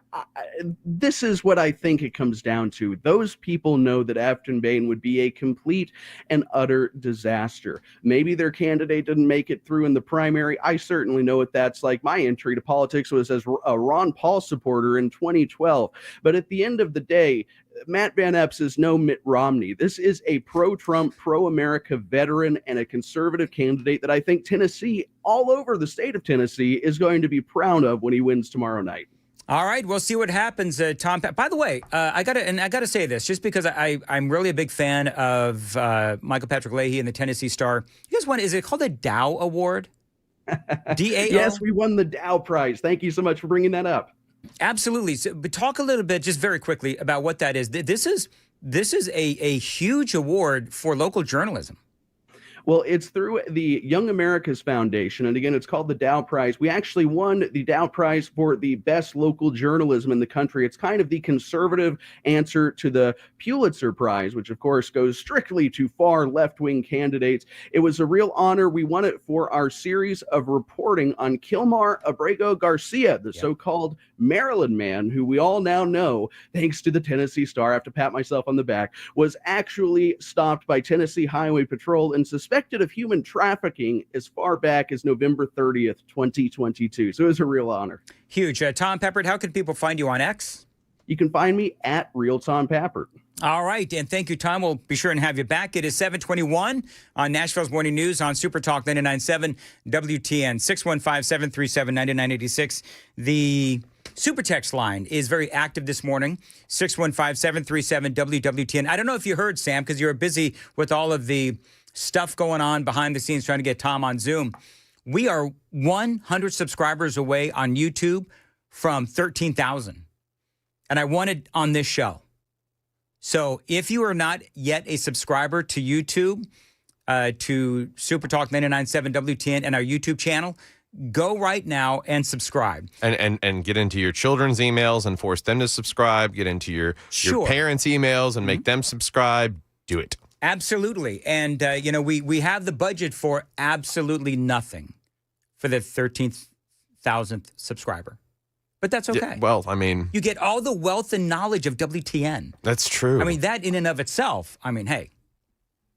this is what I think it comes down to. Those people know that Afton Bain would be a complete and utter disaster. Maybe their candidate didn't make it through in the primary. I certainly know what that's like. My entry to politics was as a Ron Paul supporter in 2012. But at the end of the day, Matt Van Epps is no Mitt Romney. This is a pro-Trump, pro-America veteran and a conservative candidate that I think Tennessee, all over the state of Tennessee, is going to be proud of when he wins tomorrow night. All right, we'll see what happens, Tom. By the way, I gotta say this, just because I'm really a big fan of Michael Patrick Leahy and the Tennessee Star. You guys won? Is it called the Dow Award? DAO? Yes, we won the Dow Prize. Thank you so much for bringing that up. Absolutely. So, but talk a little bit, just very quickly, about what that is. This is a huge award for local journalism. Well, it's through the Young America's Foundation. And again, it's called the Dow Prize. We actually won the Dow Prize for the best local journalism in the country. It's kind of the conservative answer to the Pulitzer Prize, which of course goes strictly to far left-wing candidates. It was a real honor. We won it for our series of reporting on Kilmar Abrego Garcia, the so-called Maryland man, who we all now know, thanks to the Tennessee Star, I have to pat myself on the back, was actually stopped by Tennessee Highway Patrol and suspected of human trafficking as far back as November 30th, 2022. So it was a real honor. Huge. Tom Peppert, how can people find you on X? You can find me at Real Tom Peppert. All right. And thank you, Tom. We'll be sure and have you back. It is 7:21 on Nashville's Morning News on Super Talk 99.7 WTN, 615-737-9986. The Super Text line is very active this morning, 615-737-WWTN. I don't know if you heard, Sam, because you're busy with all of the stuff going on behind the scenes trying to get Tom on Zoom. We are 100 subscribers away on YouTube from 13,000. And I wanted on this show. So if you are not yet a subscriber to YouTube, to Super Talk 99.7 WTN and our YouTube channel, go right now and subscribe. And get into your children's emails and force them to subscribe. Get into your parents' emails and make them subscribe. Do it. Absolutely. And, we have the budget for absolutely nothing for the 13,000th subscriber. But that's okay. Yeah, well, I mean, You get all the wealth and knowledge of WTN. that's true. I mean, that in and of itself, hey.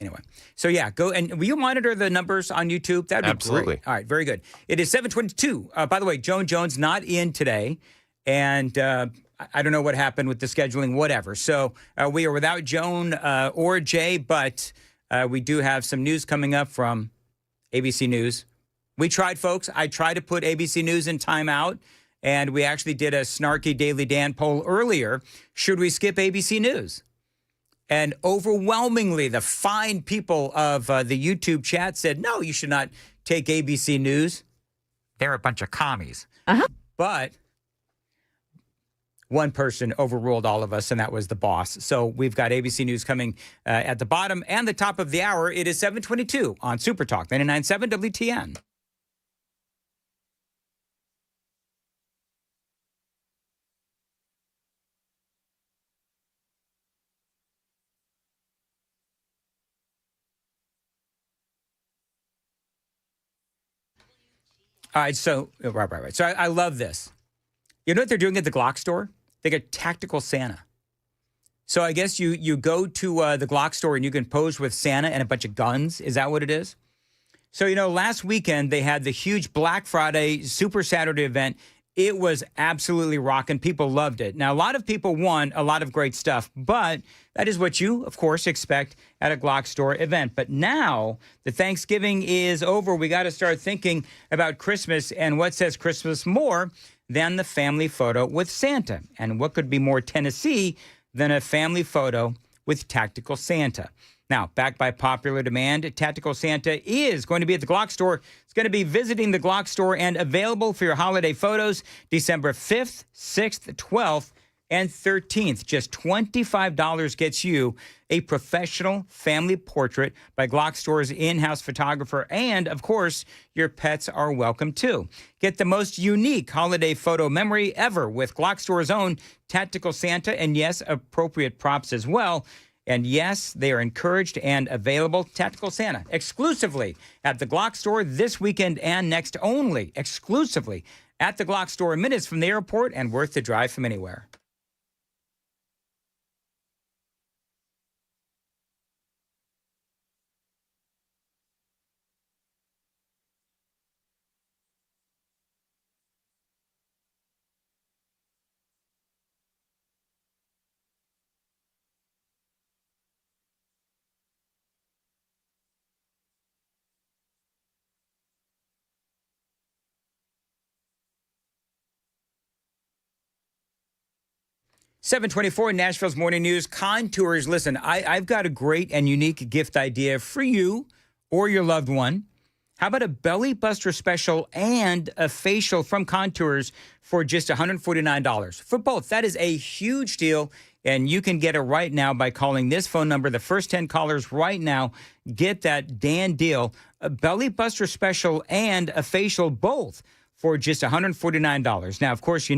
Anyway, so yeah, go and will you monitor the numbers on YouTube? That'd be Absolutely. great. All right, very good. It is 7:22. By the way, Joan Jones not in today, and I don't know what happened with the scheduling, whatever. So we are without Joan or Jay, but we do have some news coming up from ABC News. We tried, folks. I tried to put ABC News in timeout, and we actually did a snarky Daily Dan poll earlier. Should we skip ABC News? And overwhelmingly, the fine people of the YouTube chat said, no, you should not take ABC News. They're a bunch of commies. But one person overruled all of us, and that was the boss. So we've got ABC News coming at the bottom and the top of the hour. It is 7:22 on Super Talk 99.7 WTN. All right, so right. So I love this. You know what they're doing at the Glock store? They got Tactical Santa. So I guess you go to the Glock store and you can pose with Santa and a bunch of guns. Is that what it is? So, last weekend they had the huge Black Friday Super Saturday event. It was absolutely rocking. People loved it. Now, a lot of people won a lot of great stuff, but that is what you, of course, expect at a Glock store event. But now the Thanksgiving is over. We got to start thinking about Christmas, and what says Christmas more than the family photo with Santa? And what could be more Tennessee than a family photo with Tactical Santa? Now, backed by popular demand, Tactical Santa is going to be at the Glock store. It's going to be visiting the Glock store and available for your holiday photos December 5th, 6th, 12th, and 13th. Just $25 gets you a professional family portrait by Glock Store's in-house photographer. And, of course, your pets are welcome, too. Get the most unique holiday photo memory ever with Glock Store's own Tactical Santa and, yes, appropriate props as well. And yes, they are encouraged and available. Tactical Santa exclusively at the Glock store this weekend and next, only exclusively at the Glock store, minutes from the airport and worth the drive from anywhere. $7:24 Nashville's Morning News. Contours. Listen, I've got a great and unique gift idea for you or your loved one. How about a belly buster special and a facial from Contours for just $149 for both? That is a huge deal, and you can get it right now by calling this phone number. The first 10 callers right now get that Dan deal, a belly buster special and a facial, both for just $149. Now, of course,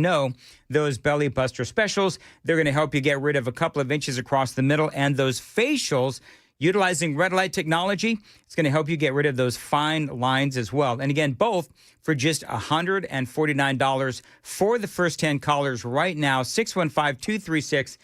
those belly buster specials, they're going to help you get rid of a couple of inches across the middle. And those facials, utilizing red light technology, it's going to help you get rid of those fine lines as well. And again, both for just $149 for the first 10 callers right now. 615-236-9960,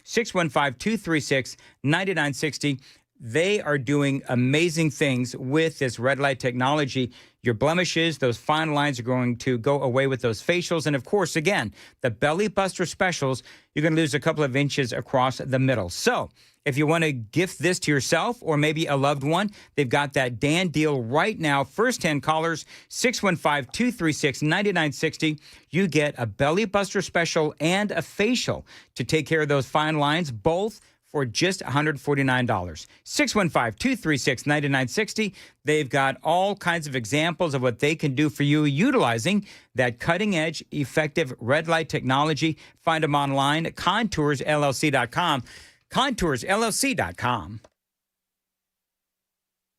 615-236-9960. They are doing amazing things with this red light technology. Your blemishes, those fine lines are going to go away with those facials. And of course, again, the belly buster specials, you're going to lose a couple of inches across the middle. So if you want to gift this to yourself or maybe a loved one, they've got that Dan deal right now. First 10 callers, 615-236-9960. You get a belly buster special and a facial to take care of those fine lines, both for just $149. 615-236-9960. They've got all kinds of examples of what they can do for you utilizing that cutting-edge, effective red light technology. Find them online at ContoursLLC.com. ContoursLLC.com.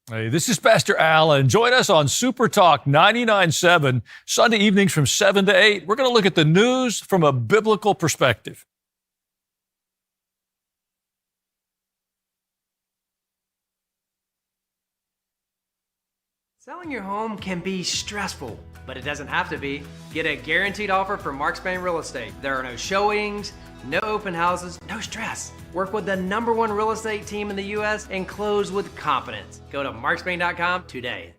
Hey, this is Pastor Al, and join us on Super Talk 99.7, Sunday evenings from 7 to 8. We're going to look at the news from a biblical perspective. Selling your home can be stressful, but it doesn't have to be. Get a guaranteed offer from Mark Spain Real Estate. There are no showings, no open houses, no stress. Work with the #1 real estate team in the U.S. and close with confidence. Go to markspain.com today.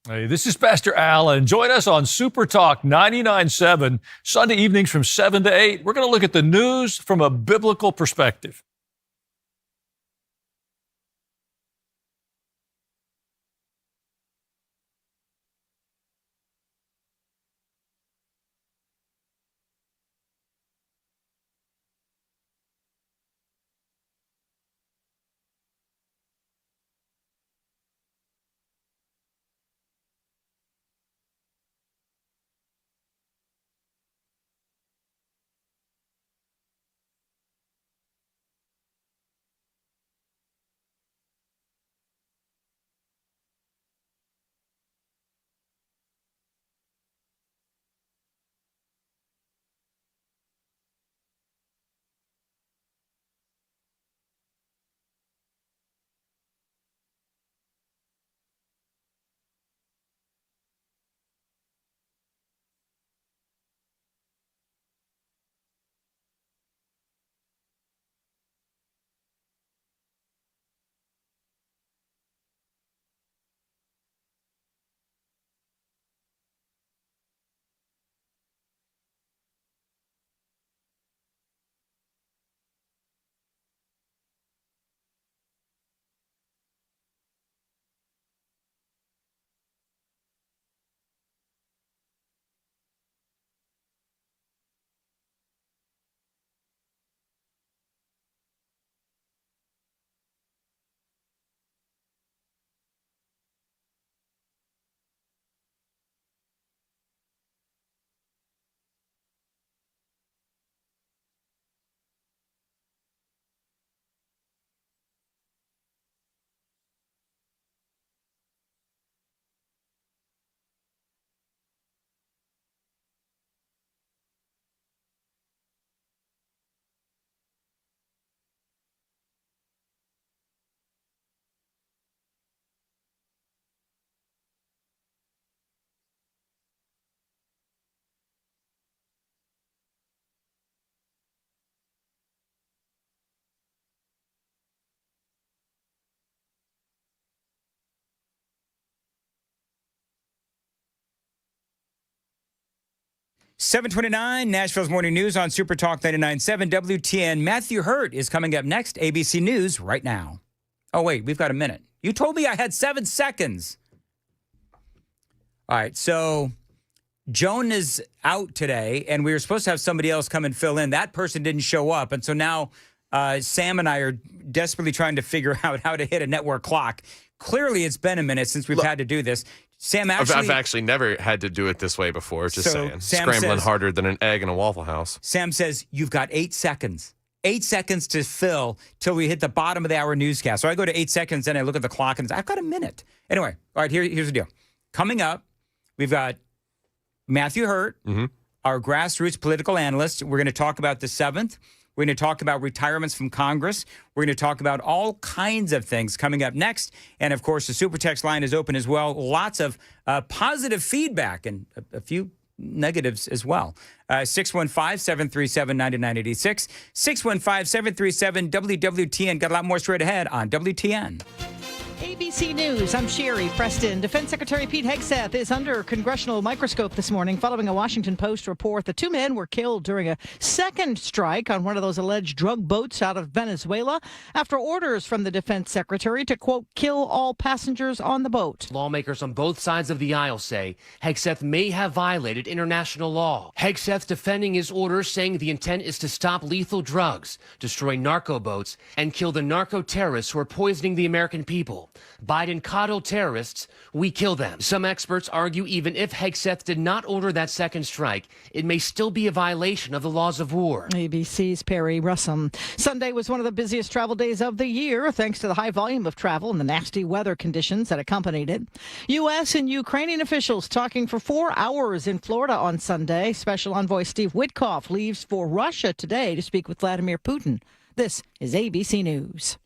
Hey, this is Pastor Al, and join us on Super Talk 99.7, Sunday evenings from 7 to 8. We're going to look at the news from a biblical perspective. $7:29, Nashville's Morning News on Super Talk 99.7 WTN. Matthew Hurt is coming up next. ABC News right now. Oh, wait, we've got a minute. You told me I had 7 seconds. All right, so Joan is out today, and we were supposed to have somebody else come and fill in. That person didn't show up, and so now Sam and I are desperately trying to figure out how to hit a network clock. Clearly, it's been a minute since we've had to do this. Sam, I've actually never had to do it this way before, just saying. Sam Scrambling says, harder than an egg in a Waffle House. Sam says, you've got 8 seconds. 8 seconds to fill till we hit the bottom of the hour newscast. So I go to 8 seconds, and I look at the clock, and I've got a minute. Anyway, all right, here's the deal. Coming up, we've got Matthew Hurt, our grassroots political analyst. We're going to talk about the 7th. We're going to talk about retirements from Congress. We're going to talk about all kinds of things coming up next. And, of course, the Super Text line is open as well. Lots of positive feedback and a few negatives as well. 615-737-9986. 615-737-WWTN. Got a lot more straight ahead on WTN. ABC News, I'm Sherry Preston. Defense Secretary Pete Hegseth is under congressional microscope this morning following a Washington Post report that 2 men were killed during a second strike on one of those alleged drug boats out of Venezuela after orders from the defense secretary to, quote, kill all passengers on the boat. Lawmakers on both sides of the aisle say Hegseth may have violated international law. Hegseth defending his orders, saying the intent is to stop lethal drugs, destroy narco boats, and kill the narco terrorists who are poisoning the American people. Biden coddled terrorists, we kill them. Some experts argue even if Hegseth did not order that second strike, it may still be a violation of the laws of war. ABC's Perry Russum. Sunday was one of the busiest travel days of the year, thanks to the high volume of travel and the nasty weather conditions that accompanied it. U.S. and Ukrainian officials talking for 4 hours in Florida on Sunday. Special Envoy Steve Witkoff leaves for Russia today to speak with Vladimir Putin. This is ABC News.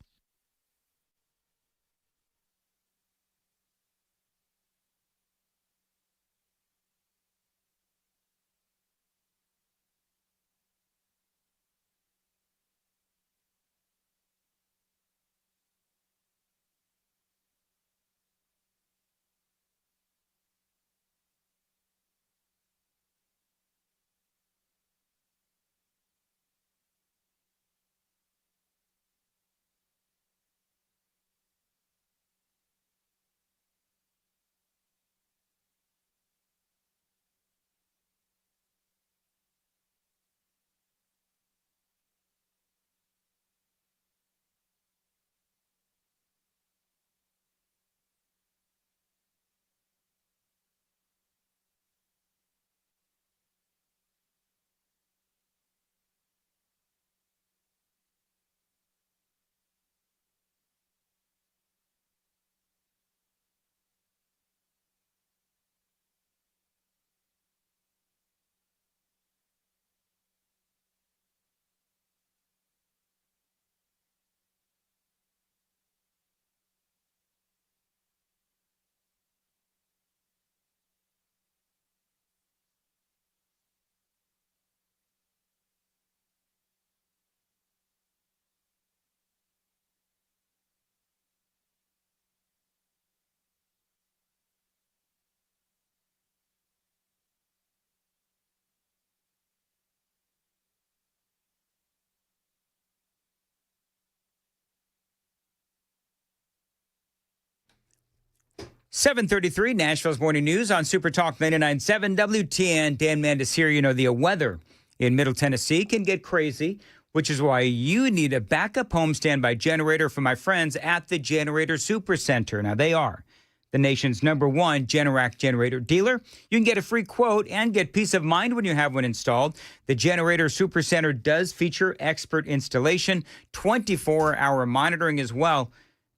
7:33, Nashville's Morning News on Super Talk 99.7 WTN. Dan Mandis here. You know, the weather in Middle Tennessee can get crazy, which is why you need a backup home standby generator from my friends at the Generator Supercenter. Now, they are the nation's #1 Generac generator dealer. You can get a free quote and get peace of mind when you have one installed. The Generator Supercenter does feature expert installation, 24-hour monitoring as well.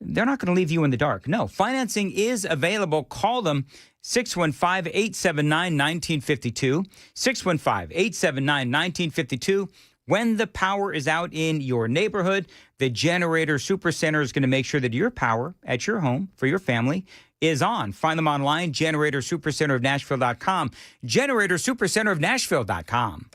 They're not going to leave you in the dark. No, financing is available. Call them 615-879-1952, 615-879-1952. When the power is out in your neighborhood, the Generator Supercenter is going to make sure that your power at your home for your family is on. Find them online, GeneratorSupercenterofNashville.com, GeneratorSupercenterofNashville.com.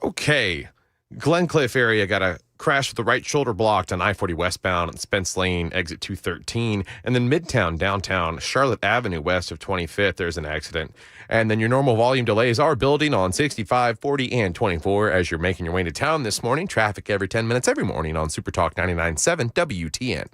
Okay. Glencliff area got a crash with the right shoulder blocked on I-40 westbound on Spence Lane, exit 213. And then Midtown, downtown, Charlotte Avenue, west of 25th, there's an accident. And then your normal volume delays are building on 65, 40, and 24 as you're making your way to town this morning. Traffic every 10 minutes every morning on Super Talk 99.7 WTN.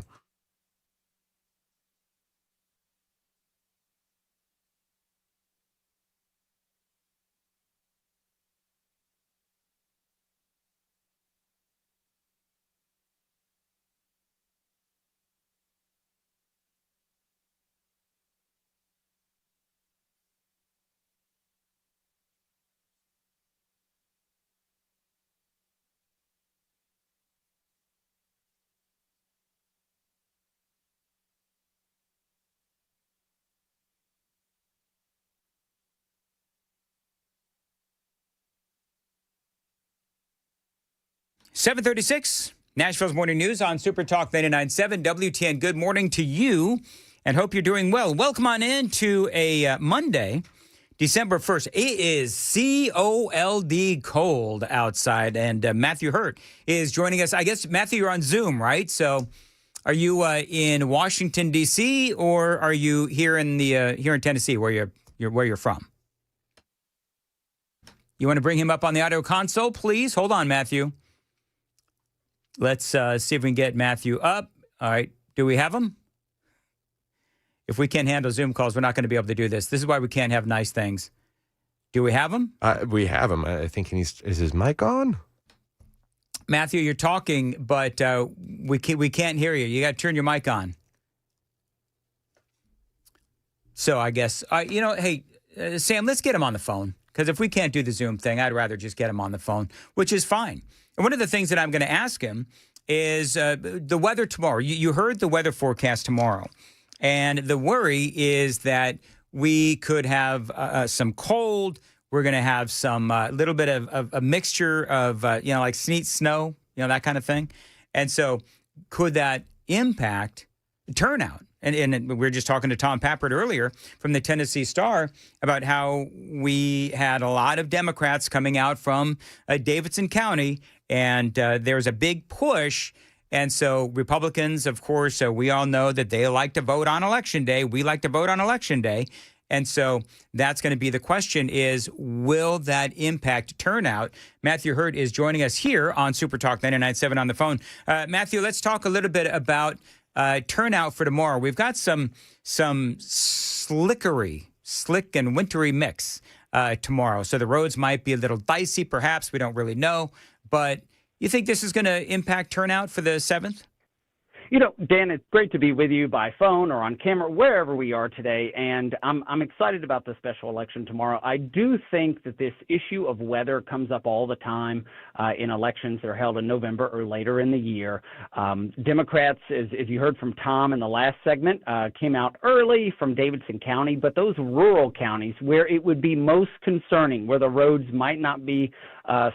.736, Nashville's Morning News on Super Talk 99.7 WTN. Good morning to you and hope you're doing well. Welcome on in to a Monday, December 1st. It is cold cold outside, and Matthew Hurt is joining us. I guess, Matthew, you're on Zoom, right? So are you in Washington, D.C., or are you here in Tennessee, where you're from? You want to bring him up on the audio console, please? Hold on, Matthew. Let's see if we can get Matthew up. All right. Do we have him? If we can't handle Zoom calls, we're not going to be able to do this. This is why we can't have nice things. Do we have him? We have him. I think is his mic on? Matthew, you're talking, but we can't hear you. You got to turn your mic on. So I guess, hey, Sam, let's get him on the phone. Because if we can't do the Zoom thing, I'd rather just get him on the phone, which is fine. And one of the things that I'm going to ask him is the weather tomorrow. You heard the weather forecast tomorrow. And the worry is that we could have some cold. We're going to have some little bit of a mixture of, like sleet, snow, that kind of thing. And so could that impact turnout? And we were just talking to Tom Pappert earlier from the Tennessee Star about how we had a lot of Democrats coming out from Davidson County, and there's a big push. And so Republicans, of course, we all know that they like to vote on Election Day. We like to vote on Election Day. And so that's going to be the question is, will that impact turnout? Matthew Hurt is joining us here on Super Talk 99.7 on the phone. Matthew, let's talk a little bit about turnout for tomorrow. We've got some slick and wintry mix tomorrow. So the roads might be a little dicey, perhaps. We don't really know. But You think this is going to impact turnout for the 7th? You know, Dan, it's great to be with you by phone or on camera, wherever we are today, and I'm excited about the special election tomorrow. I do think that this issue of weather comes up all the time in elections that are held in November or later in the year. Democrats, as you heard from Tom in the last segment, came out early from Davidson County, but those rural counties where it would be most concerning, where the roads might not be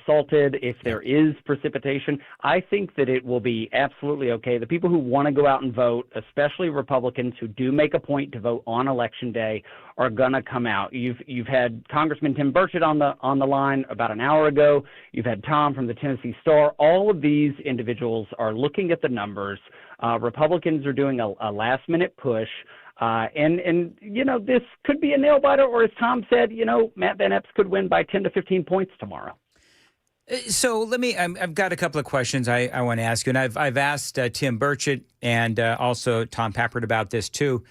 salted, if there is precipitation, I think that it will be absolutely okay. The people who want to go out and vote, especially Republicans who do make a point to vote on Election Day, are going to come out. You've had Congressman Tim Burchett on the line about an hour ago. You've had Tom from the Tennessee Star. All of these individuals are looking at the numbers. Republicans are doing a last-minute push. And you know, this could be a nail-biter, or as Tom said, you know, Matt Van Epps could win by 10 to 15 points tomorrow. So I've got a couple of questions I want to ask you, and I've asked Tim Burchett and also Tom Pappert about this too.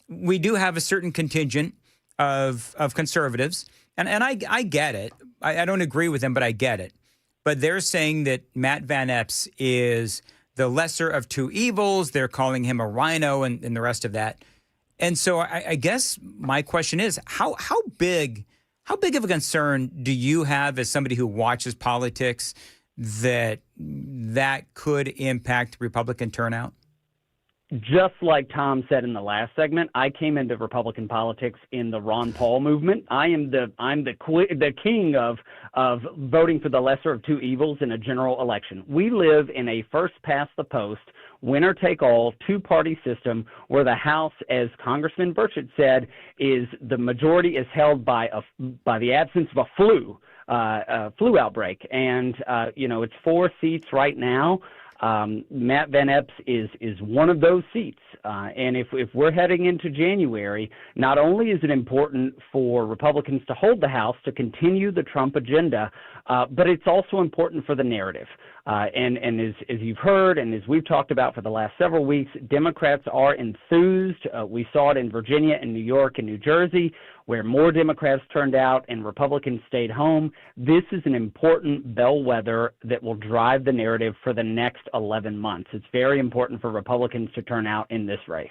We do have a certain contingent of conservatives, and I get it. I don't agree with them, but I get it. But they're saying that Matt Van Epps is the lesser of two evils. They're calling him a rhino and the rest of that. And so I guess my question is, how big of a concern do you have as somebody who watches politics that could impact Republican turnout? Just like Tom said in the last segment, I came into Republican politics in the Ron Paul movement. I'm the king of voting for the lesser of two evils in a general election. We live in a first past the post, winner take all, two-party system where the House, as Congressman Burchett said, is the majority is held by the absence of a flu outbreak, and you know, it's 4 seats right now. Matt Van Epps is one of those seats. And if we're heading into January, not only is it important for Republicans to hold the House to continue the Trump agenda, but it's also important for the narrative. And as you've heard and as we've talked about for the last several weeks, Democrats are enthused. We saw it in Virginia and New York and New Jersey, where more Democrats turned out and Republicans stayed home. This is an important bellwether that will drive the narrative for the next 11 months. It's very important for Republicans to turn out in this race.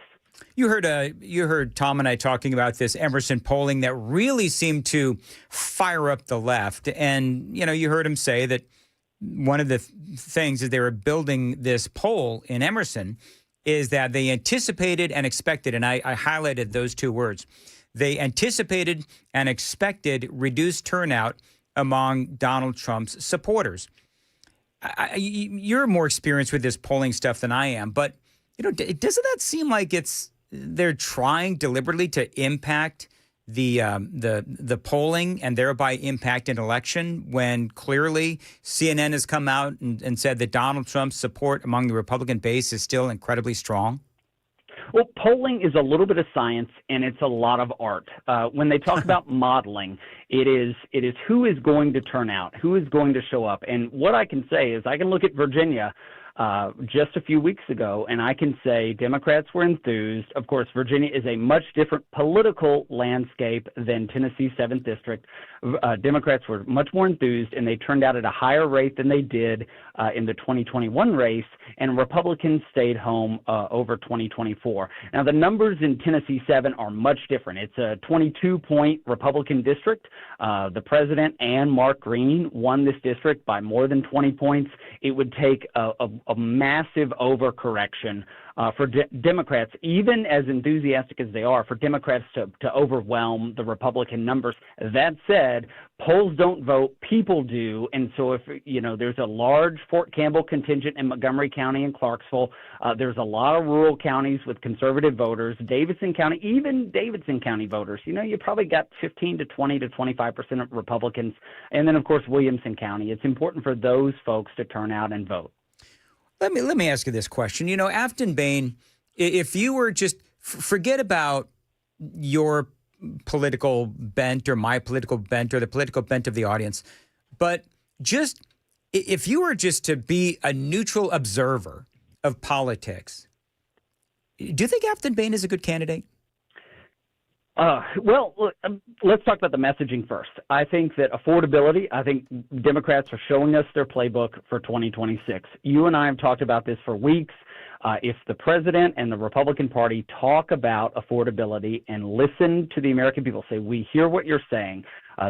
You heard Tom and I talking about this Emerson polling that really seemed to fire up the left. And, you know, you heard him say that one of the things as they were building this poll in Emerson is that they anticipated and expected, and I highlighted those two words. They anticipated and expected reduced turnout among Donald Trump's supporters. You're more experienced with this polling stuff than I am, but you know, doesn't that seem like they're trying deliberately to impact the polling and thereby impact an election when clearly CNN has come out and said that Donald Trump's support among the Republican base is still incredibly strong? Well, polling is a little bit of science and it's a lot of art. When they talk about modeling, it is who is going to turn out, who is going to show up. And what I can say is I can look at Virginia just a few weeks ago, and I can say Democrats were enthused. Of course, Virginia is a much different political landscape than Tennessee's 7th District. Democrats were much more enthused, and they turned out at a higher rate than they did in the 2021 race, and Republicans stayed home over 2024. Now, the numbers in Tennessee 7 are much different. It's a 22-point Republican district. The president and Mark Green won this district by more than 20 points. It would take a massive overcorrection for Democrats, even as enthusiastic as they are, for Democrats to overwhelm the Republican numbers. That said, polls don't vote, people do. And so if, you know, there's a large Fort Campbell contingent in Montgomery County and Clarksville. There's a lot of rural counties with conservative voters. Davidson County, even Davidson County voters, you know, you probably got 15 to 20 to 25% of Republicans. And then, of course, Williamson County. It's important for those folks to turn out and vote. Let me ask you this question. You know, Afton Bain, if you were just forget about your political bent or my political bent or the political bent of the audience, but just if you were just to be a neutral observer of politics, do you think Afton Bain is a good candidate? Well, look, let's talk about the messaging first. I think that affordability, I think Democrats are showing us their playbook for 2026. You and I have talked about this for weeks. If the president and the Republican Party talk about affordability and listen to the American people, say, we hear what you're saying,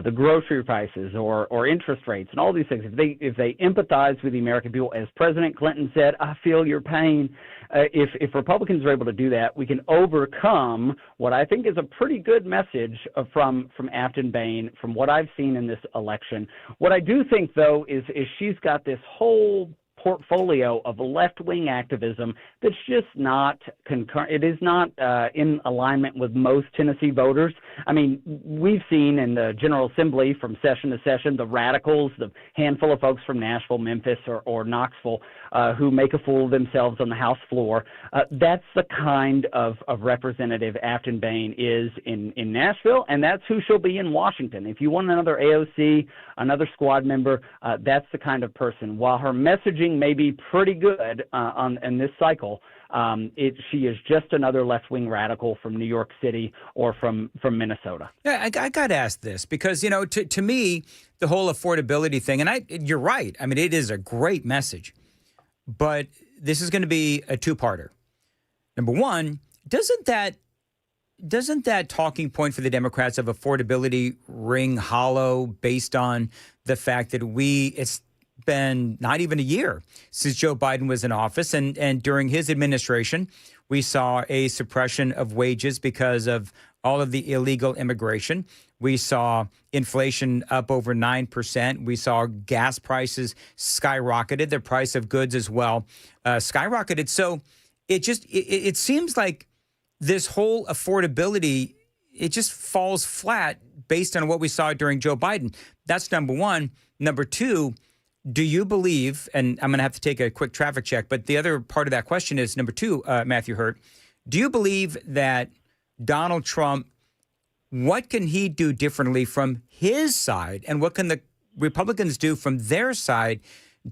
the grocery prices or interest rates and all these things, if they empathize with the American people, as President Clinton said, I feel your pain. If Republicans are able to do that, we can overcome what I think is a pretty good message from Afton Bain, from what I've seen in this election. What I do think, though, is she's got this whole portfolio of left-wing activism that's just not it is not in alignment with most Tennessee voters. I mean, we've seen in the General Assembly from session to session the radicals, the handful of folks from Nashville, Memphis, or Knoxville who make a fool of themselves on the House floor. That's the kind of representative Afton Bain is in Nashville, and that's who she'll be in Washington. If you want another AOC, another squad member, that's the kind of person. While her messaging may be pretty good in this cycle, she is just another left-wing radical from New York City or from Minnesota. Yeah, I got to ask this because, you know, to me, the whole affordability thing, and you're right. I mean, it is a great message, but this is going to be a two-parter. Number one, doesn't that talking point for the Democrats of affordability ring hollow based on the fact that it's been not even a year since Joe Biden was in office, and during his administration, we saw a suppression of wages because of all of the illegal immigration. We saw inflation up over 9%. We saw gas prices skyrocketed. The price of goods as well skyrocketed. So it seems like this whole affordability, it just falls flat based on what we saw during Joe Biden. That's number one. Number two, do you believe, and I'm going to have to take a quick traffic check, but the other part of that question is number two, Matthew Hurt, do you believe that Donald Trump, what can he do differently from his side, and what can the Republicans do from their side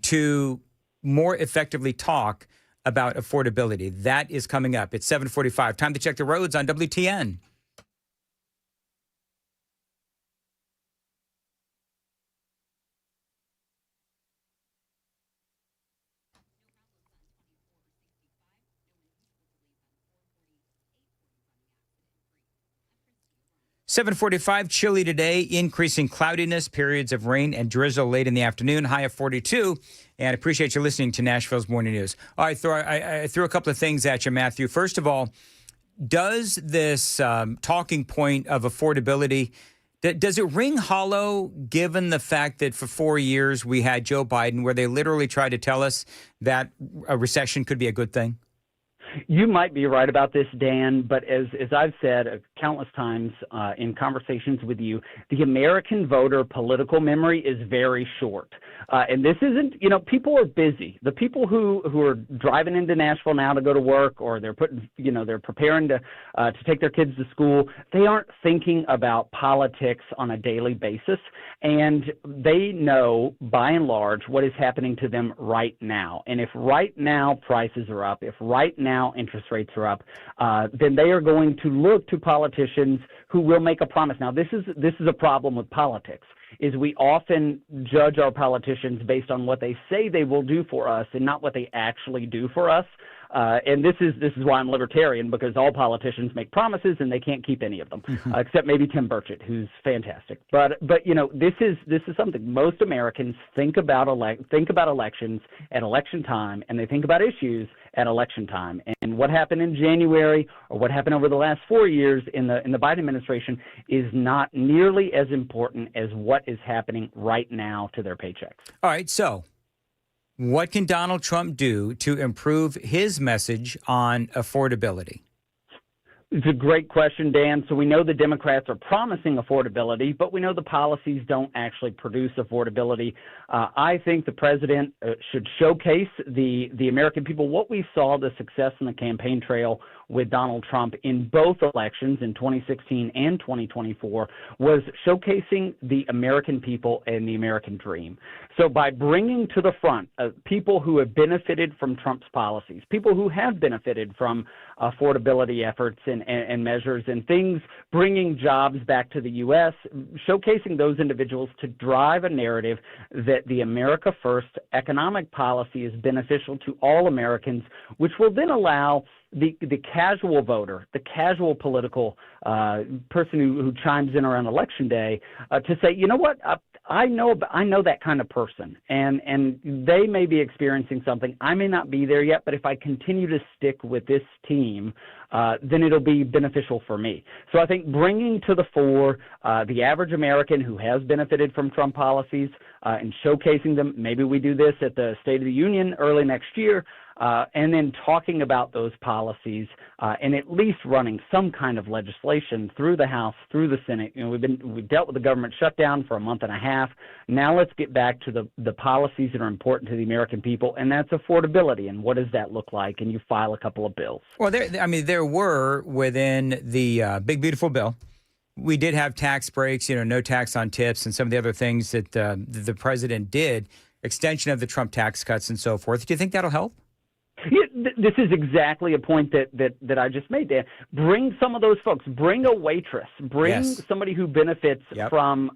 to more effectively talk about affordability? That is coming up. It's 7:45. Time to check the roads on WTN. .45, chilly today, increasing cloudiness, periods of rain and drizzle late in the afternoon, high of 42. And I appreciate you listening to Nashville's Morning News. All right, I threw a couple of things at you, Matthew. First of all, does this talking point of affordability, does it ring hollow given the fact that for 4 years we had Joe Biden where they literally tried to tell us that a recession could be a good thing? You might be right about this, Dan, but as I've said countless times in conversations with you, the American voter political memory is very short. And this isn't, people are busy. The people who are driving into Nashville now to go to work, or they're they're preparing to take their kids to school, they aren't thinking about politics on a daily basis. And they know, by and large, what is happening to them right now. And if right now prices are up, if right now interest rates are up, then they are going to look to politicians who will make a promise. Now, this is a problem with politics, is we often judge our politicians based on what they say they will do for us and not what they actually do for us. And this is why I'm libertarian, because all politicians make promises and they can't keep any of them, except maybe Tim Burchett, who's fantastic. But this is something most Americans think about elections at election time, and they think about issues at election time. And what happened in January, or what happened over the last 4 years in the Biden administration, is not nearly as important as what is happening right now to their paychecks. All right, so what can Donald Trump do to improve his message on affordability? It's a great question, Dan. So we know the Democrats are promising affordability, but we know the policies don't actually produce affordability. I think the president should showcase the American people what we saw, the success in the campaign trail with Donald Trump in both elections in 2016 and 2024 was showcasing the American people and the American dream. So by bringing to the front people who have benefited from Trump's policies, people who have benefited from affordability efforts and measures and things, bringing jobs back to the U.S., showcasing those individuals to drive a narrative that the America First economic policy is beneficial to all Americans, which will then allow the casual voter, the casual political person who chimes in around Election Day to say, you know what, I know that kind of person, and they may be experiencing something. I may not be there yet, but if I continue to stick with this team, then it'll be beneficial for me. So I think bringing to the fore the average American who has benefited from Trump policies and showcasing them. Maybe we do this at the State of the Union early next year. And then talking about those policies and at least running some kind of legislation through the House, through the Senate. You know, we've dealt with the government shutdown for a month and a half. Now let's get back to the policies that are important to the American people, and that's affordability. And what does that look like? And you file a couple of bills. Well, there were within the Big Beautiful Bill. We did have tax breaks, no tax on tips, and some of the other things that the president did, extension of the Trump tax cuts and so forth. Do you think that'll help? Yeah, this is exactly a point that I just made, Dan. Bring some of those folks. Bring a waitress. Bring somebody who benefits from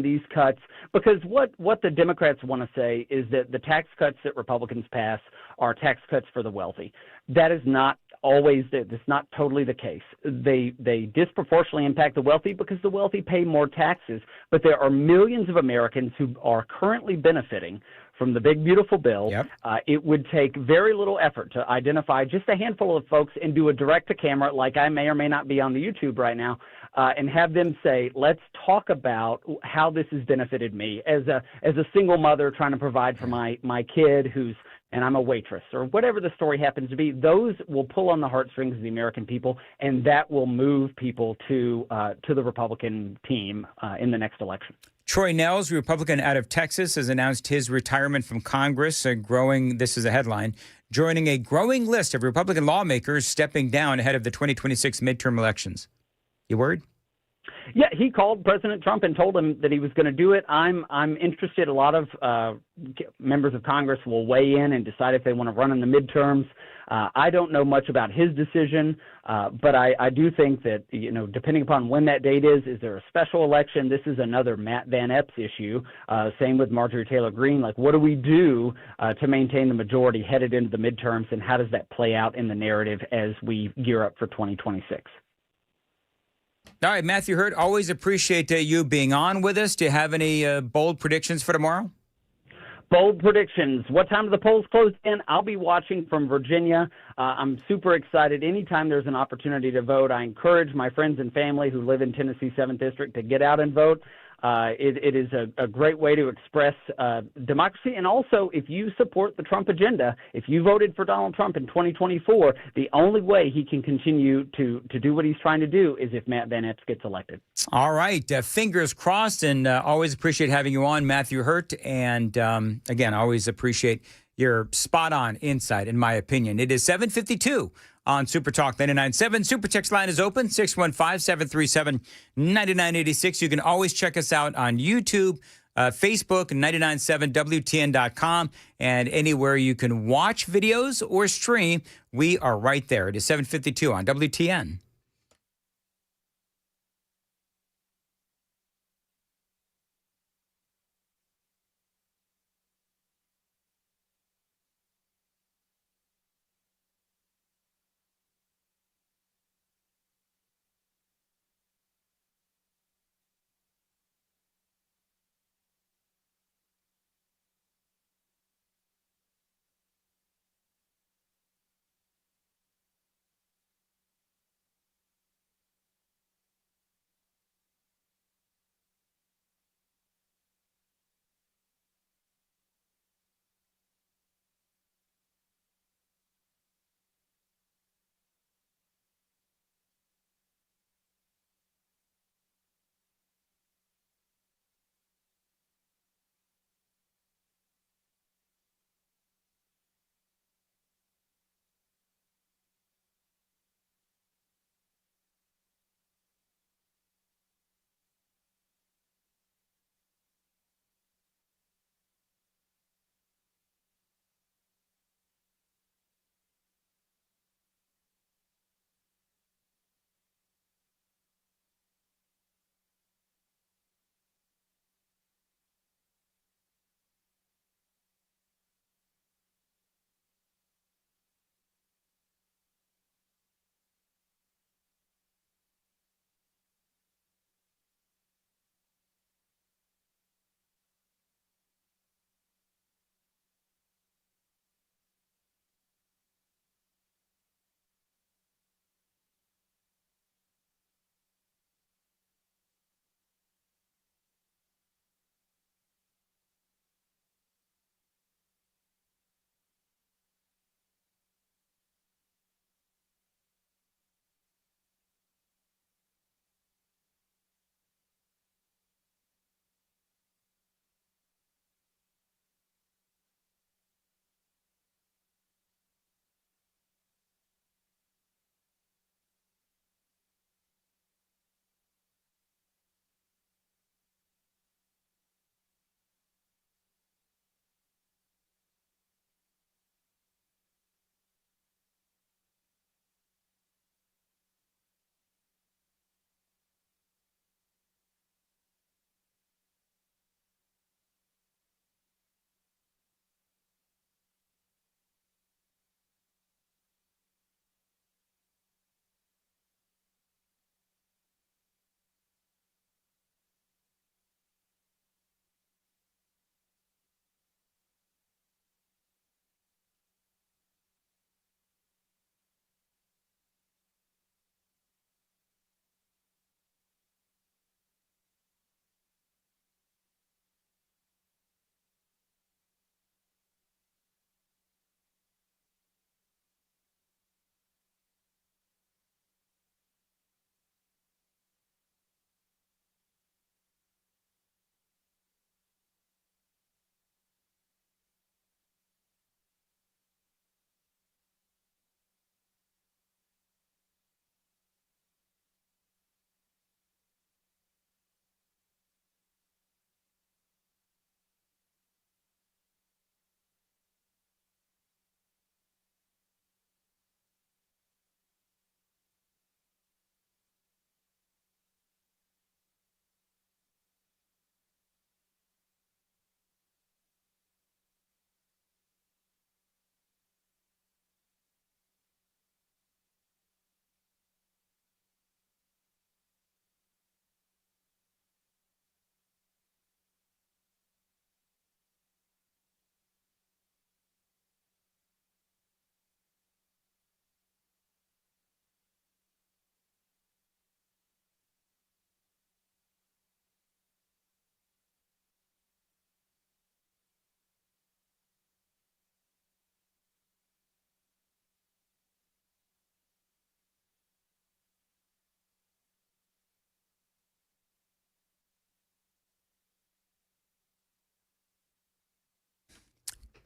these cuts. Because what the Democrats want to say is that the tax cuts that Republicans pass are tax cuts for the wealthy. That is not always it's not totally the case. They disproportionately impact the wealthy because the wealthy pay more taxes. But there are millions of Americans who are currently benefiting from the Big Beautiful Bill. It would take very little effort to identify just a handful of folks and do a direct-to-camera, like I may or may not be on the YouTube right now, and have them say, let's talk about how this has benefited me as a single mother trying to provide for my kid and I'm a waitress, or whatever the story happens to be. Those will pull on the heartstrings of the American people, and that will move people to the Republican team in the next election. Troy Nehls, Republican out of Texas, has announced his retirement from Congress, this is a headline, joining a growing list of Republican lawmakers stepping down ahead of the 2026 midterm elections. You worried? Yeah, he called President Trump and told him that he was going to do it. I'm interested. A lot of members of Congress will weigh in and decide if they want to run in the midterms. I don't know much about his decision, but I do think that, depending upon when that date is there a special election? This is another Matt Van Epps issue. Same with Marjorie Taylor Greene. Like, what do we do to maintain the majority headed into the midterms, and how does that play out in the narrative as we gear up for 2026? All right, Matthew Hurt, always appreciate you being on with us. Do you have any bold predictions for tomorrow? Bold predictions. What time do the polls close in? I'll be watching from Virginia. I'm super excited. Anytime there's an opportunity to vote, I encourage my friends and family who live in Tennessee 7th District to get out and vote. It is a great way to express democracy. And also, if you support the Trump agenda, if you voted for Donald Trump in 2024, the only way he can continue to do what he's trying to do is if Matt Van Epps gets elected. All right. Fingers crossed, and always appreciate having you on, Matthew Hurt. And again, always appreciate your spot-on insight, in my opinion. It is 7:52 on Super Talk 99.7. Super Text line is open, 615-737-9986. You can always check us out on YouTube, Facebook, 997WTN.com, and anywhere you can watch videos or stream, we are right there. It is 7:52 on WTN.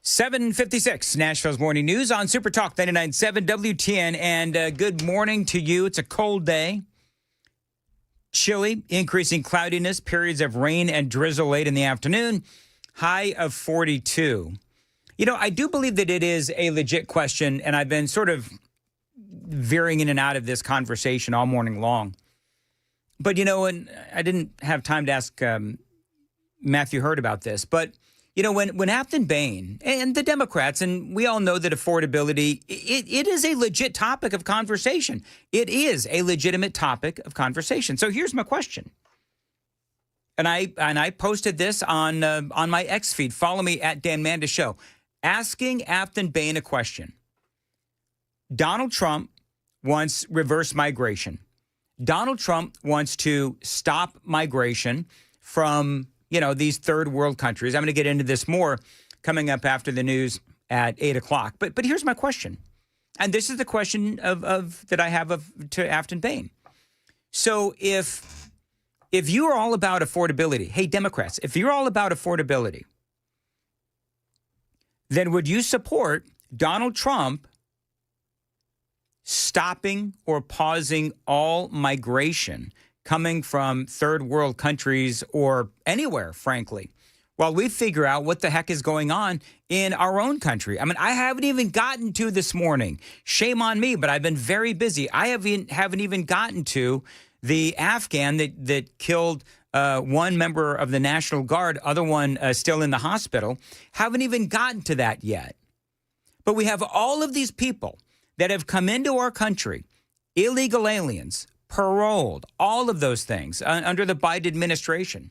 7:56, Nashville's Morning News on Super Talk 99.7 WTN. And good morning to you. It's a cold day. Chilly, increasing cloudiness, periods of rain and drizzle late in the afternoon, high of 42. You know, I do believe that it is a legit question, and I've been sort of veering in and out of this conversation all morning long. But, you know, and I didn't have time to ask Matthew Hurd about this, but you know, when Afton Bain and the Democrats, and we all know that affordability, it is a legit topic of conversation. It is a legitimate topic of conversation. So here's my question. And I posted this on my X feed. Follow me at Dan Manda Show. Asking Afton Bain a question. Donald Trump wants reverse migration. Donald Trump wants to stop migration from these third world countries. I'm going to get into this more coming up after the news at 8 o'clock. But here's my question. And this is the question of that I have to Afton Bain. So if you are all about affordability, hey, Democrats, if you're all about affordability, then would you support Donald Trump stopping or pausing all migration coming from third world countries or anywhere, frankly, while we figure out what the heck is going on in our own country? I mean, I haven't even gotten to this morning. Shame on me, but I've been very busy. I haven't even gotten to the Afghan that killed one member of the National Guard, other one still in the hospital. Haven't even gotten to that yet. But we have all of these people that have come into our country, illegal aliens, paroled, all of those things under the Biden administration.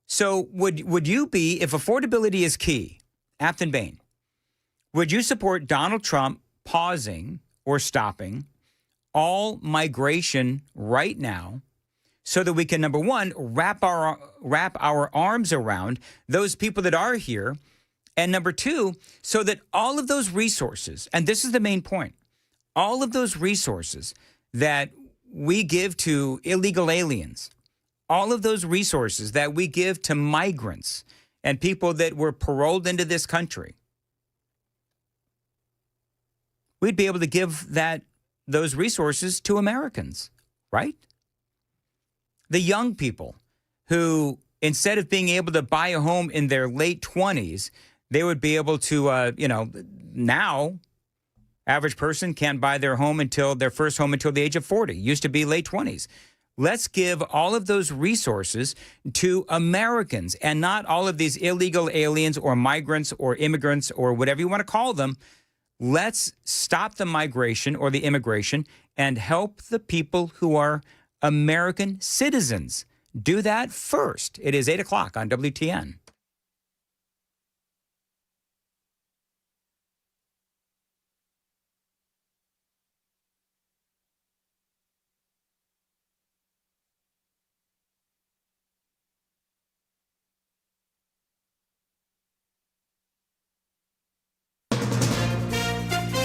So would you be, if affordability is key, Afton Bain, would you support Donald Trump pausing or stopping all migration right now so that we can, number one, wrap our arms around those people that are here, and number two, so that all of those resources, and this is the main point, all of those resources that we give to illegal aliens, all of those resources that we give to migrants and people that were paroled into this country, we'd be able to give those resources to Americans, right? The young people who, instead of being able to buy a home in their late 20s, they would be able to, now, average person can't buy their first home until the age of 40. Used to be late 20s. Let's give all of those resources to Americans and not all of these illegal aliens or migrants or immigrants or whatever you want to call them. Let's stop the migration or the immigration and help the people who are American citizens. Do that first. It is 8 o'clock on WTN.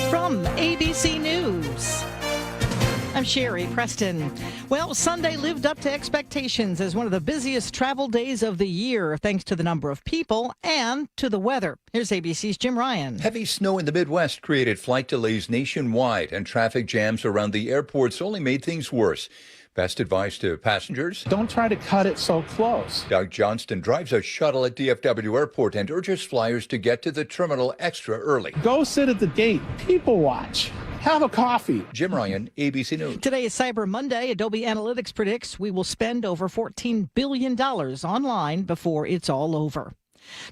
From ABC News, I'm Sherry Preston. Well, Sunday lived up to expectations as one of the busiest travel days of the year, thanks to the number of people and to the weather. Here's ABC's Jim Ryan. Heavy snow in the Midwest created flight delays nationwide, and traffic jams around the airports only made things worse. Best advice to passengers? Don't try to cut it so close. Doug Johnston drives a shuttle at DFW Airport and urges flyers to get to the terminal extra early. Go sit at the gate. People watch. Have a coffee. Jim Ryan, ABC News. Today is Cyber Monday. Adobe Analytics predicts we will spend over $14 billion online before it's all over.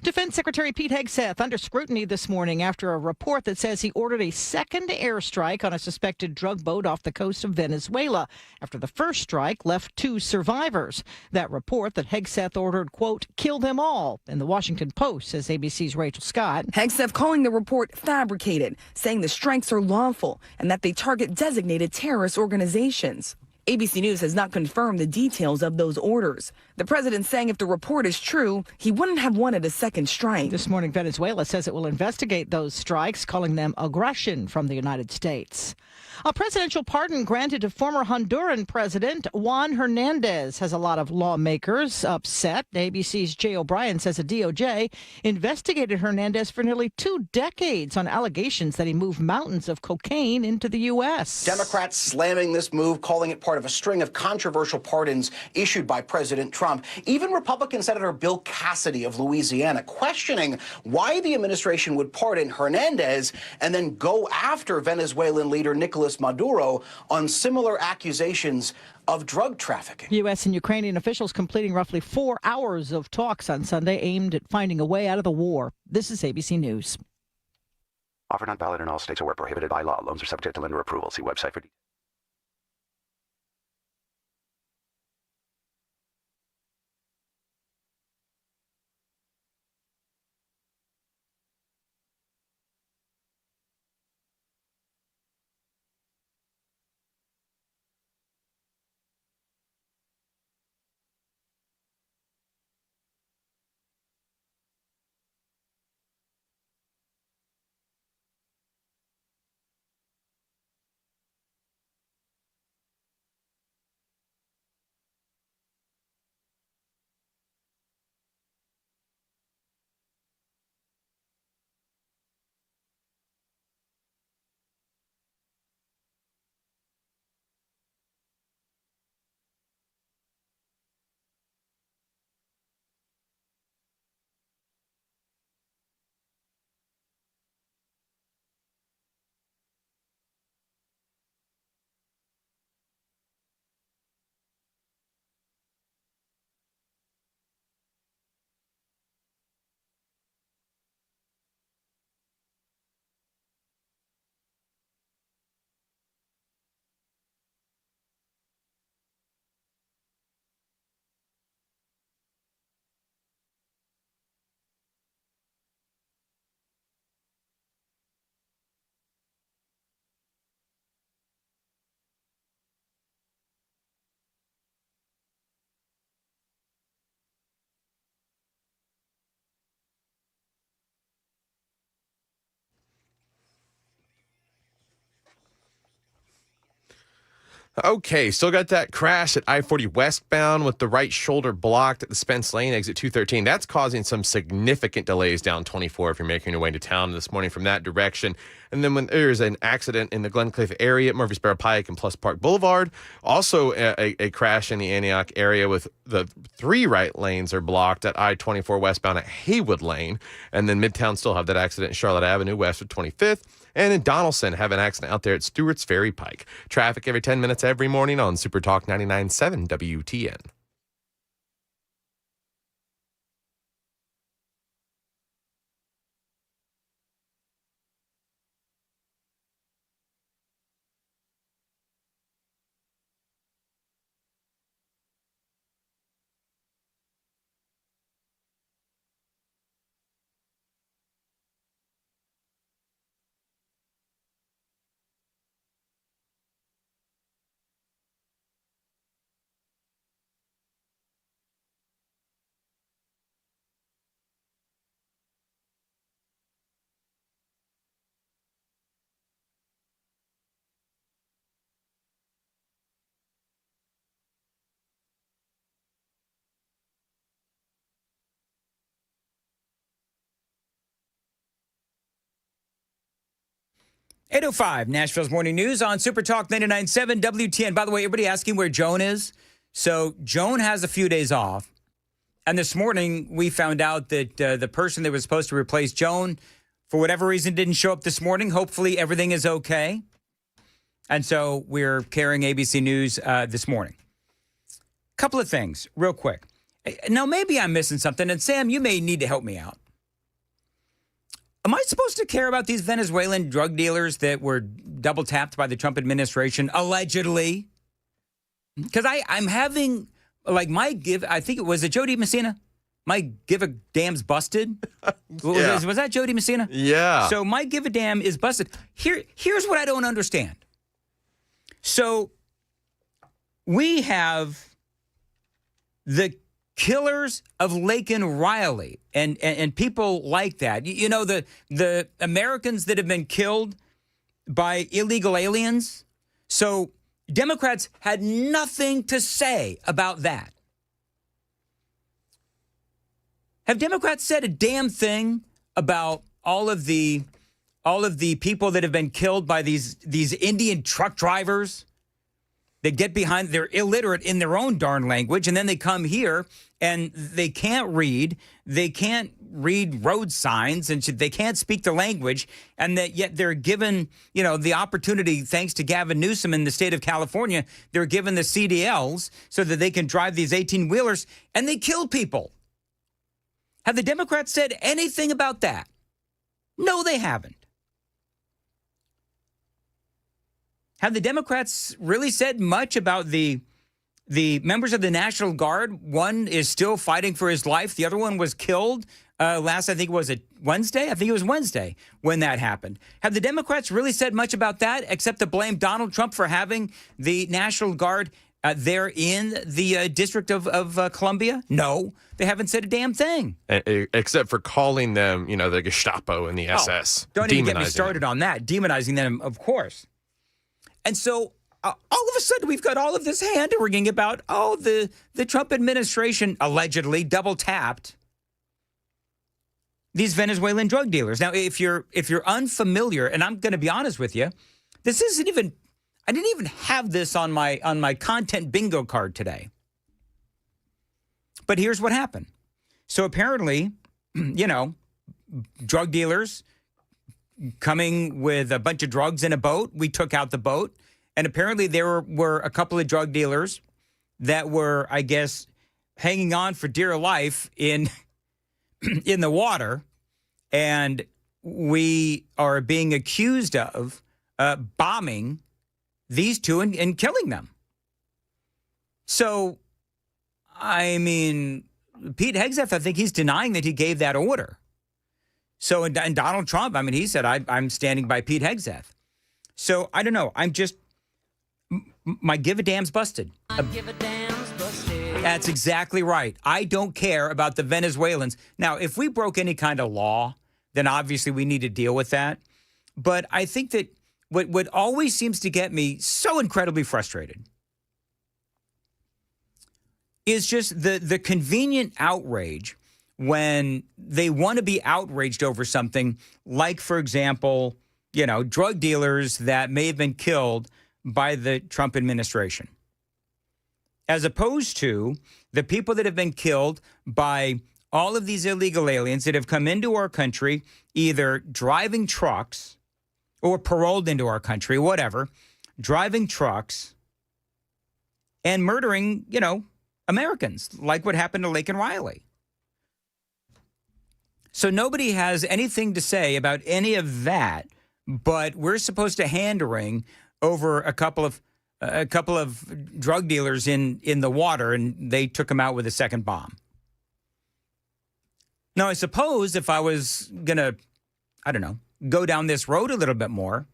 Defense Secretary Pete Hegseth under scrutiny this morning after a report that says he ordered a second airstrike on a suspected drug boat off the coast of Venezuela after the first strike left 2 survivors. That report that Hegseth ordered, quote, kill them all, in the Washington Post, says ABC's Rachel Scott. Hegseth calling the report fabricated, saying the strikes are lawful and that they target designated terrorist organizations. ABC News has not confirmed the details of those orders. The president saying if the report is true, he wouldn't have wanted a second strike. This morning, Venezuela says it will investigate those strikes, calling them aggression from the United States. A presidential pardon granted to former Honduran President Juan Hernandez has a lot of lawmakers upset. ABC's Jay O'Brien says the DOJ investigated Hernandez for nearly 2 decades on allegations that he moved mountains of cocaine into the U.S. Democrats slamming this move, calling it part of a string of controversial pardons issued by President Trump. Even Republican Senator Bill Cassidy of Louisiana questioning why the administration would pardon Hernandez and then go after Venezuelan leader Nicolas Maduro on similar accusations of drug trafficking. U.S. and Ukrainian officials completing roughly 4 hours of talks on Sunday aimed at finding a way out of the war. This is ABC News. Offer not valid in all states or where prohibited by law. Loans are subject to lender approval. See website for details. Okay, still got that crash at I-40 westbound with the right shoulder blocked at the Spence Lane, exit 213. That's causing some significant delays down 24 if you're making your way to town this morning from that direction. And then when there's an accident in the Glencliff area at Murfreesboro Pike and Plus Park Boulevard, also a crash in the Antioch area with the 3 right lanes are blocked at I-24 westbound at Haywood Lane. And then Midtown still have that accident in Charlotte Avenue west of 25th. And in Donaldson, have an accident out there at Stewart's Ferry Pike. Traffic every 10 minutes every morning on Super Talk 99.7 WTN. .805 Nashville's Morning News on Super Talk 99.7 WTN. By the way, everybody asking where Joan is. So Joan has a few days off. And this morning, we found out that the person that was supposed to replace Joan, for whatever reason, didn't show up this morning. Hopefully, everything is okay. And so we're carrying ABC News this morning. Couple of things, real quick. Now, maybe I'm missing something. And Sam, you may need to help me out. Am I supposed to care about these Venezuelan drug dealers that were double tapped by the Trump administration, allegedly? Because I'm having, like, my give, I think it was Jody Messina? My give a damn's busted? Yeah. Was that Jody Messina? Yeah. So my give a damn is busted. Here's what I don't understand. So We have the killers of Laken Riley and people like that. You know, the Americans that have been killed by illegal aliens. So Democrats had nothing to say about that. Have Democrats said a damn thing about all of the people that have been killed by these Indian truck drivers? They get behind, they're illiterate in their own darn language, and then they come here and they can't read road signs, and they can't speak the language, and that yet they're given, you know, the opportunity, thanks to Gavin Newsom in the state of California, they're given the CDLs so that they can drive these 18-wheelers, and they kill people. Have the Democrats said anything about that? No, they haven't. Have the Democrats really said much about the members of the National Guard? One is still fighting for his life. The other one was killed last, I think, was it Wednesday? I think it was Wednesday when that happened. Have the Democrats really said much about that, except to blame Donald Trump for having the National Guard there in the District of Columbia? No, they haven't said a damn thing. Except for calling them, you know, the Gestapo and the SS. Don't even get me started on that. Demonizing them, of course. And so all of a sudden we've got all of this hand-wringing about, the Trump administration allegedly double-tapped these Venezuelan drug dealers. Now, if you're unfamiliar, and I'm going to be honest with you, this isn't even, I didn't even have this on my content bingo card today. But here's what happened. So apparently, you know, drug dealers coming with a bunch of drugs in a boat. We took out the boat. And apparently there were a couple of drug dealers that were, I guess, hanging on for dear life in the water. And we are being accused of bombing these two and killing them. So, I mean, Pete Hegseth, I think he's denying that he gave that order. So, and Donald Trump, I mean, he said, I'm standing by Pete Hegseth. So, I don't know. I'm just, my give a damn's busted. That's exactly right. I don't care about the Venezuelans. Now, if we broke any kind of law, then obviously we need to deal with that. But I think that what always seems to get me so incredibly frustrated is just the convenient outrage when they want to be outraged over something like, for example, you know, drug dealers that may have been killed by the Trump administration, as opposed to the people that have been killed by all of these illegal aliens that have come into our country, either driving trucks or paroled into our country, whatever, driving trucks and murdering, you know, Americans, like what happened to Laken Riley. So nobody has anything to say about any of that, but we're supposed to hand-wring over a couple of drug dealers in the water, and they took them out with a second bomb. Now, I suppose if I was going to, I don't know, go down this road a little bit more,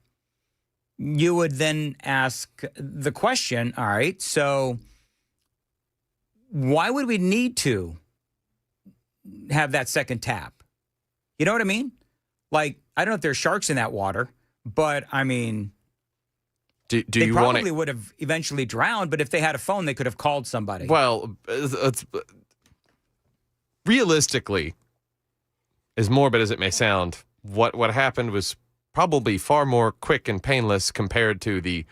you would then ask the question, all right, so why would we need to have that second tap? You know what I mean? Like, I don't know if there's sharks in that water, but I mean, do they you probably want to? would have eventually drowned, but if they had a phone, they could have called somebody. Well, it's realistically, as morbid as it may sound, what happened was probably far more quick and painless compared to the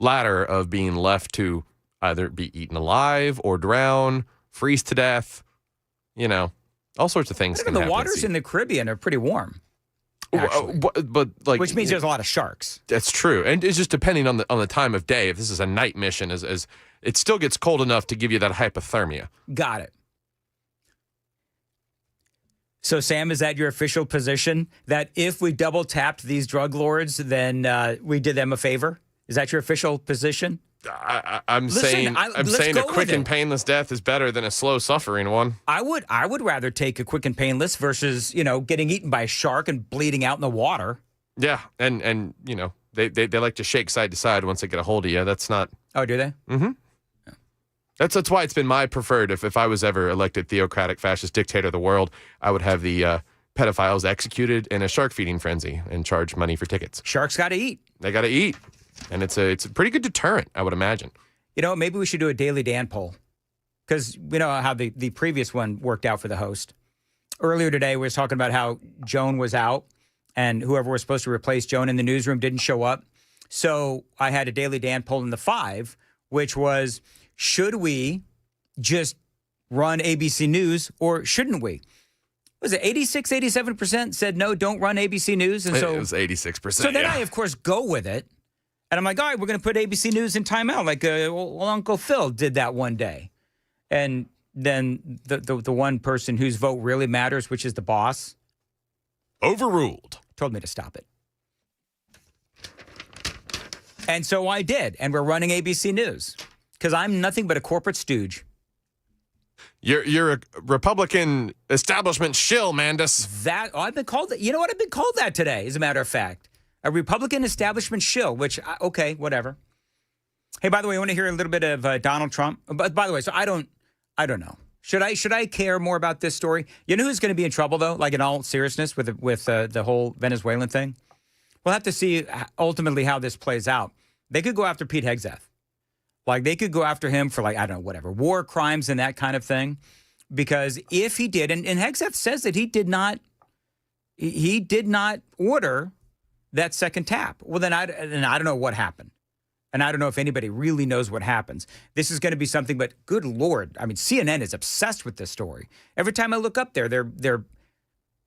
latter of being left to either be eaten alive or drown, freeze to death, you know, all sorts of things can the happen. waters in the Caribbean are pretty warm, but like, which means there's a lot of sharks. That's true, and it's just depending on the time of day. If this is a night mission, as it still gets cold enough to give you that hypothermia. Got it. So, Sam, is that your official position, that if we double tapped these drug lords, then we did them a favor? Is that your official position? I'm saying a quick and painless death is better than a slow suffering one. I would rather take a quick and painless versus, you know, getting eaten by a shark and bleeding out in the water. Yeah, and you know, they like to shake side to side once they get a hold of you. That's not. Oh, do they? Mm-hmm. That's why it's been my preferred. If I was ever elected theocratic fascist dictator of the world, I would have the pedophiles executed in a shark feeding frenzy and charge money for tickets. Sharks got to eat. They got to eat. And it's a pretty good deterrent, I would imagine. You know, maybe we should do a Daily Dan poll, because we know how the previous one worked out for the host. Earlier today, we were talking about how Joan was out and whoever was supposed to replace Joan in the newsroom didn't show up. So I had a Daily Dan poll in the 5, which was, should we just run ABC News or shouldn't we? Was it 86, 87% said no, don't run ABC News? And so it was 86%. So then I, of course, go with it. And I'm like, all right, we're going to put ABC News in timeout, like Uncle Phil did that one day. And then the one person whose vote really matters, which is the boss, overruled, told me to stop it. And so I did. And we're running ABC News because I'm nothing but a corporate stooge. You're a Republican establishment shill, Mandus. I've been called that. You know what? I've been called that today, as a matter of fact. A Republican establishment shill, which, okay, whatever. Hey, by the way, I want to hear a little bit of Donald Trump. But by the way, so I don't know. Should I care more about this story? You know who's going to be in trouble, though, like in all seriousness, with the whole Venezuelan thing? We'll have to see ultimately how this plays out. They could go after Pete Hegseth. Like, they could go after him for, like, I don't know, whatever, war crimes and that kind of thing. Because if he did, and Hegseth says that he did not order that second tap. Well, then I don't know what happened. And I don't know if anybody really knows what happens. This is going to be something, but good Lord. I mean, CNN is obsessed with this story. Every time I look up there, they're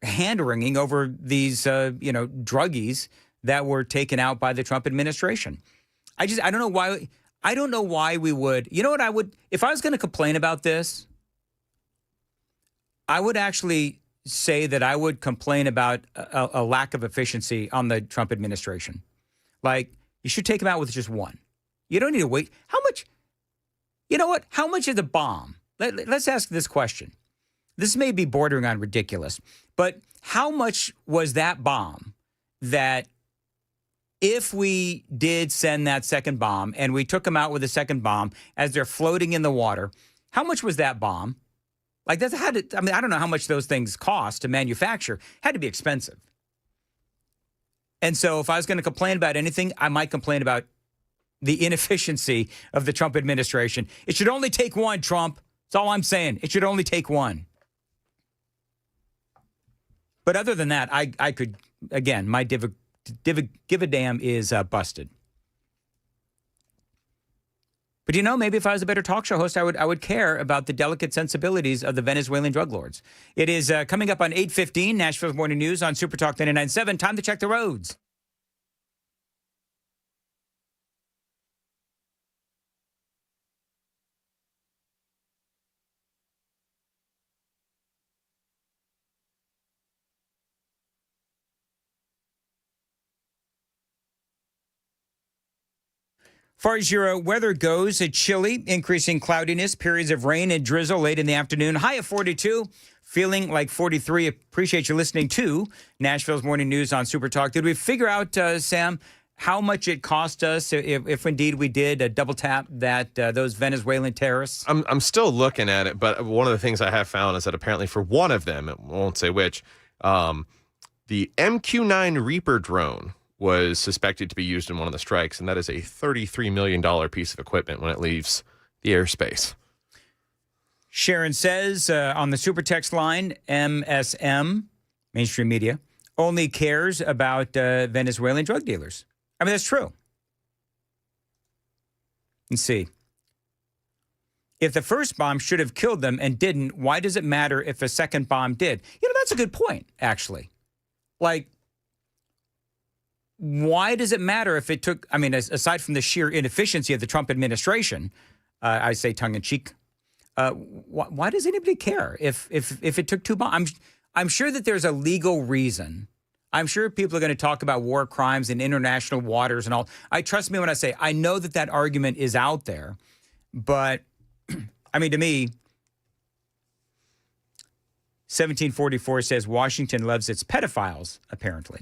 hand-wringing over these, druggies that were taken out by the Trump administration. I don't know why. I don't know why we would. You know what I would, if I was going to complain about this, I would actually say that I would complain about a lack of efficiency on the Trump administration. Like, you should take him out with just one. You don't need to wait. How much, you know what? How much is a bomb? Let's ask this question. This may be bordering on ridiculous, but how much was that bomb that if we did send that second bomb and we took them out with a second bomb as they're floating in the water, how much was that bomb? Like, I don't know how much those things cost to manufacture. Had to be expensive. And so if I was going to complain about anything, I might complain about the inefficiency of the Trump administration. It should only take one, Trump. That's all I'm saying. It should only take one. But other than that, I could, again, my give a damn is busted. But you know, maybe if I was a better talk show host, I would care about the delicate sensibilities of the Venezuelan drug lords. It is coming up on 8:15, Nashville's Morning News on Super Talk 99.7. Time to check the roads. Far as your weather goes, it's chilly, increasing cloudiness, periods of rain and drizzle late in the afternoon. High of 42, feeling like 43. Appreciate you listening to Nashville's Morning News on Super Talk. Did we figure out, Sam, how much it cost us if indeed we did double tap that those Venezuelan terrorists? I'm still looking at it, but one of the things I have found is that apparently for one of them, I won't say which, the MQ-9 Reaper drone was suspected to be used in one of the strikes, and that is a $33 million piece of equipment when it leaves the airspace. Sharon says on the super text line, MSM, mainstream media, only cares about Venezuelan drug dealers. I mean, that's true. Let's see. If the first bomb should have killed them and didn't, why does it matter if a second bomb did? You know, that's a good point, actually. Like, why does it matter if it took, I mean, aside from the sheer inefficiency of the Trump administration, I say tongue-in-cheek, why does anybody care if it took two bombs? I'm sure that there's a legal reason. I'm sure people are going to talk about war crimes in international waters and all. Trust me when I say, I know that argument is out there, but I mean, to me, 1744 says Washington loves its pedophiles, apparently.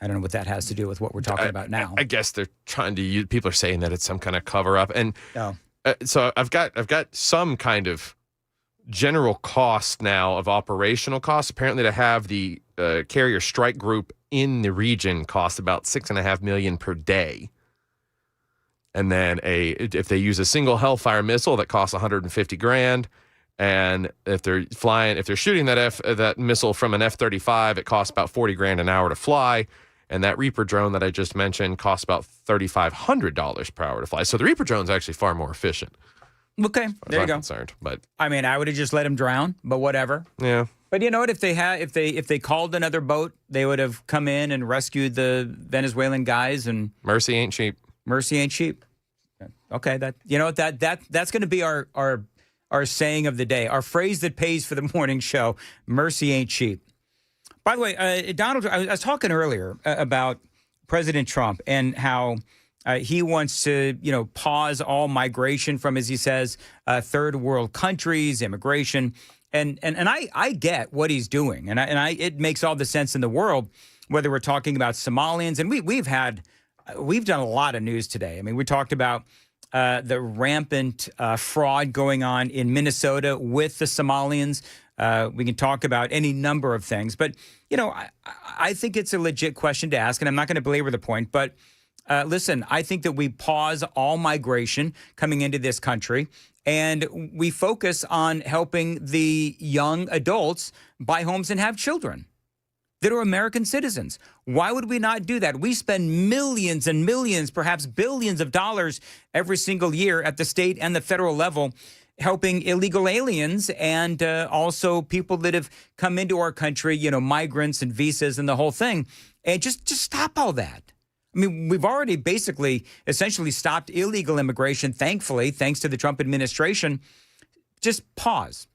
I don't know what that has to do with what we're talking about now. I guess they're trying to use, people are saying that it's some kind of cover up. And so I've got some kind of general cost now of operational costs. Apparently, to have the carrier strike group in the region costs about $6.5 million per day. And then if they use a single Hellfire missile, that costs $150,000. And if they're shooting that missile from an F-35, it costs about $40,000 an hour to fly. And that Reaper drone that I just mentioned costs about $3,500 per hour to fly. So the Reaper drone is actually far more efficient. Okay, there you go. Concerned, but I mean, I would have just let him drown, but whatever. Yeah. But you know what? If they called another boat, they would have come in and rescued the Venezuelan guys. And mercy ain't cheap. Mercy ain't cheap. Okay, that's going to be our saying of the day, our phrase that pays for the morning show. Mercy ain't cheap. By the way, Donald, I was talking earlier about President Trump and how he wants to, pause all migration from, as he says, third world countries, immigration. And I get what he's doing. And it makes all the sense in the world, whether we're talking about Somalians. And we've done a lot of news today. I mean, we talked about the rampant fraud going on in Minnesota with the Somalians. We can talk about any number of things. But, I think it's a legit question to ask, and I'm not going to belabor the point. But listen, I think that we pause all migration coming into this country, and we focus on helping the young adults buy homes and have children that are American citizens. Why would we not do that? We spend millions and millions, perhaps billions of dollars every single year at the state and the federal level helping illegal aliens and also people that have come into our country, migrants and visas and the whole thing. And just stop all that. I mean, we've already essentially stopped illegal immigration, thankfully, thanks to the Trump administration. Just pause.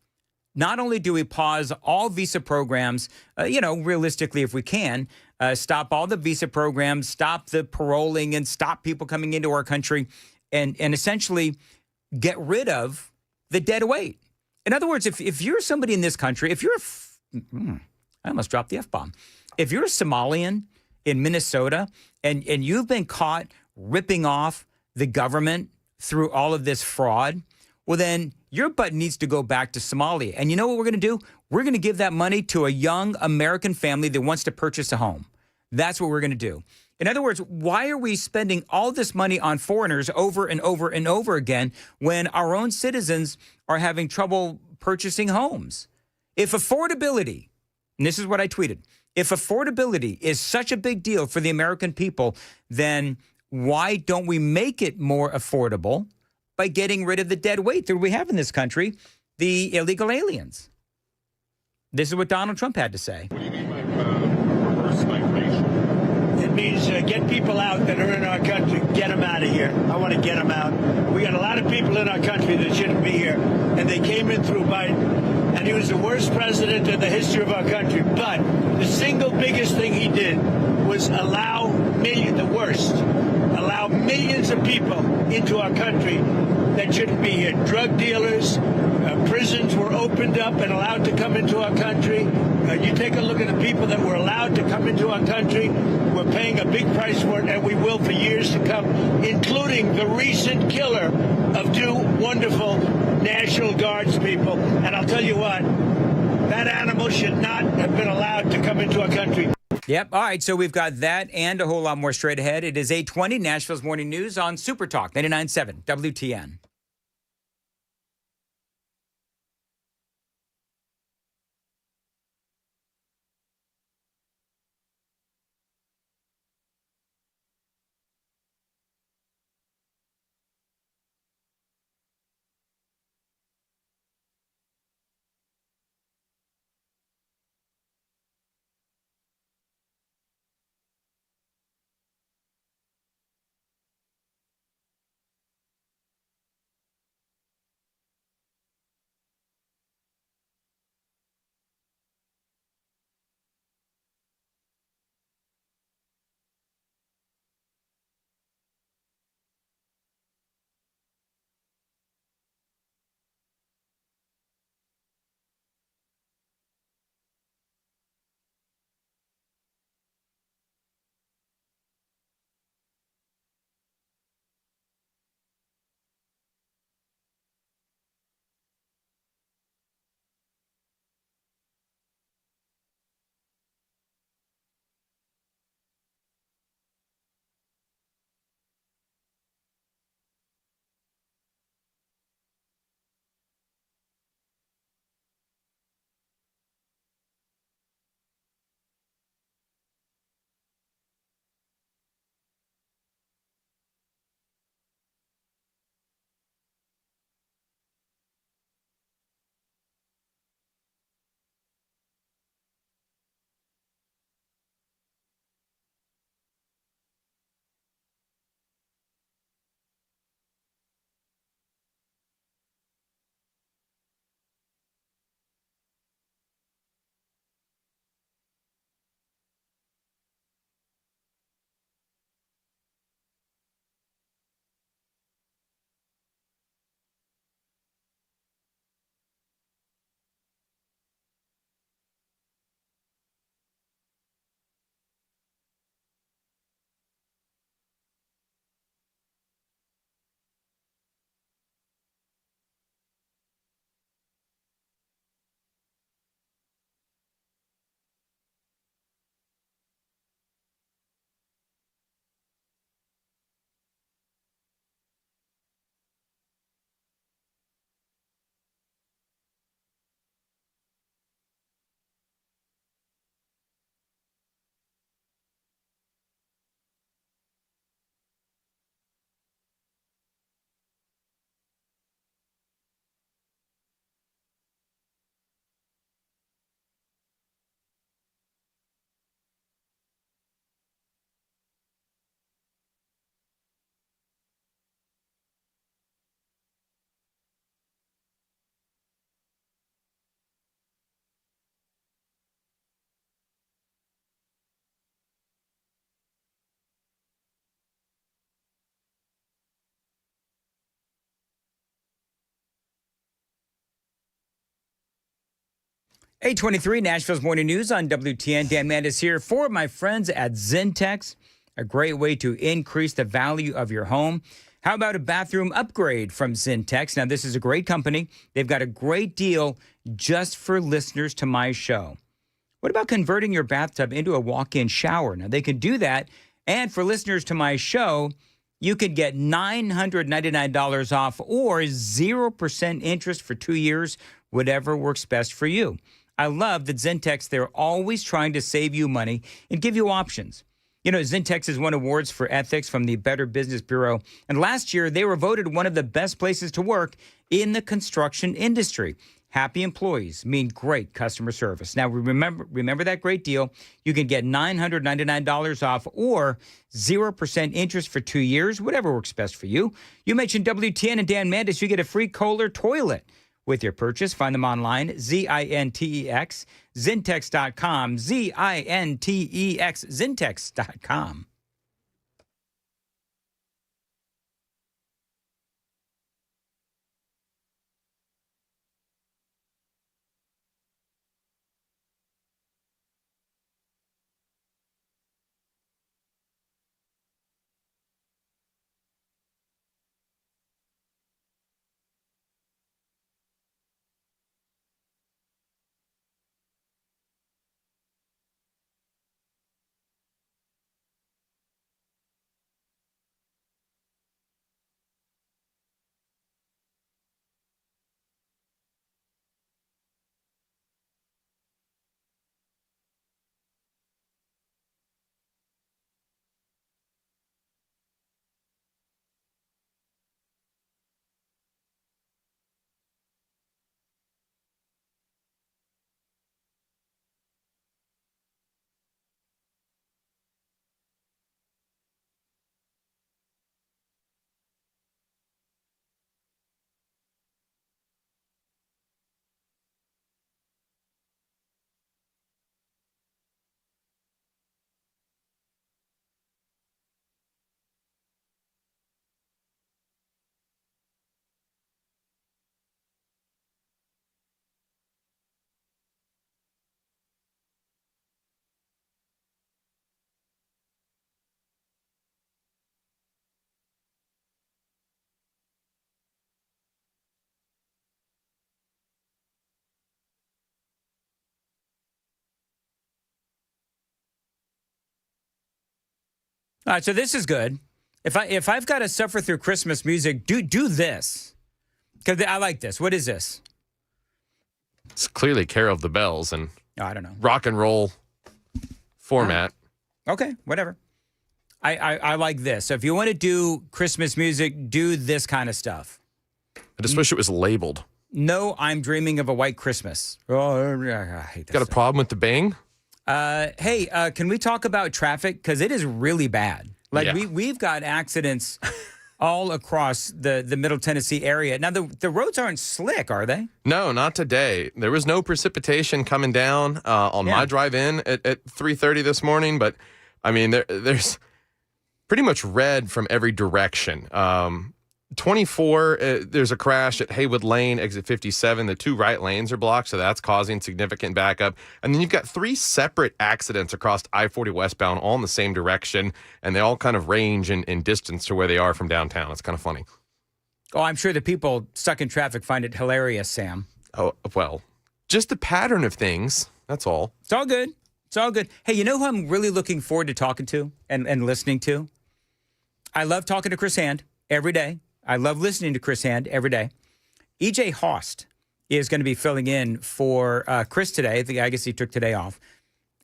Not only do we pause all visa programs, realistically, if we can, stop all the visa programs, stop the paroling, and stop people coming into our country, and essentially get rid of the dead weight. In other words, if you're somebody in this country, I almost dropped the F-bomb. If you're a Somalian in Minnesota and you've been caught ripping off the government through all of this fraud, well, then your butt needs to go back to Somalia. And you know what we're going to do? We're going to give that money to a young American family that wants to purchase a home. That's what we're going to do. In other words, why are we spending all this money on foreigners over and over and over again when our own citizens are having trouble purchasing homes? If affordability, and this is what I tweeted, if affordability is such a big deal for the American people, then why don't we make it more affordable by getting rid of the dead weight that we have in this country, the illegal aliens? This is what Donald Trump had to say. What do you mean by reverse migration? It means get people out that are in our country, get them out of here. I want to get them out. We got a lot of people in our country that shouldn't be here, and they came in through Biden, and he was the worst president in the history of our country. But the single biggest thing he did was allow millions of people into our country that shouldn't be here. Drug dealers, prisons were opened up and allowed to come into our country. You take a look at the people that were allowed to come into our country. We're paying a big price for it, and we will for years to come, including the recent killer of two wonderful National Guards people. And I'll tell you what, that animal should not have been allowed to come into our country. Yep. All right. So we've got that and a whole lot more straight ahead. It is 8:20, Nashville's Morning News on Super Talk 99.7 WTN. 823 Nashville's Morning News on WTN. Dan Mandis here for my friends at Zentex, a great way to increase the value of your home. How about a bathroom upgrade from Zentex? Now, this is a great company. They've got a great deal just for listeners to my show. What about converting your bathtub into a walk-in shower? Now, they can do that. And for listeners to my show, you could get $999 off or 0% interest for 2 years, whatever works best for you. I love that Zentex, they're always trying to save you money and give you options. You know, Zentex has won awards for ethics from the Better Business Bureau. And last year, they were voted one of the best places to work in the construction industry. Happy employees mean great customer service. Now, remember that great deal. You can get $999 off or 0% interest for 2 years, whatever works best for you. You mentioned WTN and Dan Mandis, you get a free Kohler toilet with your purchase. Find them online, Zintex, Zentex.com, Zintex, Zentex.com. All right, so this is good. If I've got to suffer through Christmas music, do this. Because I like this. What is this? It's clearly Carol of the Bells and I don't know. Rock and roll format. Okay, whatever. I like this. So if you want to do Christmas music, do this kind of stuff. I just wish it was labeled. No, I'm dreaming of a white Christmas. Oh, I hate that. Got a problem with the bang? Hey, can we talk about traffic? Because it is really bad. Like we've got accidents all across the Middle Tennessee area. Now, the roads aren't slick, are they? No, not today. There was no precipitation coming down on my drive in at 3:30 this morning. But, I mean, there's pretty much red from every direction. 24, there's a crash at Haywood Lane, exit 57. The two right lanes are blocked, so that's causing significant backup. And then you've got 3 separate accidents across I-40 westbound, all in the same direction, and they all kind of range in distance to where they are from downtown. It's kind of funny. Oh, I'm sure the people stuck in traffic find it hilarious, Sam. Oh, well, just the pattern of things, that's all. It's all good. It's all good. Hey, you know who I'm really looking forward to talking to and listening to? I love talking to Chris Hand every day. I love listening to Chris Hand every day. E.J. Host is going to be filling in for Chris today. I guess he took today off.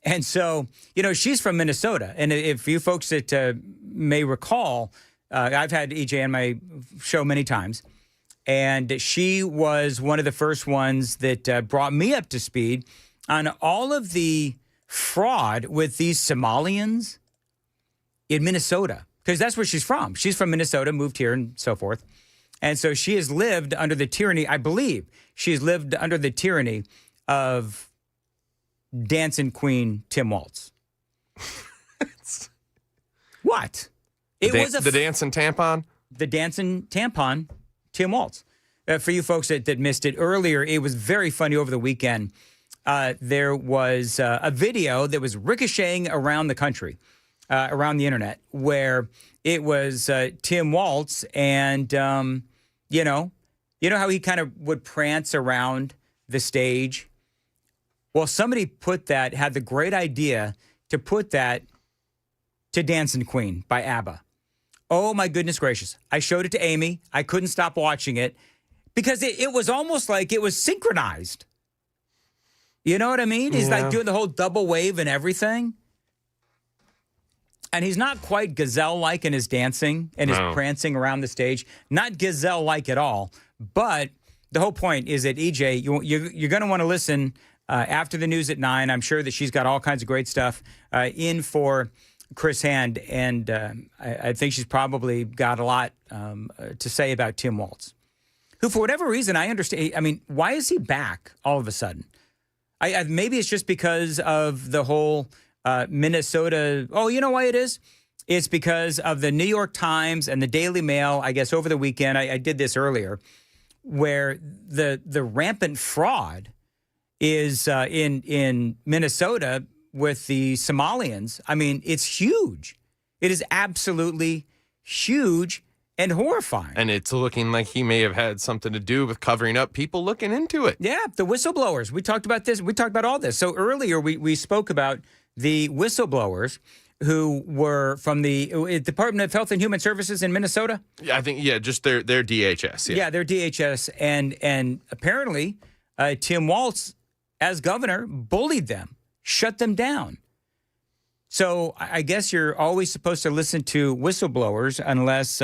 And so, you know, she's from Minnesota. And if you folks that may recall, I've had E.J. on my show many times. And she was one of the first ones that brought me up to speed on all of the fraud with these Somalians in Minnesota. Because that's where she's from. She's from Minnesota, moved here and so forth. And so she has lived under the tyranny, I believe, she's lived under the tyranny of dancing queen Tim Waltz. What? The dancing tampon? The dancing tampon, Tim Waltz. For you folks that missed it earlier, it was very funny over the weekend. there was a video that was ricocheting around the country, around the internet, where it was Tim Walz and, you know how he kind of would prance around the stage? Well, somebody had the great idea to put that to Dancing Queen by ABBA. Oh, my goodness gracious. I showed it to Amy. I couldn't stop watching it because it was almost like it was synchronized. You know what I mean? He's like doing the whole double wave and everything. And he's not quite gazelle-like in his dancing and his prancing around the stage. Not gazelle-like at all. But the whole point is that, EJ, you're going to want to listen after the news at 9. I'm sure that she's got all kinds of great stuff in for Chris Hand. And I think she's probably got a lot to say about Tim Walz, who, for whatever reason, I understand. I mean, why is he back all of a sudden? Maybe it's just because of the whole Minnesota. Oh, you know why it is? It's because of the New York Times and the Daily Mail, I guess, over the weekend. I did this earlier, where the rampant fraud is in Minnesota with the Somalians. I mean, it's huge. It is absolutely huge and horrifying. And it's looking like he may have had something to do with covering up people looking into it. Yeah, the whistleblowers. We talked about this. We talked about all this. So earlier we spoke about the whistleblowers who were from the Department of Health and Human Services in Minnesota. Yeah, I think, just their DHS. Yeah, their DHS. And apparently Tim Walz, as governor, bullied them, shut them down. So I guess you're always supposed to listen to whistleblowers unless,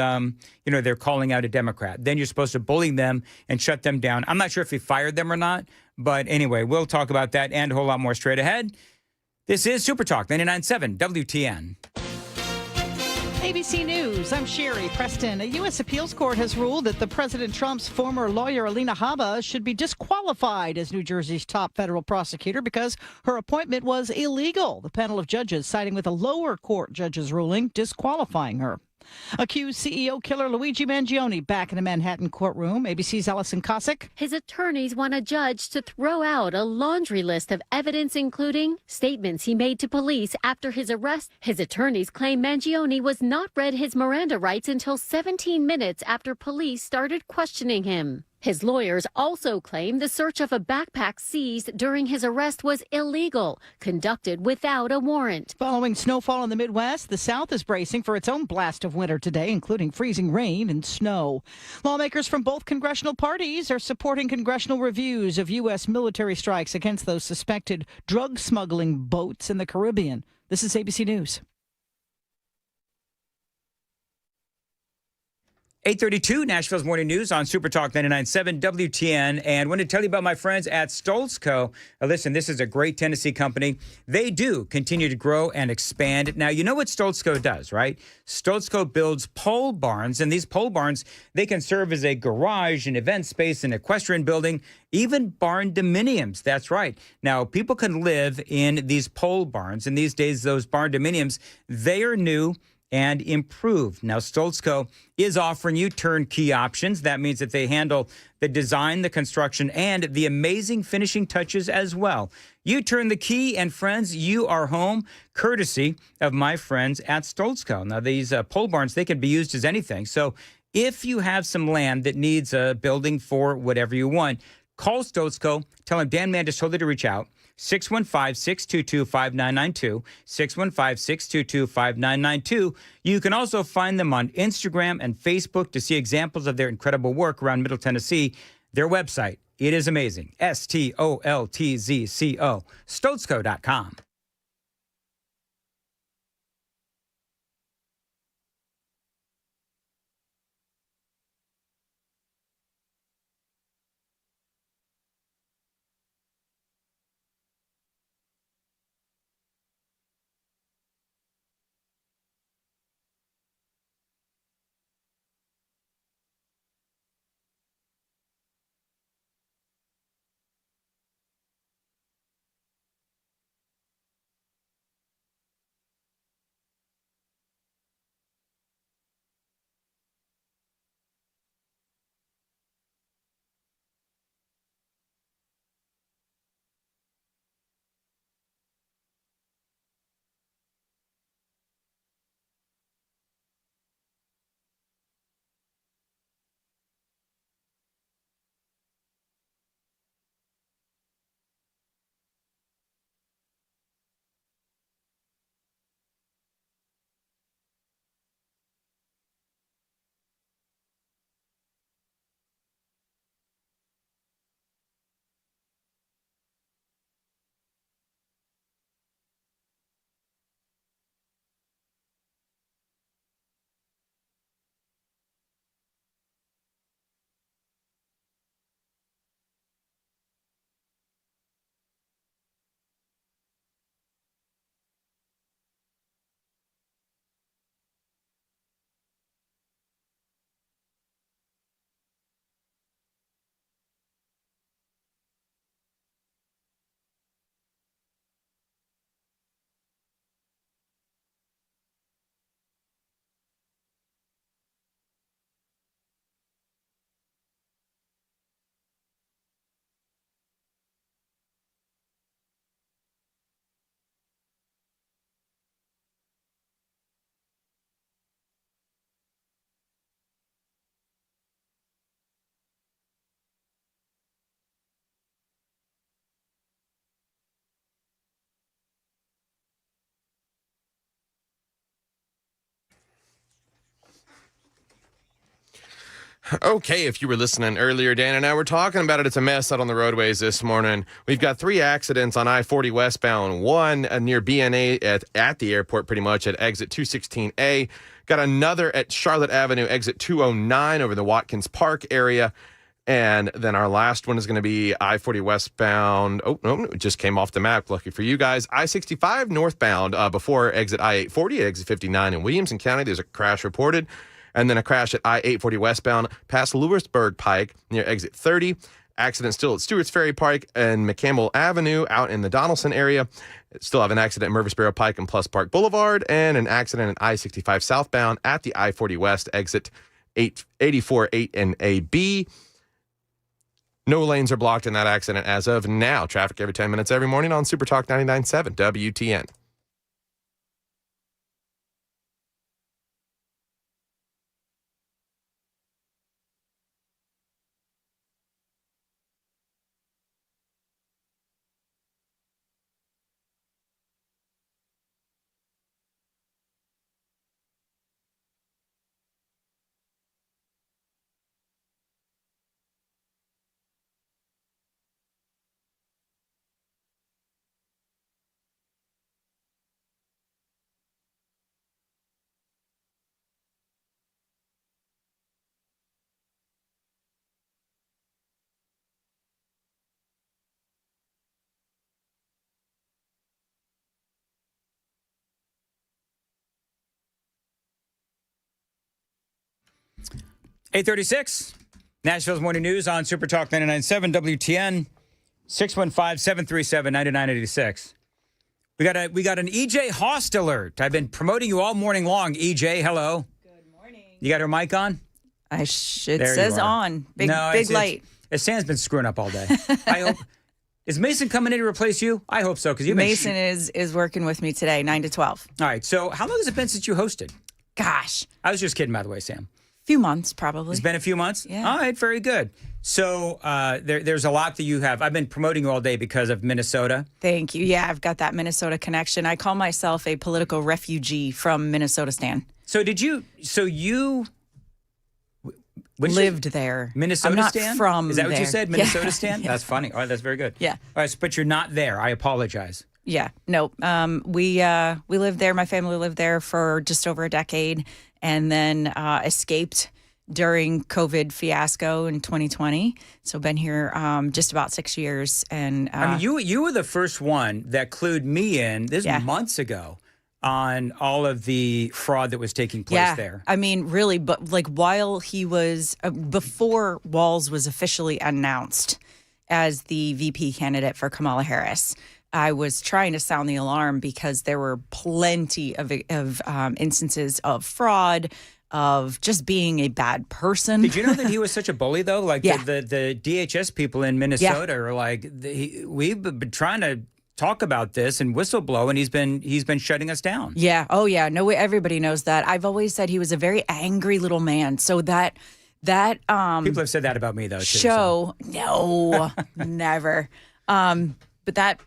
they're calling out a Democrat. Then you're supposed to bully them and shut them down. I'm not sure if he fired them or not. But anyway, we'll talk about that and a whole lot more straight ahead. This is Super Talk 99.7 WTN. ABC News, I'm Sherry Preston. A U.S. appeals court has ruled that the President Trump's former lawyer, Alina Habba, should be disqualified as New Jersey's top federal prosecutor because her appointment was illegal. The panel of judges siding with a lower court judge's ruling disqualifying her. Accused CEO killer Luigi Mangione back in a Manhattan courtroom. ABC's Allison Cossack. His attorneys want a judge to throw out a laundry list of evidence, including statements he made to police after his arrest. His attorneys claim Mangione was not read his Miranda rights until 17 minutes after police started questioning him. His lawyers also claim the search of a backpack seized during his arrest was illegal, conducted without a warrant. Following snowfall in the Midwest, the South is bracing for its own blast of winter today, including freezing rain and snow. Lawmakers from both congressional parties are supporting congressional reviews of U.S. military strikes against those suspected drug smuggling boats in the Caribbean. This is ABC News. 8:32, Nashville's Morning News on Super Talk 99.7 WTN. And I want to tell you about my friends at Stoltz Co. Listen, this is a great Tennessee company. They do continue to grow and expand. Now, you know what Stoltz Co does, right? Stoltz Co builds pole barns, and these pole barns, they can serve as a garage, an event space, an equestrian building, even barn dominiums. That's right. Now, people can live in these pole barns, and these days, those barn dominiums, they are new and improved. Now, Stoltz Co is offering you turnkey options. That means that they handle the design, the construction, and the amazing finishing touches as well. You turn the key, and friends, you are home, courtesy of my friends at Stoltz Co. Now, these pole barns, they can be used as anything. So if you have some land that needs a building for whatever you want, call Stoltz Co. Tell them Dan Mandis told you to reach out. 615-622-5992, 615-622-5992. You can also find them on Instagram and Facebook to see examples of their incredible work around Middle Tennessee. Their website, it is amazing, STOLTZCO, StoltzCo.com. Okay, if you were listening earlier, Dan and I were talking about it. It's a mess out on the roadways this morning. We've got 3 accidents on I-40 westbound, one near BNA at the airport pretty much at exit 216A. Got another at Charlotte Avenue, exit 209 over the Watkins Park area. And then our last one is going to be I-40 westbound. Oh, no, it just came off the map. Lucky for you guys. I-65 northbound before exit I-840 at exit 59 in Williamson County. There's a crash reported. And then a crash at I-840 westbound past Lewisburg Pike near exit 30. Accident still at Stewart's Ferry Pike and McCampbell Avenue out in the Donaldson area. Still have an accident at Murfreesboro Pike and Plus Park Boulevard, and an accident at I-65 southbound at the I-40 west exit 84, 8 and AB. No lanes are blocked in that accident as of now. Traffic every 10 minutes every morning on Super Talk 99.7 WTN. .836, Nashville's Morning News on Super Talk 99.7 WTN, 615-737-9986. We got an EJ Host alert. I've been promoting you all morning long. EJ, hello. Good morning. You got her mic on? It says on. Big light. Sam's been screwing up all day. I hope. Is Mason coming in to replace you? I hope so, because Mason is working with me today, 9 to 12. All right. So how long has it been since you hosted? Gosh. I was just kidding, by the way, Sam. Few months, probably. It's been a few months? Yeah. All right, very good. So there's a lot that you have. I've been promoting you all day because of Minnesota. Thank you. Yeah, I've got that Minnesota connection. I call myself a political refugee from Minnesota, Stan. So you lived there. Minnesota I'm not Stan? from Is that what you there. said? Minnesota Yeah. Stan? Yeah. That's funny. All right, that's very good. Yeah. All right, but you're not there. I apologize. Yeah, no. We lived there. My family lived there for just over a decade, and then escaped during COVID fiasco in 2020. So been here just about 6 years. And I mean, you were the first one that clued me in. This was months ago on all of the fraud that was taking place there. I mean, really, but like while he was before Walz was officially announced as the VP candidate for Kamala Harris, I was trying to sound the alarm because there were plenty of instances of fraud, of just being a bad person. Did you know that he was such a bully, though? Like the DHS people in Minnesota are like, we've been trying to talk about this and whistleblow, and he's been shutting us down. Yeah. Oh, yeah. No, everybody knows that. I've always said he was a very angry little man. So that people have said that about me, though. Too, no, never. But that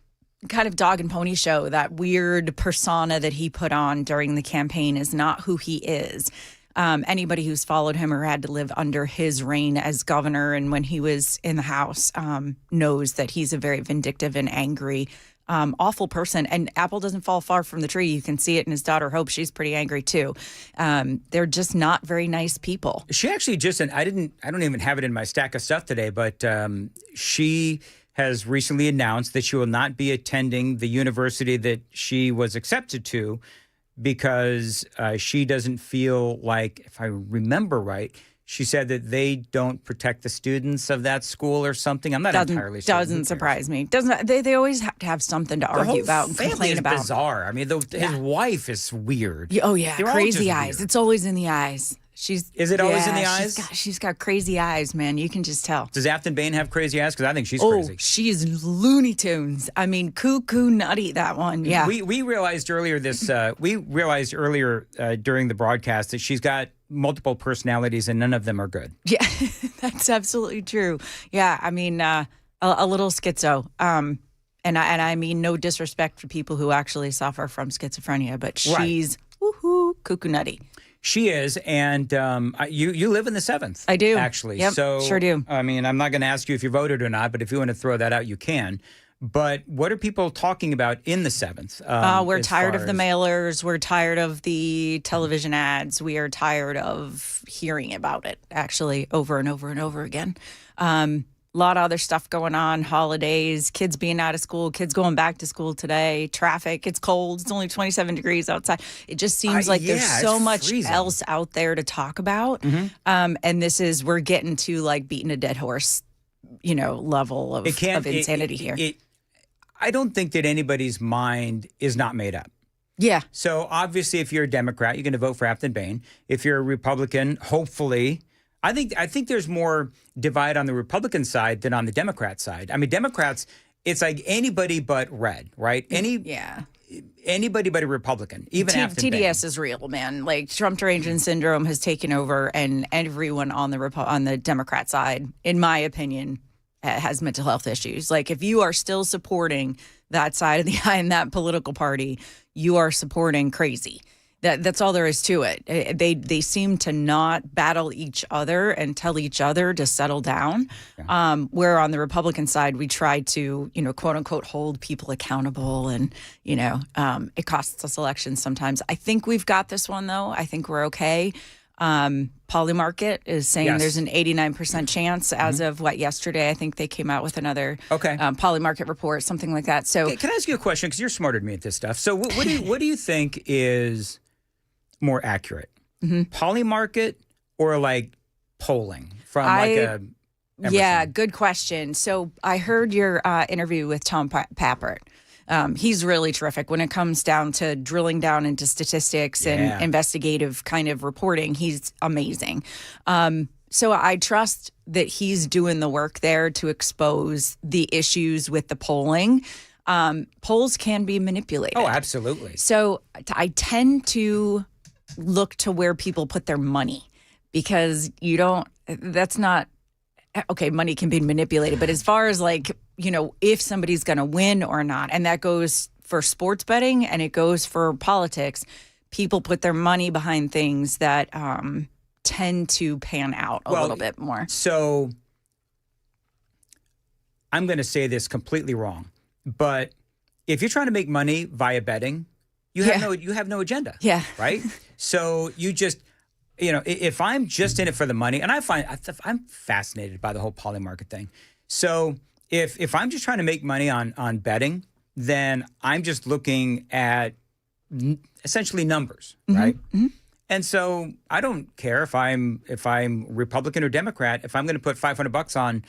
kind of dog and pony show, that weird persona that he put on during the campaign is not who he is. Anybody who's followed him or had to live under his reign as governor and when he was in the House knows that he's a very vindictive and angry, awful person. And apple doesn't fall far from the tree. You can see it in his daughter Hope. She's pretty angry too. They're just not very nice people. She actually I don't even have it in my stack of stuff today, but she has recently announced that she will not be attending the university that she was accepted to because she doesn't feel like, if I remember right, she said that they don't protect the students of that school or something. I'm not entirely sure. Doesn't surprise me. They always have to have something to argue about and complain about. Bizarre. I mean, his wife is weird. Oh yeah, They're crazy eyes. Weird. It's always in the eyes. Is it always in the eyes? She's got crazy eyes, man. You can just tell. Does Afton Bain have crazy eyes? Because I think she's crazy. Oh, she is Looney Tunes. I mean, cuckoo nutty, that one. Yeah. We realized earlier during the broadcast that she's got multiple personalities and none of them are good. Yeah, that's absolutely true. Yeah, I mean, a little schizo. And I mean no disrespect for people who actually suffer from schizophrenia, but she's cuckoo nutty. She is, and you live in the 7th. I do. Actually. Yep, so, sure do. I mean, I'm not going to ask you if you voted or not, but if you want to throw that out, you can. But what are people talking about in the 7th? We're tired of the mailers. We're tired of the television ads. We are tired of hearing about it, actually, over and over and over again. A lot of other stuff going on, holidays, kids being out of school, kids going back to school today, traffic, it's cold, it's only 27 degrees outside. It just seems like there's so much freezing else out there to talk about. And we're getting to like beating a dead horse, level of insanity here. I don't think that anybody's mind is not made up. Yeah. So obviously, if you're a Democrat, you're going to vote for Afton Bain. If you're a Republican, hopefully, I think there's more divide on the Republican side than on the Democrat side. I mean, Democrats, it's like anybody but red, right? Anybody but a Republican, even Afton Bain. TDS is real, man. Like Trump derangement syndrome has taken over, and everyone on the Democrat side, in my opinion, has mental health issues. Like if you are still supporting that side of the aisle and that political party, you are supporting crazy. That's all there is to it. They seem to not battle each other and tell each other to settle down. Where on the Republican side, we try to, quote unquote, hold people accountable, and it costs us elections sometimes. I think we've got this one though. I think we're okay. Polymarket is saying there's an 89% chance as of yesterday. I think they came out with another Polymarket report, something like that. So can I ask you a question? Because you're smarter than me at this stuff. So what do you think is more accurate? Polymarket or like polling from Emerson? Yeah, good question. So I heard your interview with Tom Pappert. He's really terrific when it comes down to drilling down into statistics and investigative kind of reporting. He's amazing. So I trust that he's doing the work there to expose the issues with the polling. Polls can be manipulated. Oh, absolutely. So I tend to look to where people put their money, because that's not, okay, money can be manipulated, but as far as if somebody's going to win or not, and that goes for sports betting and it goes for politics, people put their money behind things that tend to pan out a little bit more. So I'm going to say this completely wrong, but if you're trying to make money via betting, you have no agenda. Yeah. Right? So you just, if I'm just in it for the money, and I'm fascinated by the whole Polymarket thing. So if I'm just trying to make money on betting, then I'm just looking at essentially numbers, right? And so I don't care if I'm Republican or Democrat. If I'm going to put $500 on,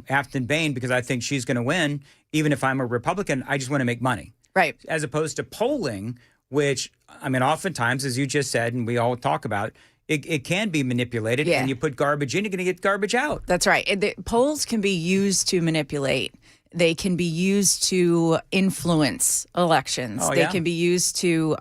Afton Bain because I think she's going to win, even if I'm a Republican, I just want to make money. Right. As opposed to polling, which, I mean, oftentimes, as you just said, and we all talk about, it can be manipulated, and you put garbage in, you're going to get garbage out. That's right. The polls can be used to manipulate. They can be used to influence elections. They can be used to,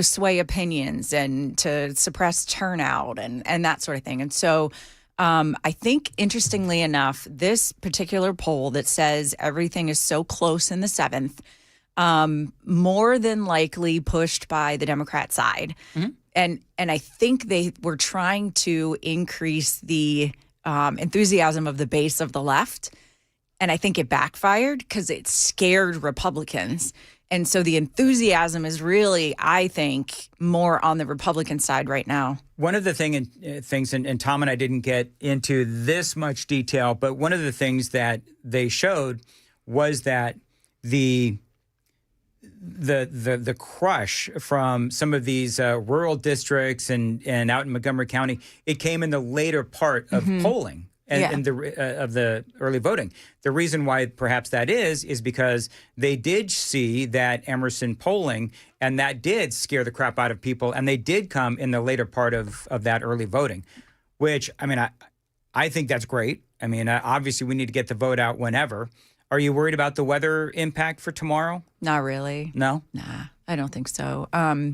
sway opinions and to suppress turnout and that sort of thing. And so I think, interestingly enough, this particular poll that says everything is so close in the 7th, more than likely pushed by the Democrat side. And I think they were trying to increase the enthusiasm of the base of the left. And I think it backfired because it scared Republicans. And so the enthusiasm is really, I think, more on the Republican side right now. One of the things, and Tom and I didn't get into this much detail, but one of the things that they showed was that the crush from some of these rural districts and out in Montgomery County, it came in the later part of polling and of the early voting. The reason why perhaps that is because they did see that Emerson polling, and that did scare the crap out of people, and they did come in the later part of that early voting, which, I mean, I think that's great. I mean, obviously we need to get the vote out whenever. Are you worried about the weather impact for tomorrow? Not really. No? Nah, I don't think so.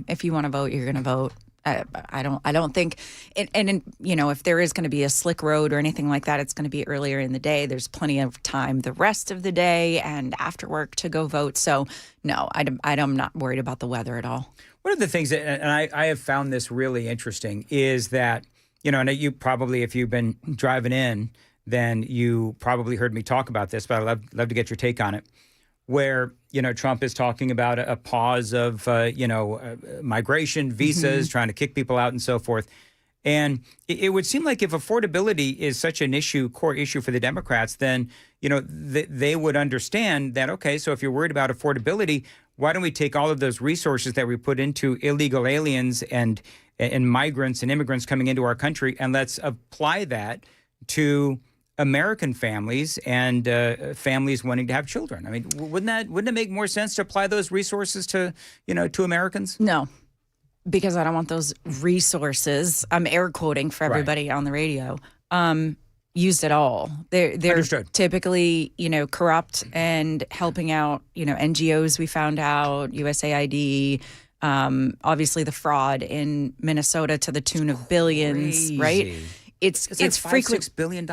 If you want to vote, you're going to vote. I don't think, and you know, if there is going to be a slick road or anything like that, it's going to be earlier in the day. There's plenty of time the rest of the day and after work to go vote. So no, I'm not worried about the weather at all. One of the things that, and I have found this really interesting, is that, you know, and you probably, if you've been driving in, then you probably heard me talk about this, but I'd love to get your take on it. Where, you know, Trump is talking about a pause of, migration, visas, trying to kick people out and so forth. And it would seem like if affordability is such an issue, core issue for the Democrats, then, you know, they would understand that, okay, so if you're worried about affordability, why don't we take all of those resources that we put into illegal aliens and migrants and immigrants coming into our country, and let's apply that to American families and families wanting to have children. I mean, wouldn't it make more sense to apply those resources to Americans? No, because I don't want those resources, I'm air quoting for everybody on the radio, used at all. They're typically, you know, corrupt and helping out, you know, NGOs, we found out, USAID, obviously the fraud in Minnesota to the tune of billions, right? It's frequent. $6 billion.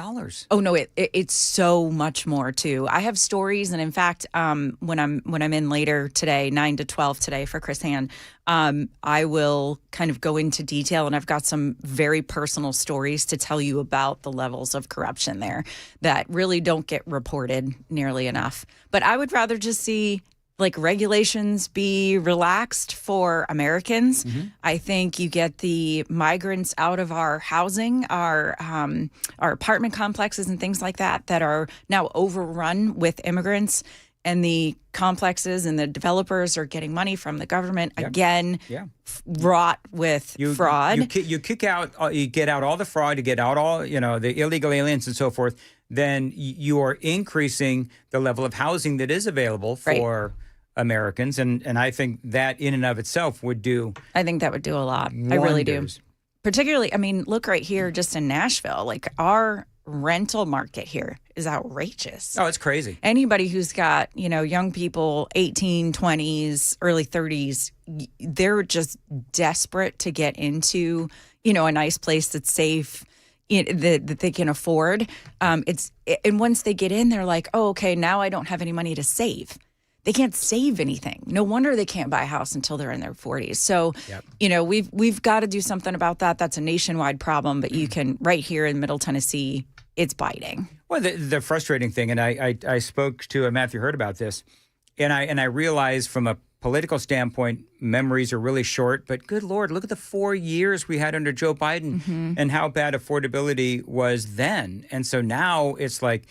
Oh no, it's so much more too. I have stories, and in fact, when I'm in later today, 9 to 12 today for Chris Hand, I will kind of go into detail, and I've got some very personal stories to tell you about the levels of corruption there that really don't get reported nearly enough. But I would rather just see like regulations be relaxed for Americans. I think you get the migrants out of our housing, our apartment complexes and things like that are now overrun with immigrants, and the complexes and the developers are getting money from the government again, wrought with fraud. You kick out, you get out all the fraud, you get out all, you know, the illegal aliens and so forth. Then you are increasing the level of housing that is available for Americans, and I think that in and of itself would do. I think that would do a lot. Wonders. I really do. Particularly, I mean, look right here, just in Nashville, like our rental market here is outrageous. Oh, it's crazy. Anybody who's got, you know, young people, 18, 20s, early 30s, they're just desperate to get into, you know, a nice place that's safe, that they can afford. And once they get in, they're like, oh, okay, now I don't have any money to save. They can't save anything. No wonder they can't buy a house until they're in their 40s. So, you know, we've got to do something about that. That's a nationwide problem, but you can, right here in Middle Tennessee, it's biting. Well, the frustrating thing, and I spoke to Matthew Hurt about this, and I realized from a political standpoint, memories are really short, but good Lord, look at the 4 years we had under Joe Biden and how bad affordability was then. And so now it's like,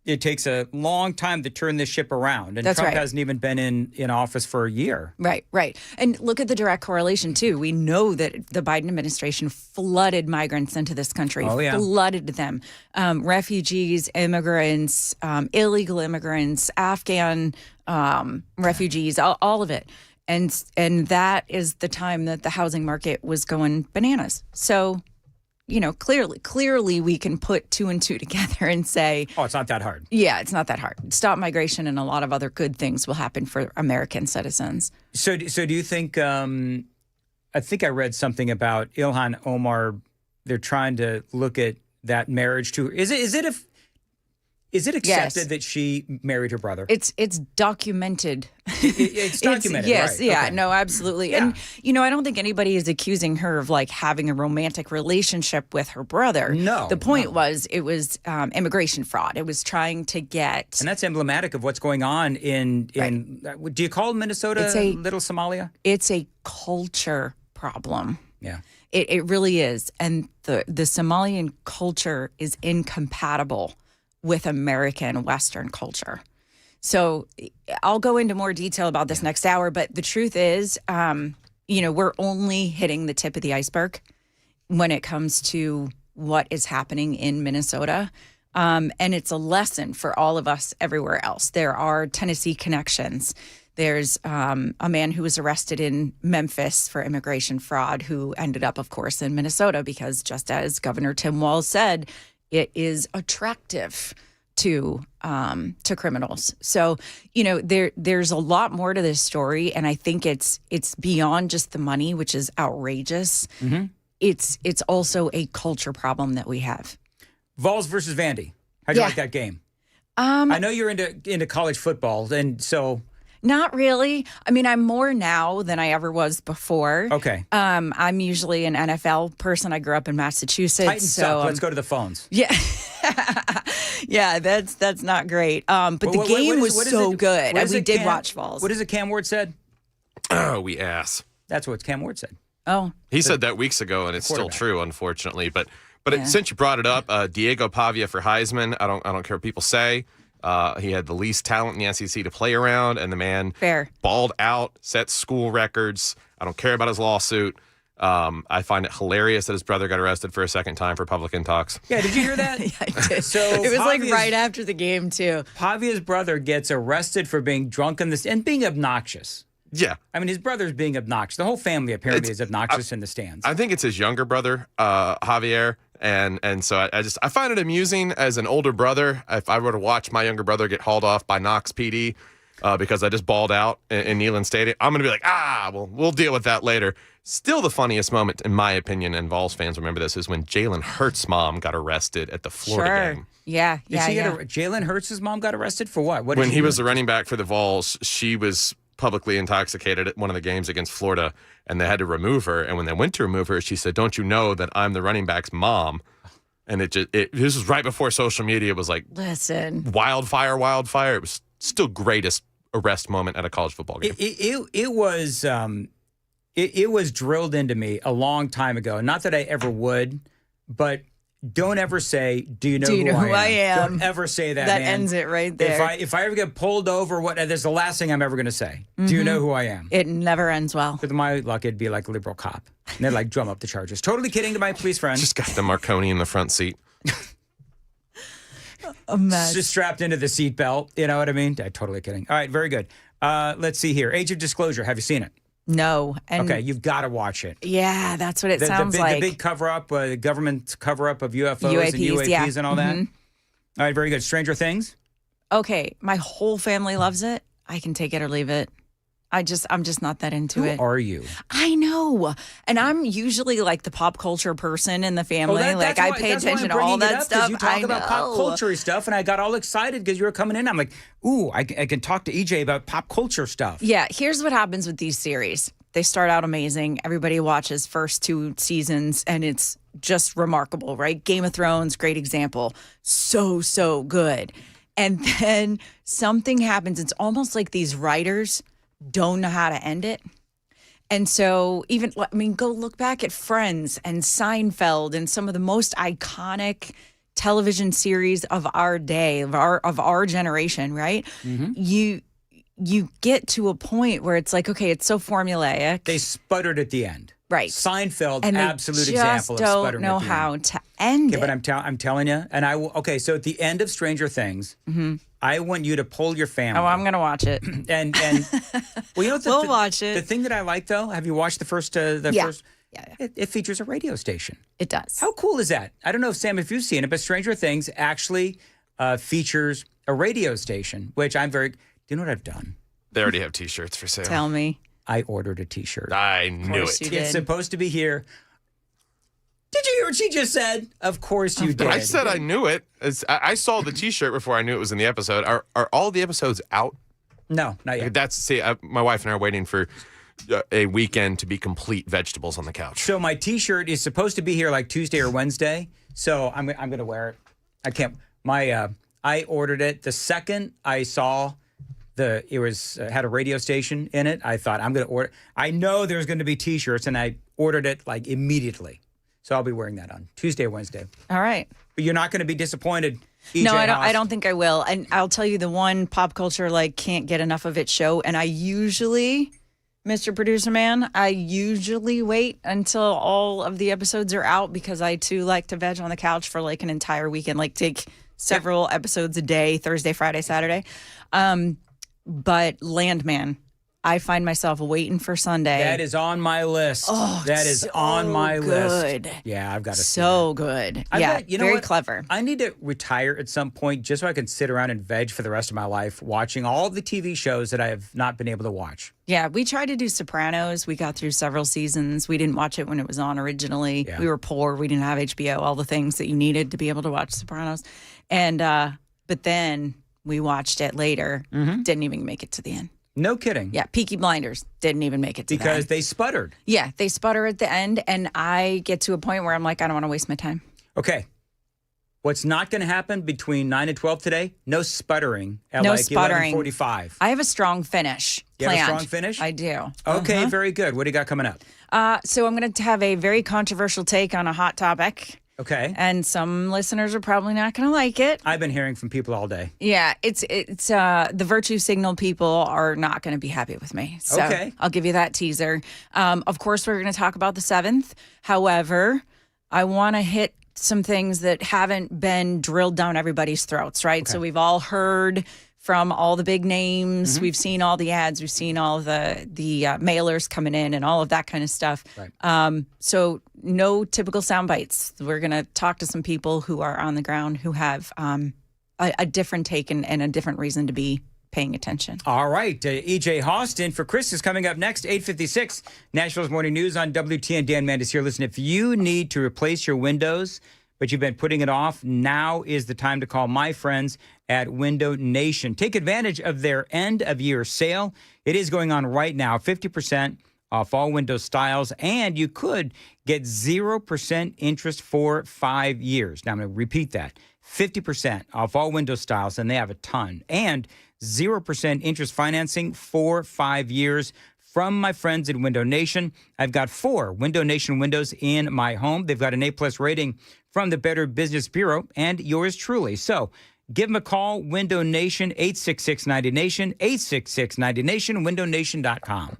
it takes a long time to turn this ship around. And Trump hasn't even been in office for a year. Right. And look at the direct correlation, too. We know that the Biden administration flooded migrants into this country, flooded them. Refugees, immigrants, illegal immigrants, Afghan refugees, all of it. And that is the time that the housing market was going bananas. So, you know, clearly we can put two and two together and say, oh, it's not that hard. Yeah, it's not that hard. Stop migration and a lot of other good things will happen for American citizens. So do you think, I think I read something about Ilhan Omar, they're trying to look at that marriage too. Is it accepted that she married her brother? It's documented. It's documented, yes, right. yeah, Okay. no, absolutely. Yeah. And, you know, I don't think anybody is accusing her of, like, having a romantic relationship with her brother. No. The point was, it was immigration fraud. It was trying to get... And that's emblematic of what's going on in do you call Minnesota Little Somalia? It's a culture problem. Yeah. It really is. And the Somalian culture is incompatible with American Western culture. So I'll go into more detail about this next hour, but the truth is, you know, we're only hitting the tip of the iceberg when it comes to what is happening in Minnesota. And it's a lesson for all of us everywhere else. There are Tennessee connections. There's a man who was arrested in Memphis for immigration fraud who ended up, of course, in Minnesota because just as Governor Tim Walz said, it is attractive to criminals. So, there's a lot more to this story, and I think it's beyond just the money, which is outrageous. Mm-hmm. It's also a culture problem that we have. Vols versus Vandy. How'd you like that game? I know you're into college football, and so not really. I mean, I'm more now than I ever was before. Okay. I'm usually an NFL person. I grew up in Massachusetts. Titans suck. Let's go to the phones. Yeah. Yeah, that's not great. But the game was so good, and we did watch Vols. What is it Cam Ward said? Oh, we ass. That's what Cam Ward said. Oh. He said that weeks ago, and it's still true, unfortunately. But since you brought it up, Diego Pavia for Heisman, I don't care what people say. He had the least talent in the SEC to play around, and the man balled out, set school records. I don't care about his lawsuit. I find it hilarious that his brother got arrested for a second time for public intox. Yeah, did you hear that? Yeah, I did. So it was like right after the game, too. Pavia's brother gets arrested for being drunk and being obnoxious. Yeah. I mean, his brother's being obnoxious. The whole family apparently is obnoxious in the stands. I think it's his younger brother, Javier. And so I find it amusing as an older brother. If I were to watch my younger brother get hauled off by Knox PD because I just balled out in Neyland Stadium, I'm going to be like, well, we'll deal with that later. Still the funniest moment, in my opinion, and Vols fans remember this, is when Jalen Hurts' mom got arrested at the Florida game. Yeah, Jalen Hurts' mom got arrested for what? When he was the running back for the Vols, she was publicly intoxicated at one of the games against Florida, and they had to remove her. And when they went to remove her, she said, "Don't you know that I'm the running back's mom?" And this was right before social media was like, listen, wildfire. It was still greatest arrest moment at a college football game. It was drilled into me a long time ago. Not that I ever would, but don't ever say, "Do you know who I am?" Don't ever say that. That man. ends it right there. If I ever get pulled over, that's the last thing I'm ever going to say. Mm-hmm. Do you know who I am? It never ends well. With my luck, it'd be like a liberal cop. And they'd like drum up the charges. Totally kidding to my police friend. Just got the Marconi in the front seat. A mess. Just strapped into the seatbelt. You know what I mean? Totally kidding. All right, very good. Let's see here. Age of Disclosure. Have you seen it? No. Okay, you've got to watch it. Yeah, that's what it sounds like. The big cover-up, the government cover-up of UFOs and UAPs and all that. All right, very good. Stranger Things? Okay, my whole family loves it. I can take it or leave it. I'm just not that into it. Who are you? I know. And I'm usually like the pop culture person in the family. I pay attention to all that stuff. You talk about pop culture stuff, and I got all excited because you were coming in. I'm like, ooh, I can talk to EJ about pop culture stuff. Yeah, here's what happens with these series. They start out amazing. Everybody watches first 2 seasons, and it's just remarkable, right? Game of Thrones, great example. So good. And then something happens. It's almost like these writers don't know how to end it. And so go look back at Friends and Seinfeld and some of the most iconic television series of our day, of our generation, right? Mm-hmm. You get to a point where it's like, okay, it's so formulaic. They sputtered at the end. Right. Seinfeld, and absolute example of sputtering at the end. Don't know how to end it. But I'm telling you, and I will. Okay, so at the end of Stranger Things, I want you to pull your family. Oh, I'm going to watch it. And well, you know, we'll watch it. The thing that I like, though, have you watched the first? First? Yeah. It features a radio station. It does. How cool is that? I don't know, Sam, if you've seen it, but Stranger Things actually features a radio station, which I'm very. Do you know what I've done? They already have T-shirts for sale. Tell me. I ordered a T-shirt. I knew it. It's supposed to be here. Did you hear what she just said? Of course you did. I said I knew it. I saw the T-shirt before I knew it was in the episode. Are all the episodes out? No, not yet. My wife and I are waiting for a weekend to be complete vegetables on the couch. So my T-shirt is supposed to be here like Tuesday or Wednesday. So I'm going to wear it. I can't. I ordered it the second I saw. Had a radio station in it. I thought I'm going to order. I know there's going to be T-shirts, and I ordered it like immediately. So I'll be wearing that on Tuesday or Wednesday. All right. But you're not going to be disappointed. EJ No, Haas. I don't think I will. And I'll tell you the one pop culture can't get enough of it show. And I usually, Mr. Producer Man, wait until all of the episodes are out because I too like to veg on the couch for an entire weekend. Take several episodes a day, Thursday, Friday, Saturday. But Landman I find myself waiting for Sunday. That is on my list. Oh, that is so on my good. list. Yeah, I've got to. So good. You know very what? clever. I need to retire at some point just so I can sit around and veg for the rest of my life watching all the TV shows that I have not been able to watch. Yeah, we tried to do Sopranos. We got through several seasons. We didn't watch it when it was on originally. Yeah. We were poor. We didn't have HBO, all the things that you needed to be able to watch Sopranos. And but then we watched it later. Didn't even make it to the end. No kidding. Yeah, Peaky Blinders didn't even make it to the Because end. they sputtered. Yeah, they sputter at the end, and I get to a point where I'm like, I don't want to waste my time. Okay. What's not going to happen between 9 and 12 today? No sputtering at No like sputtering. 11:45. I have a strong finish You have a planned. strong finish? I do. Okay, very good. What do you got coming up? So I'm going to have a very controversial take on a hot topic. Okay. And some listeners are probably not going to like it. I've been hearing from people all day. Yeah, it's the virtue signal people are not going to be happy with me. So Okay. I'll give you that teaser. Of course, we're going to talk about the 7th. However, I want to hit some things that haven't been drilled down everybody's throats, right? So we've all heard from all the big names. We've seen all the ads. We've seen all the mailers coming in and all of that kind of stuff. Right. So no typical sound bites. We're going to talk to some people who are on the ground who have a different take and a different reason to be paying attention. All right. EJ Austin for Chris is coming up next, 8:56. Nashville's Morning News on WTN. Dan Mandis here. Listen, if you need to replace your windows, but you've been putting it off, now is the time to call my friends at Window Nation. Take advantage of their end-of-year sale. It is going on right now, 50% off all window styles, and you could get 0% interest for 5 years. Now, I'm going to repeat that. 50% off all window styles, and they have a ton. And 0% interest financing for 5 years from my friends at Window Nation. I've got 4 Window Nation windows in my home. They've got an A+ rating from the Better Business Bureau and yours truly. So give them a call, Window Nation, 866-90-NATION, 866-90-NATION, windownation.com.